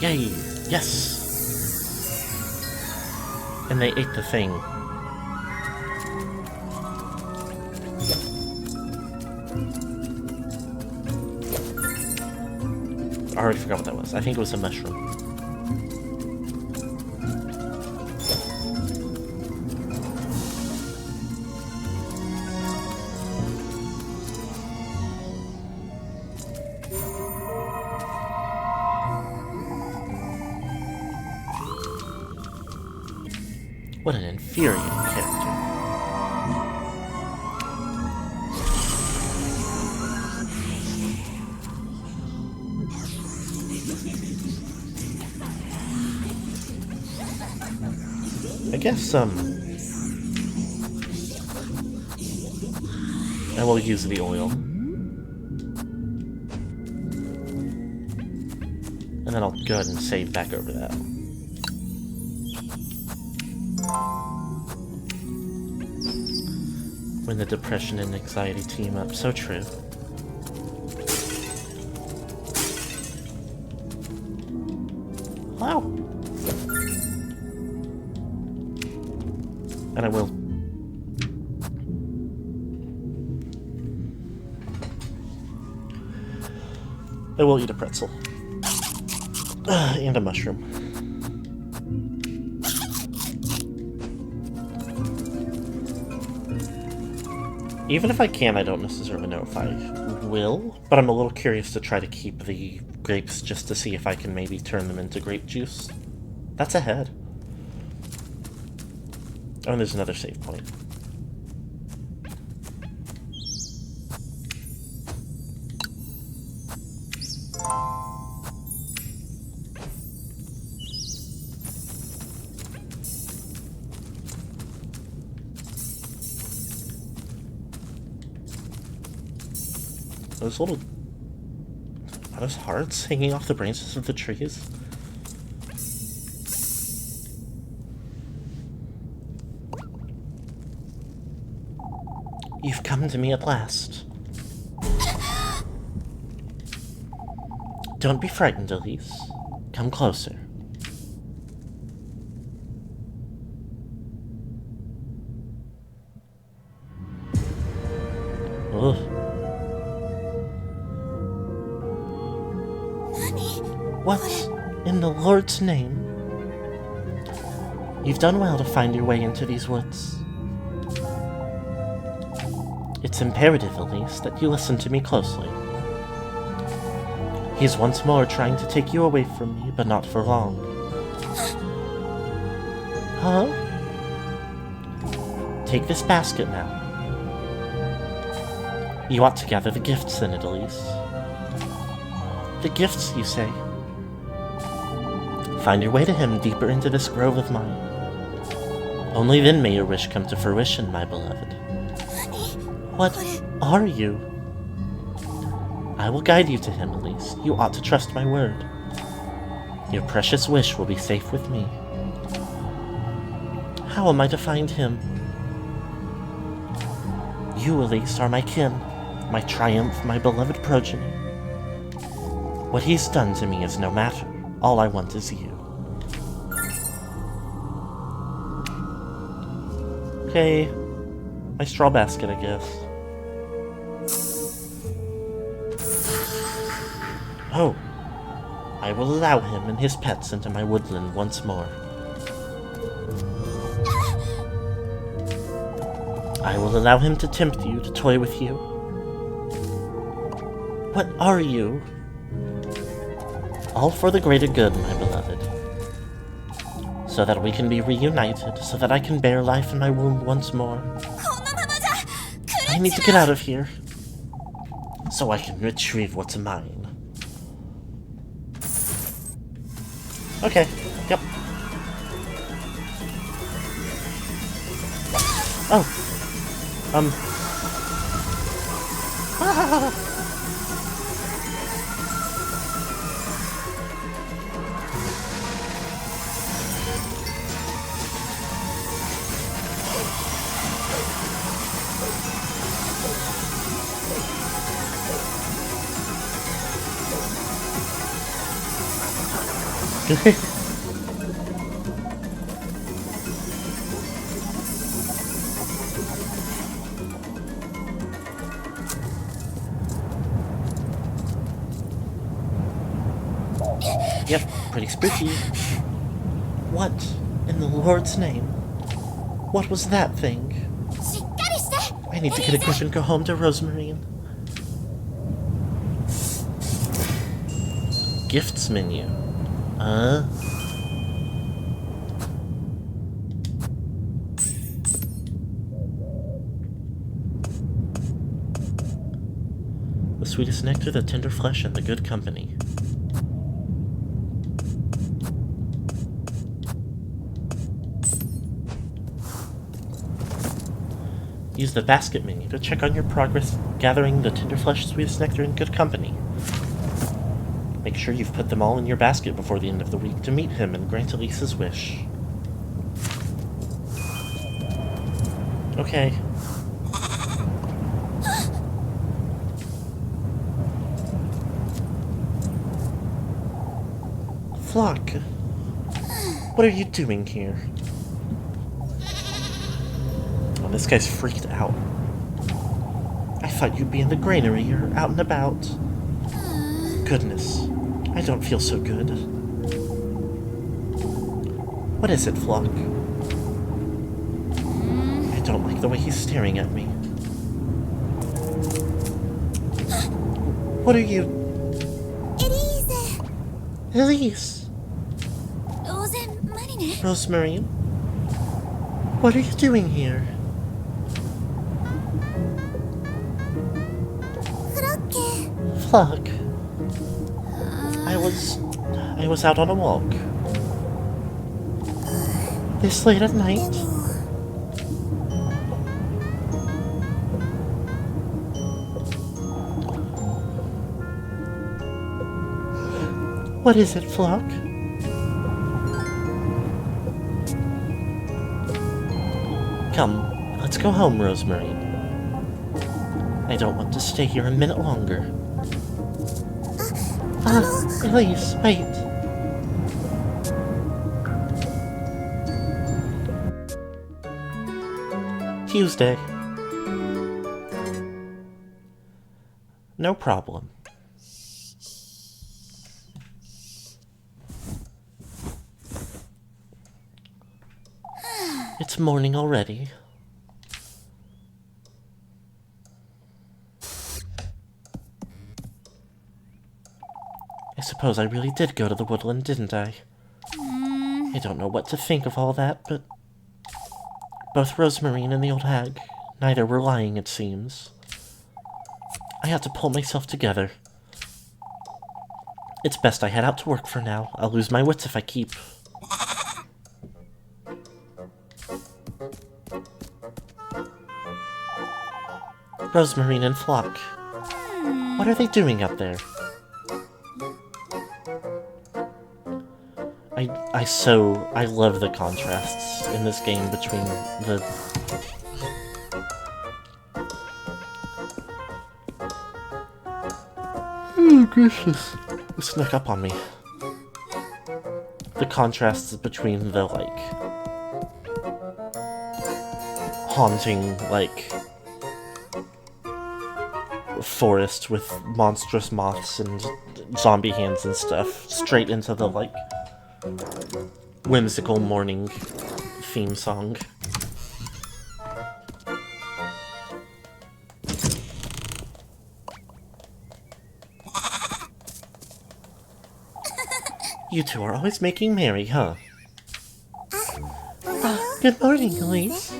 Yay! Yes! And they ate the thing. I already forgot what that was. I think it was a mushroom. What an infuriating character. I guess, I will use the oil. And then I'll go ahead and save back over that. When the depression and anxiety team up, so true. Wow. And I will. I will eat a pretzel. And a mushroom. Even if I can, I don't necessarily know if I will, but I'm a little curious to try to keep the grapes just to see if I can maybe turn them into grape juice. That's a head. Oh, and there's another save point. Those little... Are those hearts hanging off the branches of the trees? You've come to me at last. Don't be frightened, Elise. Come closer. Ugh. What in the Lord's name? You've done well to find your way into these woods. It's imperative, Elise, that you listen to me closely. He's once more trying to take you away from me, but not for long. Huh? Take this basket now. You ought to gather the gifts in it, Elise. The gifts, you say? Find your way to him deeper into this grove of mine. Only then may your wish come to fruition, my beloved. What are you? I will guide you to him, Elise. You ought to trust my word. Your precious wish will be safe with me. How am I to find him? You, Elise, are my kin, my triumph, my beloved progeny. What he's done to me is no matter. All I want is you. Okay, my straw basket, I guess. Oh, I will allow him and his pets into my woodland once more. I will allow him to tempt you, to toy with you. What are you? All for the greater good, my beloved. So that we can be reunited, so that I can bear life in my womb once more. I need to get out of here, so I can retrieve what's mine. Okay, yep. Oh. Yep, pretty spooky. What in the Lord's name? What was that thing? I need to get a grip and go home to Rosemarine. Gifts menu. The sweetest nectar, the tender flesh, and the good company. Use the basket menu to check on your progress gathering the tender flesh, sweetest nectar, and good company. Make sure you've put them all in your basket before the end of the week to meet him and grant Elise's wish. Okay. Flock, what are you doing here? Oh, this guy's freaked out. I thought you'd be in the granary or out and about. Goodness, I don't feel so good. What is it, Flock? I don't like the way he's staring at me. What are you... Elise! Rosemarine? What are you doing here? Flock. I was out on a walk. This late at night? What is it, Flock? Come, let's go home, Rosemarine. I don't want to stay here a minute longer. Elise, wait. Tuesday. No problem. It's morning already. I suppose I really did go to the woodland, didn't I? I don't know what to think of all that, but... both Rosemarine and the old hag, neither were lying, it seems. I had to pull myself together. It's best I head out to work for now. I'll lose my wits if I keep. Rosemarine and Flock. What are they doing up there? I love the contrasts in this game between the... Oh, gracious. It snuck up on me. The contrasts between the, like, haunting, like, forest with monstrous moths and zombie hands and stuff, straight into the, like, whimsical morning theme song. You two are always making merry, huh? Good morning, Elise.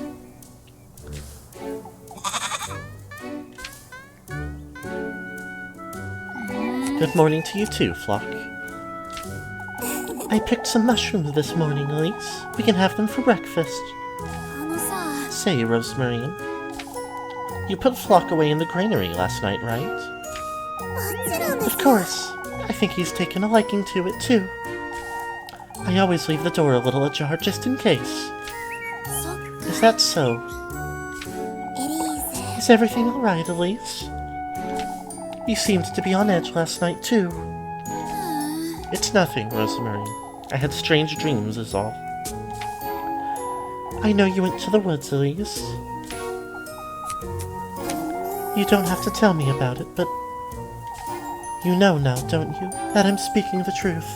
Good morning to you too, Flock. I picked some mushrooms this morning, Elise. We can have them for breakfast. Say, Rosemarine, you put Flock away in the granary last night, right? Of course. I think he's taken a liking to it, too. I always leave the door a little ajar just in case. Is that so? Is everything alright, Elise? You seemed to be on edge last night, too. It's nothing, Rosemarine. I had strange dreams, is all. I know you went to the woods, Elise. You don't have to tell me about it, but you know now, don't you, that I'm speaking the truth.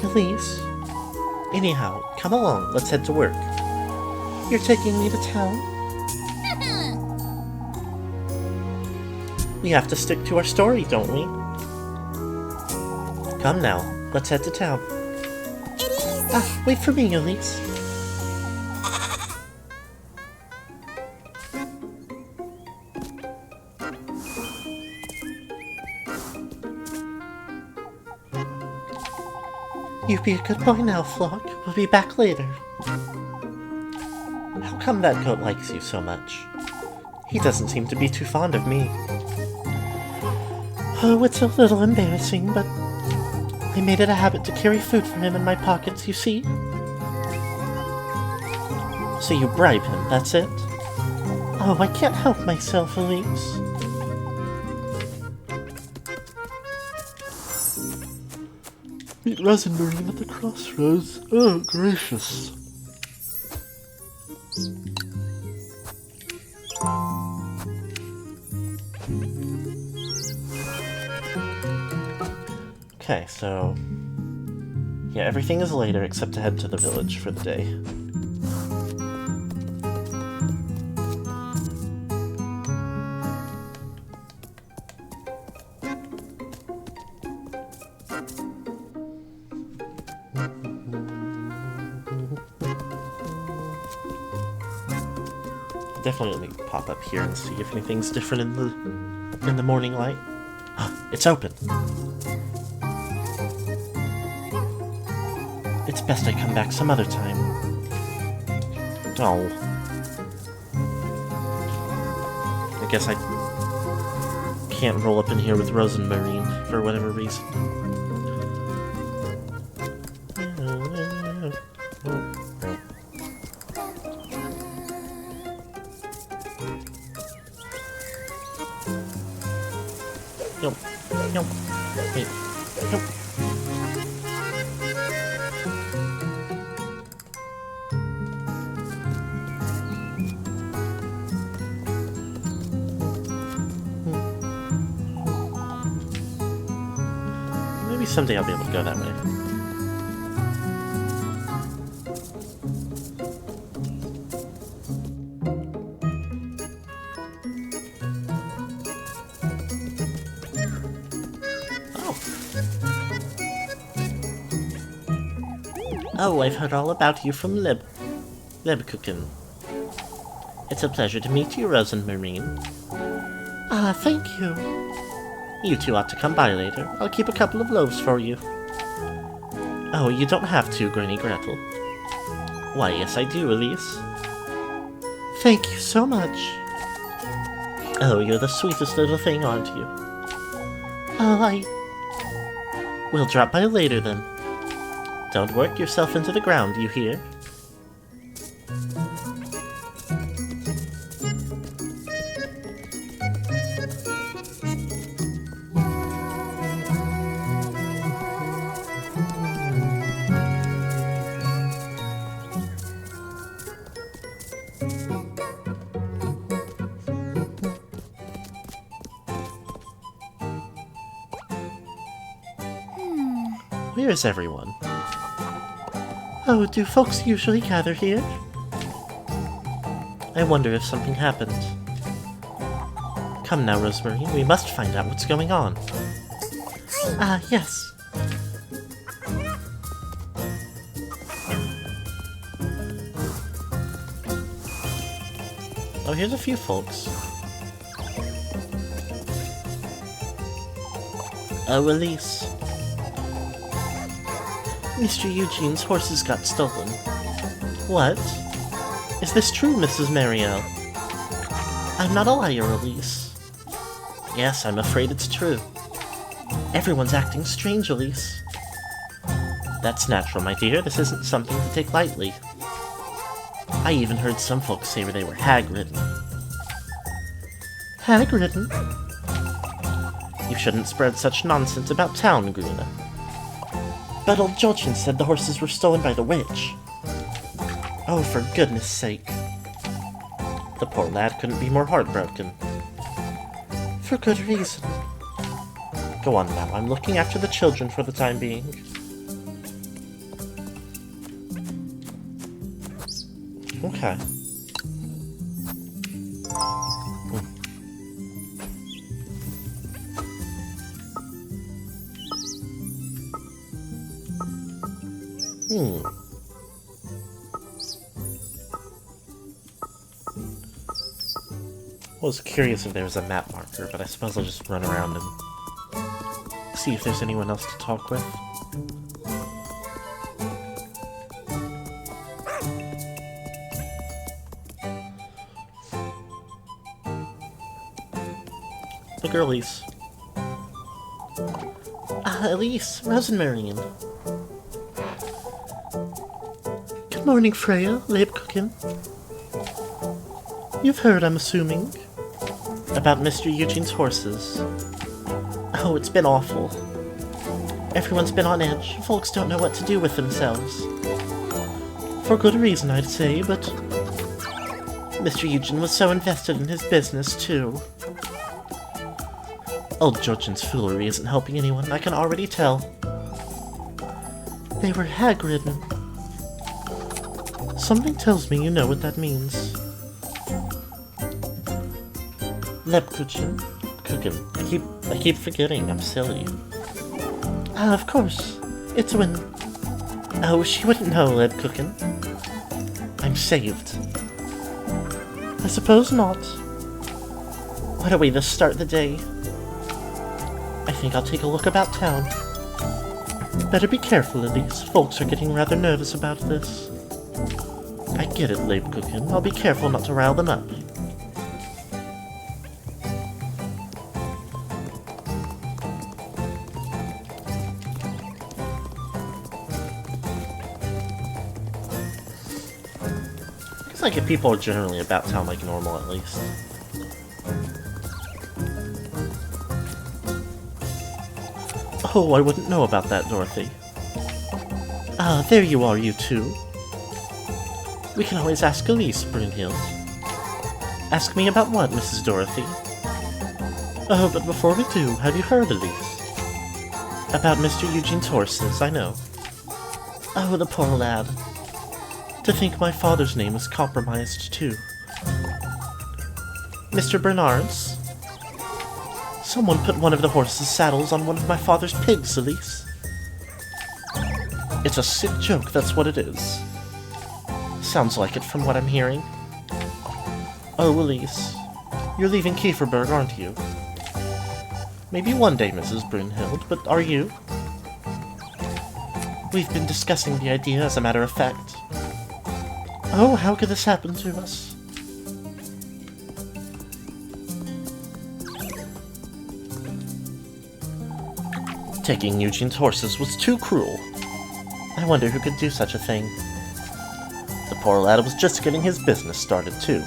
Elise? Anyhow, come along, let's head to work. You're taking me to town? We have to stick to our story, don't we? Come now, let's head to town. Ah, wait for me, Elise. You be a good boy now, Flock. We'll be back later. How come that goat likes you so much? He doesn't seem to be too fond of me. Oh, it's a little embarrassing, but I made it a habit to carry food for him in my pockets, you see? So you bribe him, that's it? Oh, I can't help myself, Elise. Meet Rosenberry at the crossroads. Oh, gracious. Okay, so... yeah, everything is later except to head to the village for the day. Definitely let me pop up here and see if anything's different in the morning light. It's open. It's best I come back some other time. Oh. I guess I can't roll up in here with Rosenmarine for whatever reason. Nope. Nope. Wait. Nope. Maybe someday I'll be able to go that way. Oh, I've heard all about you from Lebkuchen. It's a pleasure to meet you, Rosenmarine. Ah, thank you. You two ought to come by later. I'll keep a couple of loaves for you. Oh, you don't have to, Granny Gretel. Why, yes I do, Elise. Thank you so much. Oh, you're the sweetest little thing, aren't you? Oh, We'll drop by later, then. Don't work yourself into the ground, you hear? Where's everyone? Oh, do folks usually gather here? I wonder if something happened. Come now, Rosemary, we must find out what's going on. Ah, yes. Oh, here's a few folks. Elise. Mr. Eugene's horses got stolen. What? Is this true, Mrs. Marielle? I'm not a liar, Elise. Yes, I'm afraid it's true. Everyone's acting strange, Elise. That's natural, my dear. This isn't something to take lightly. I even heard some folks say they were hag-ridden. Hag-ridden? You shouldn't spread such nonsense about town, Gruna. But old Jolchin said the horses were stolen by the witch. Oh, for goodness sake. The poor lad couldn't be more heartbroken. For good reason. Go on now, I'm looking after the children for the time being. Okay. I was curious if there was a map marker, but I suppose I'll just run around and see if there's anyone else to talk with. The girlies. Ah, Elise, Rosemary. Good morning, Freya, Leibkuchen. You've heard, I'm assuming, about Mr. Eugene's horses. Oh, it's been awful. Everyone's been on edge. Folks don't know what to do with themselves. For good reason, I'd say, but Mr. Eugene was so invested in his business, too. Old Jolchin's foolery isn't helping anyone, I can already tell. They were hag-ridden. Something tells me you know what that means. Lebkuchen? Kuchen. I keep forgetting, I'm silly. Ah, of course. It's when... Oh, she wouldn't know, Lebkuchen. I'm saved. I suppose not. What a way to start the day. I think I'll take a look about town. Better be careful, Elise. Folks are getting rather nervous about this. I get it, Leibkuchen. I'll be careful not to rile them up. It's like if people are generally about town like normal, at least. Oh, I wouldn't know about that, Dorothy. Ah, there you are, you two. We can always ask Elise, Brunhild. Ask me about what, Mrs. Dorothy? Oh, but before we do, have you heard, Elise? About Mr. Eugene's horses, I know. Oh, the poor lad. To think my father's name was compromised, too. Mr. Bernard's? Someone put one of the horse's saddles on one of my father's pigs, Elise. It's a sick joke, that's what it is. Sounds like it from what I'm hearing. Oh, Elise, you're leaving Kieferberg, aren't you? Maybe one day, Mrs. Brunhild, but are you? We've been discussing the idea, as a matter of fact. Oh, how could this happen to us? Taking Eugene's horses was too cruel. I wonder who could do such a thing. The poor lad was just getting his business started, too.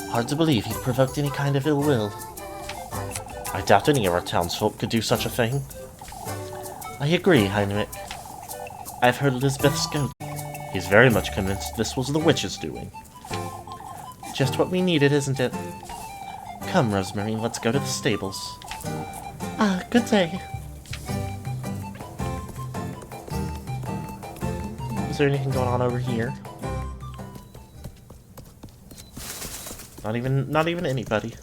Hard to believe he'd provoked any kind of ill will. I doubt any of our townsfolk could do such a thing. I agree, Heinrich. I've heard Lisbeth's goat. He's very much convinced this was the witch's doing. Just what we needed, isn't it? Come, Rosemary, let's go to the stables. Ah, good day. Is there anything going on over here? Not even anybody.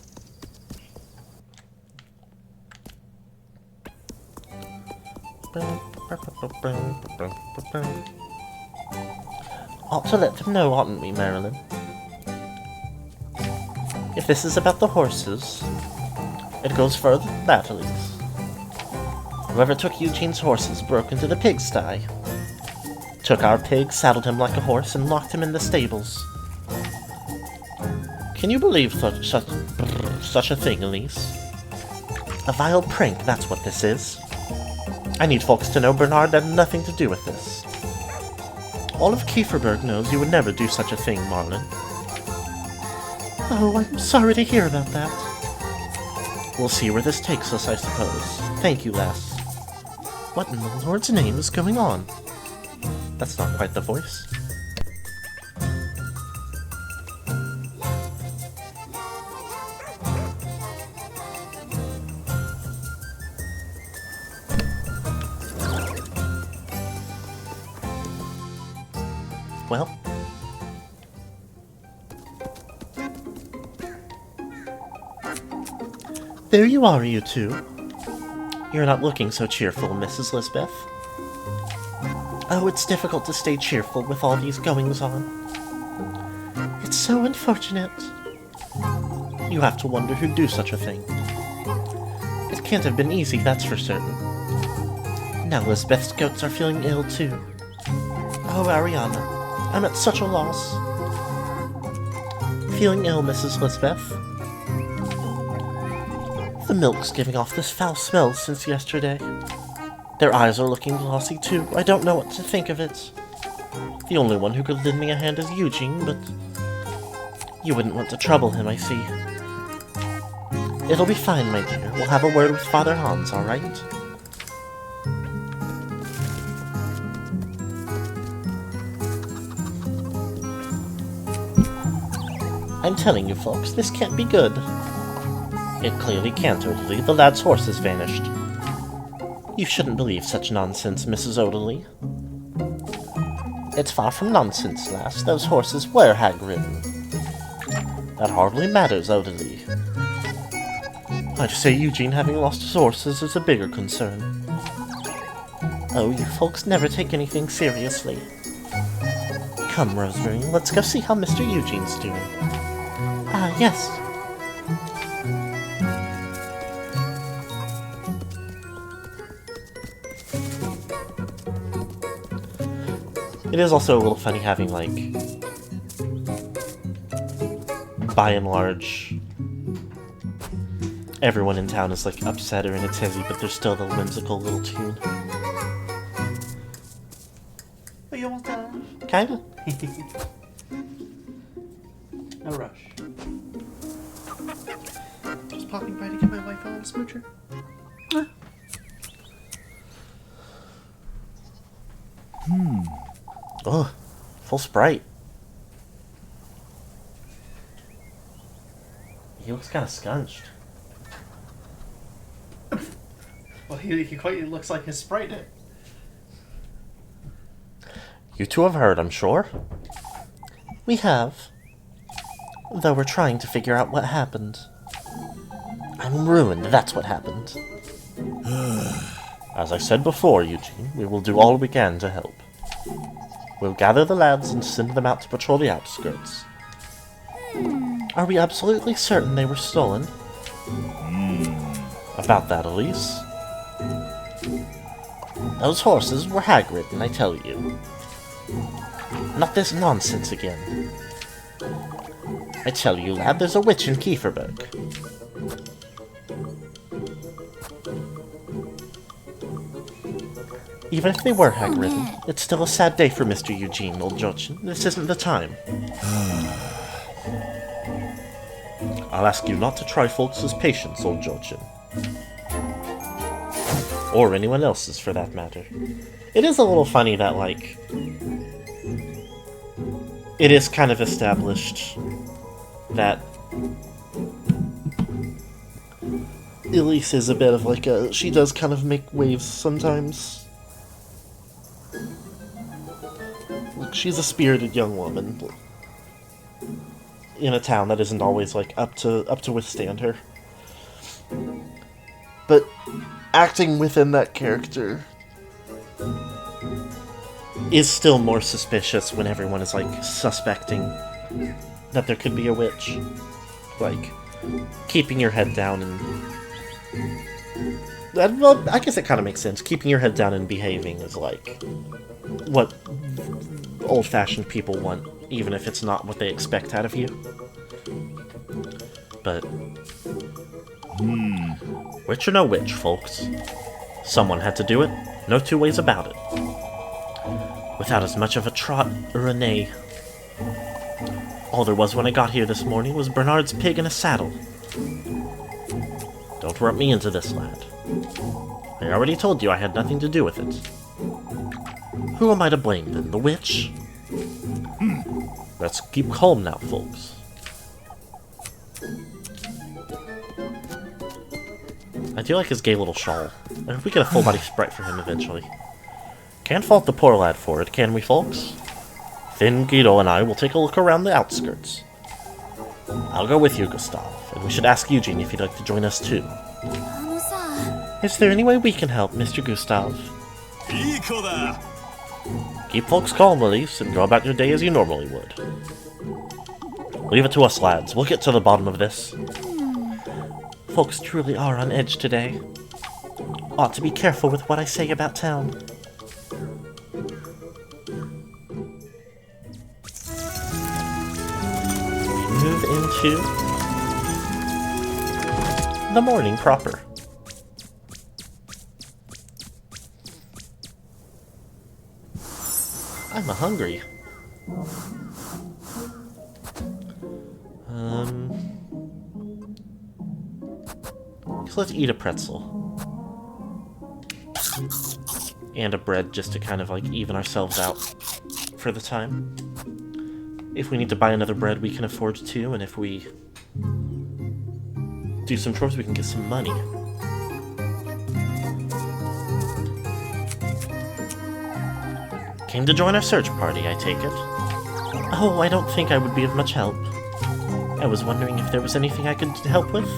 Ought to let them know, oughtn't we, Marilyn? If this is about the horses, it goes further than that, Elise. Whoever took Eugene's horses broke into the pigsty. Took our pig, saddled him like a horse, and locked him in the stables. Can you believe such a thing, Elise? A vile prank, that's what this is. I need folks to know Bernard had nothing to do with this. All of Kieferberg knows you would never do such a thing, Marlin. Oh, I'm sorry to hear about that. We'll see where this takes us, I suppose. Thank you, lass. What in the Lord's name is going on? That's not quite the voice. Well, there you are, you two. You're not looking so cheerful, Mrs. Lisbeth. Oh, it's difficult to stay cheerful with all these goings-on. It's so unfortunate. You have to wonder who'd do such a thing. It can't have been easy, that's for certain. Now Lisbeth's goats are feeling ill, too. Oh, Ariana. I'm at such a loss. Feeling ill, Mrs. Lisbeth? The milk's giving off this foul smell since yesterday. Their eyes are looking glossy, too. I don't know what to think of it. The only one who could lend me a hand is Eugene, but you wouldn't want to trouble him, I see. It'll be fine, my dear. We'll have a word with Father Hans, all right? I'm telling you folks, this can't be good. It clearly can't, Odalie. The lad's horse has vanished. You shouldn't believe such nonsense, Mrs. Odalie. It's far from nonsense, lass. Those horses were hag-ridden. That hardly matters, Odalie. I'd say Eugene having lost his horses is a bigger concern. Oh, you folks never take anything seriously. Come, Rosemary, let's go see how Mr. Eugene's doing. Ah, yes. It is also a little funny having, like, by and large, everyone in town is, like, upset or in a tizzy, but there's still the whimsical little tune. Are you almost done? Kinda. No rush. Just popping by to give my wife a little smoocher. Ugh, full Sprite. He looks kind of scunched. Well, he quite looks like his Sprite did. You two have heard, I'm sure. We have. Though we're trying to figure out what happened. I'm ruined, that's what happened. As I said before, Eugene, we will do all we can to help. We'll gather the lads and send them out to patrol the outskirts. Are we absolutely certain they were stolen? About that, Elise. Those horses were hag-ridden, I tell you. Not this nonsense again. I tell you, lad, there's a witch in Kieferberg. Even if they were hag-ridden, it's still a sad day for Mr. Eugene, old Jochin. This isn't the time. I'll ask you not to try folks' patience, old Jochin. Or anyone else's, for that matter. It is a little funny that, like, it is kind of established that Elise is a bit of like a... she does kind of make waves sometimes. Like, she's a spirited young woman in a town that isn't always like up to withstand her. But acting within that character is still more suspicious when everyone is like suspecting that there could be a witch. Like, keeping your head down and... well, I guess it kind of makes sense. Keeping your head down and behaving is like what old-fashioned people want, even if it's not what they expect out of you. But witch or no witch, folks, someone had to do it. No two ways about it. Without as much of a trot or a neigh. All there was when I got here this morning was Bernard's pig in a saddle. Don't rub me into this, lad. I already told you I had nothing to do with it. Who am I to blame, then? The witch? Let's keep calm now, folks. I do like his gay little shawl. I hope we get a full-body sprite for him eventually. Can't fault the poor lad for it, can we, folks? Finn, Guido, and I will take a look around the outskirts. I'll go with you, Gustav, and we should ask Eugene if he'd like to join us too. Is there any way we can help, Mr. Gustav? Keep folks calm, Elise, and go about your day as you normally would. Leave it to us, lads. We'll get to the bottom of this. Folks truly are on edge today. Ought to be careful with what I say about town. We move into the morning proper. I'm hungry. So let's eat a pretzel. And a bread just to kind of like even ourselves out for the time. If we need to buy another bread, we can afford to, and if we do some chores, we can get some money. Came to join our search party, I take it? Oh, I don't think I would be of much help. I was wondering if there was anything I could help with.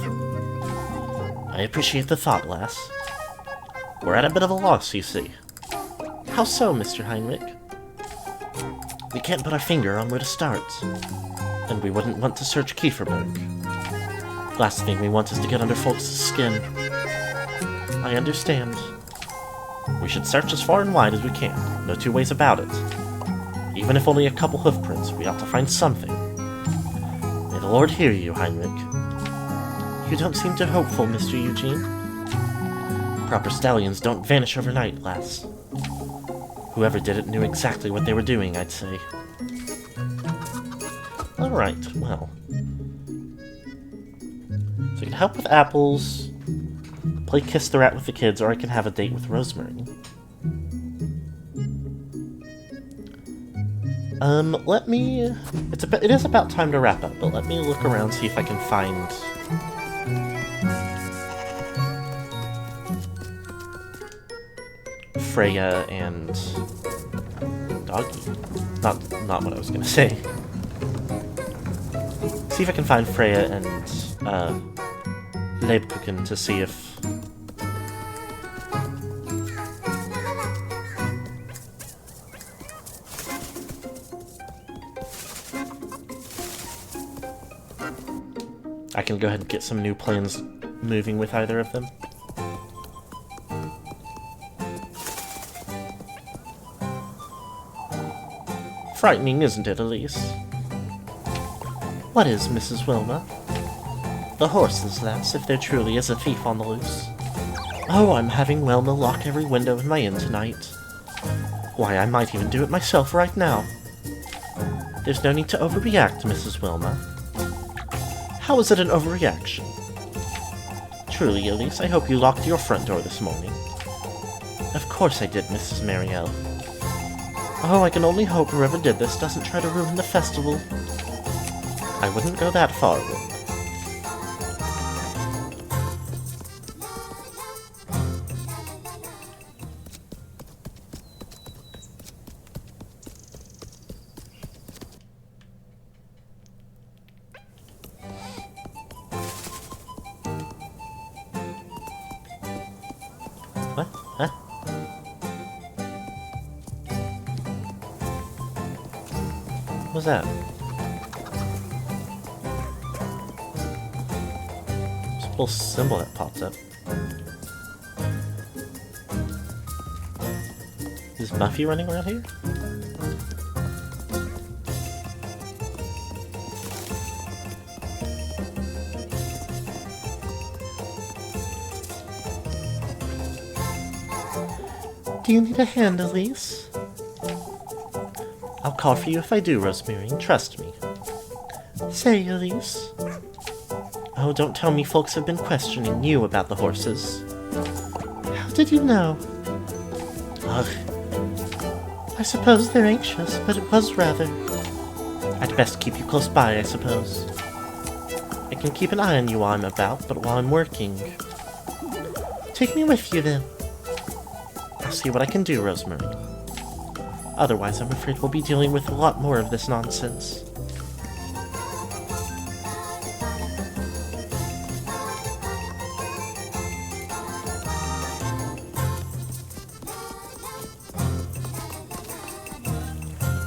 I appreciate the thought, lass. We're at a bit of a loss, you see. How so, Mr. Heinrich? We can't put our finger on where to start. And we wouldn't want to search Kieferberg. Last thing we want is to get under folks' skin. I understand. We should search as far and wide as we can. No two ways about it. Even if only a couple hoofprints, we ought to find something. May the Lord hear you, Heinrich. You don't seem too hopeful, Mr. Eugene. Proper stallions don't vanish overnight, lass. Whoever did it knew exactly what they were doing, I'd say. Alright, well. So I can help with apples, play Kiss the Rat with the kids, or I can have a date with Rosemary. Let me... It is about time to wrap up, but let me look around, see if I can find... Freya and... Doggy. Not what I was gonna say. See if I can find Freya and, Lebkuchen to see if... I can go ahead and get some new plans moving with either of them. Frightening, isn't it, Elise? What is, Mrs. Wilma? The horses, lass, if there truly is a thief on the loose. Oh, I'm having Wilma lock every window in my inn tonight. Why, I might even do it myself right now. There's no need to overreact, Mrs. Wilma. How is it an overreaction? Truly, Elise, I hope you locked your front door this morning. Of course I did, Mrs. Marielle. Oh, I can only hope whoever did this doesn't try to ruin the festival. I wouldn't go that far, Will. What? Huh? What was that? It's a little symbol that popped up. Is Buffy running around here? Do you need a hand, Elise? I'll call for you if I do, Rosemary, trust me. Say, Elise. Oh, don't tell me folks have been questioning you about the horses. How did you know? Ugh. I suppose they're anxious, but it was rather. I'd best keep you close by, I suppose. I can keep an eye on you while I'm about, but while I'm working. Take me with you, then. I'll see what I can do, Rosemary. Otherwise, I'm afraid we'll be dealing with a lot more of this nonsense.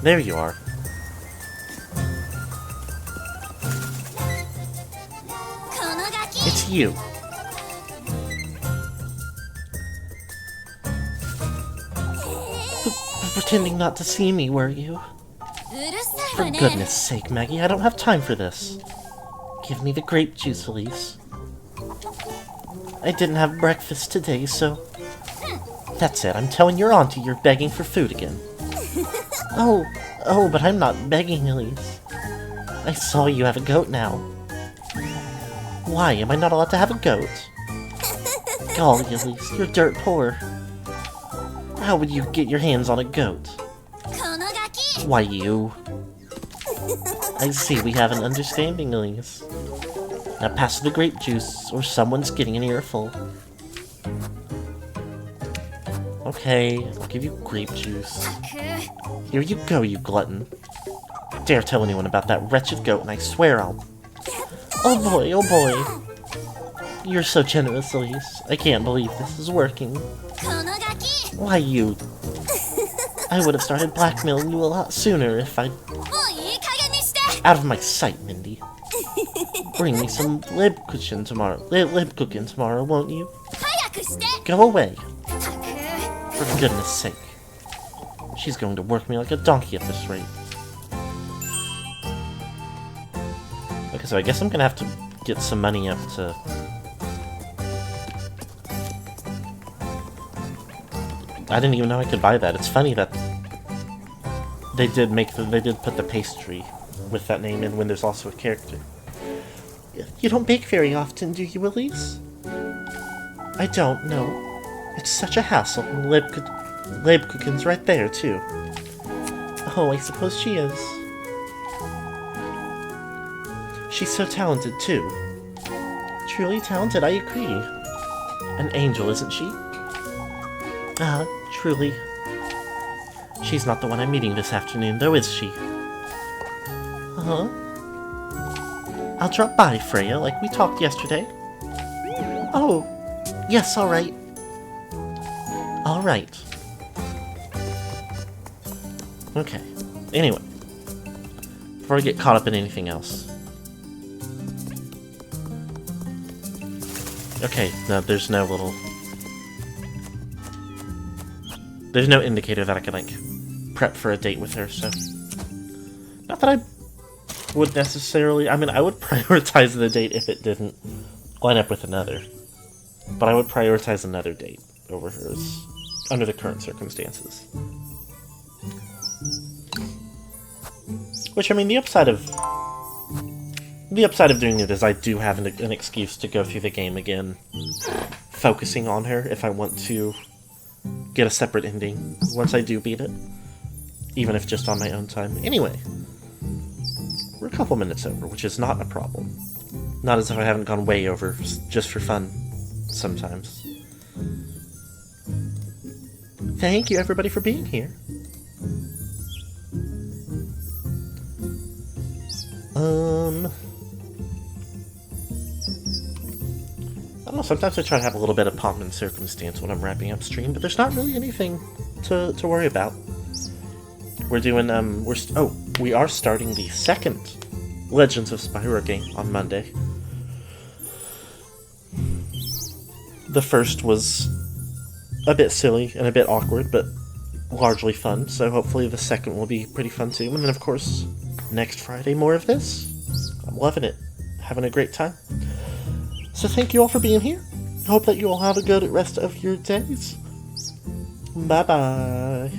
There you are. It's you. Pretending not to see me, were you? For goodness sake, Maggie, I don't have time for this. Give me the grape juice, Elise. I didn't have breakfast today, so... That's it, I'm telling your auntie you're begging for food again. Oh, but I'm not begging, Elise. I saw you have a goat now. Why, am I not allowed to have a goat? Golly, Elise, you're dirt poor. How would you get your hands on a goat? Why, you. I see we have an understanding, Elise. Now pass the grape juice, or someone's getting an earful. Okay, I'll give you grape juice. Here you go, you glutton. Dare tell anyone about that wretched goat, and I swear I'll... Oh boy, oh boy. You're so generous, Elise. I can't believe this is working. Why, you... I would have started blackmailing you a lot sooner if I'd... Out of my sight, Mindy. Bring me some lib cooking tomorrow, won't you? Go away. For goodness sake. She's going to work me like a donkey at this rate. Okay, so I guess I'm gonna have to get some money up to... I didn't even know I could buy that. It's funny that they did put the pastry with that name in when there's also a character. You don't bake very often, do you, Elise? I don't, no. It's such a hassle, and Lab Cooking's right there, too. Oh, I suppose she is. She's so talented, too. Truly talented, I agree. An angel, isn't she? Ah, truly. She's not the one I'm meeting this afternoon, though, is she? Uh-huh. I'll drop by, Freya, like we talked yesterday. Oh, yes, alright. Alright. Okay. Anyway. Before I get caught up in anything else. Okay, no, there's no little... There's no indicator that I can, like, prep for a date with her, so... Not that I would necessarily... I mean, I would prioritize the date if it didn't line up with another. But I would prioritize another date over hers, under the current circumstances. Which, I mean, the upside of doing it is I do have an excuse to go through the game again, focusing on her if I want to get a separate ending once I do beat it, even if just on my own time. Anyway, we're a couple minutes over, which is not a problem. Not as if I haven't gone way over, just for fun, sometimes. Thank you, everybody, for being here. I don't know, sometimes I try to have a little bit of pomp and circumstance when I'm wrapping up stream, but there's not really anything to worry about. We're doing, we are starting the second Legends of Spyro game on Monday. The first was a bit silly and a bit awkward, but largely fun, so hopefully the second will be pretty fun too. And then, of course, next Friday, more of this. I'm loving it. Having a great time. So thank you all for being here. I hope that you all have a good rest of your days. Bye-bye.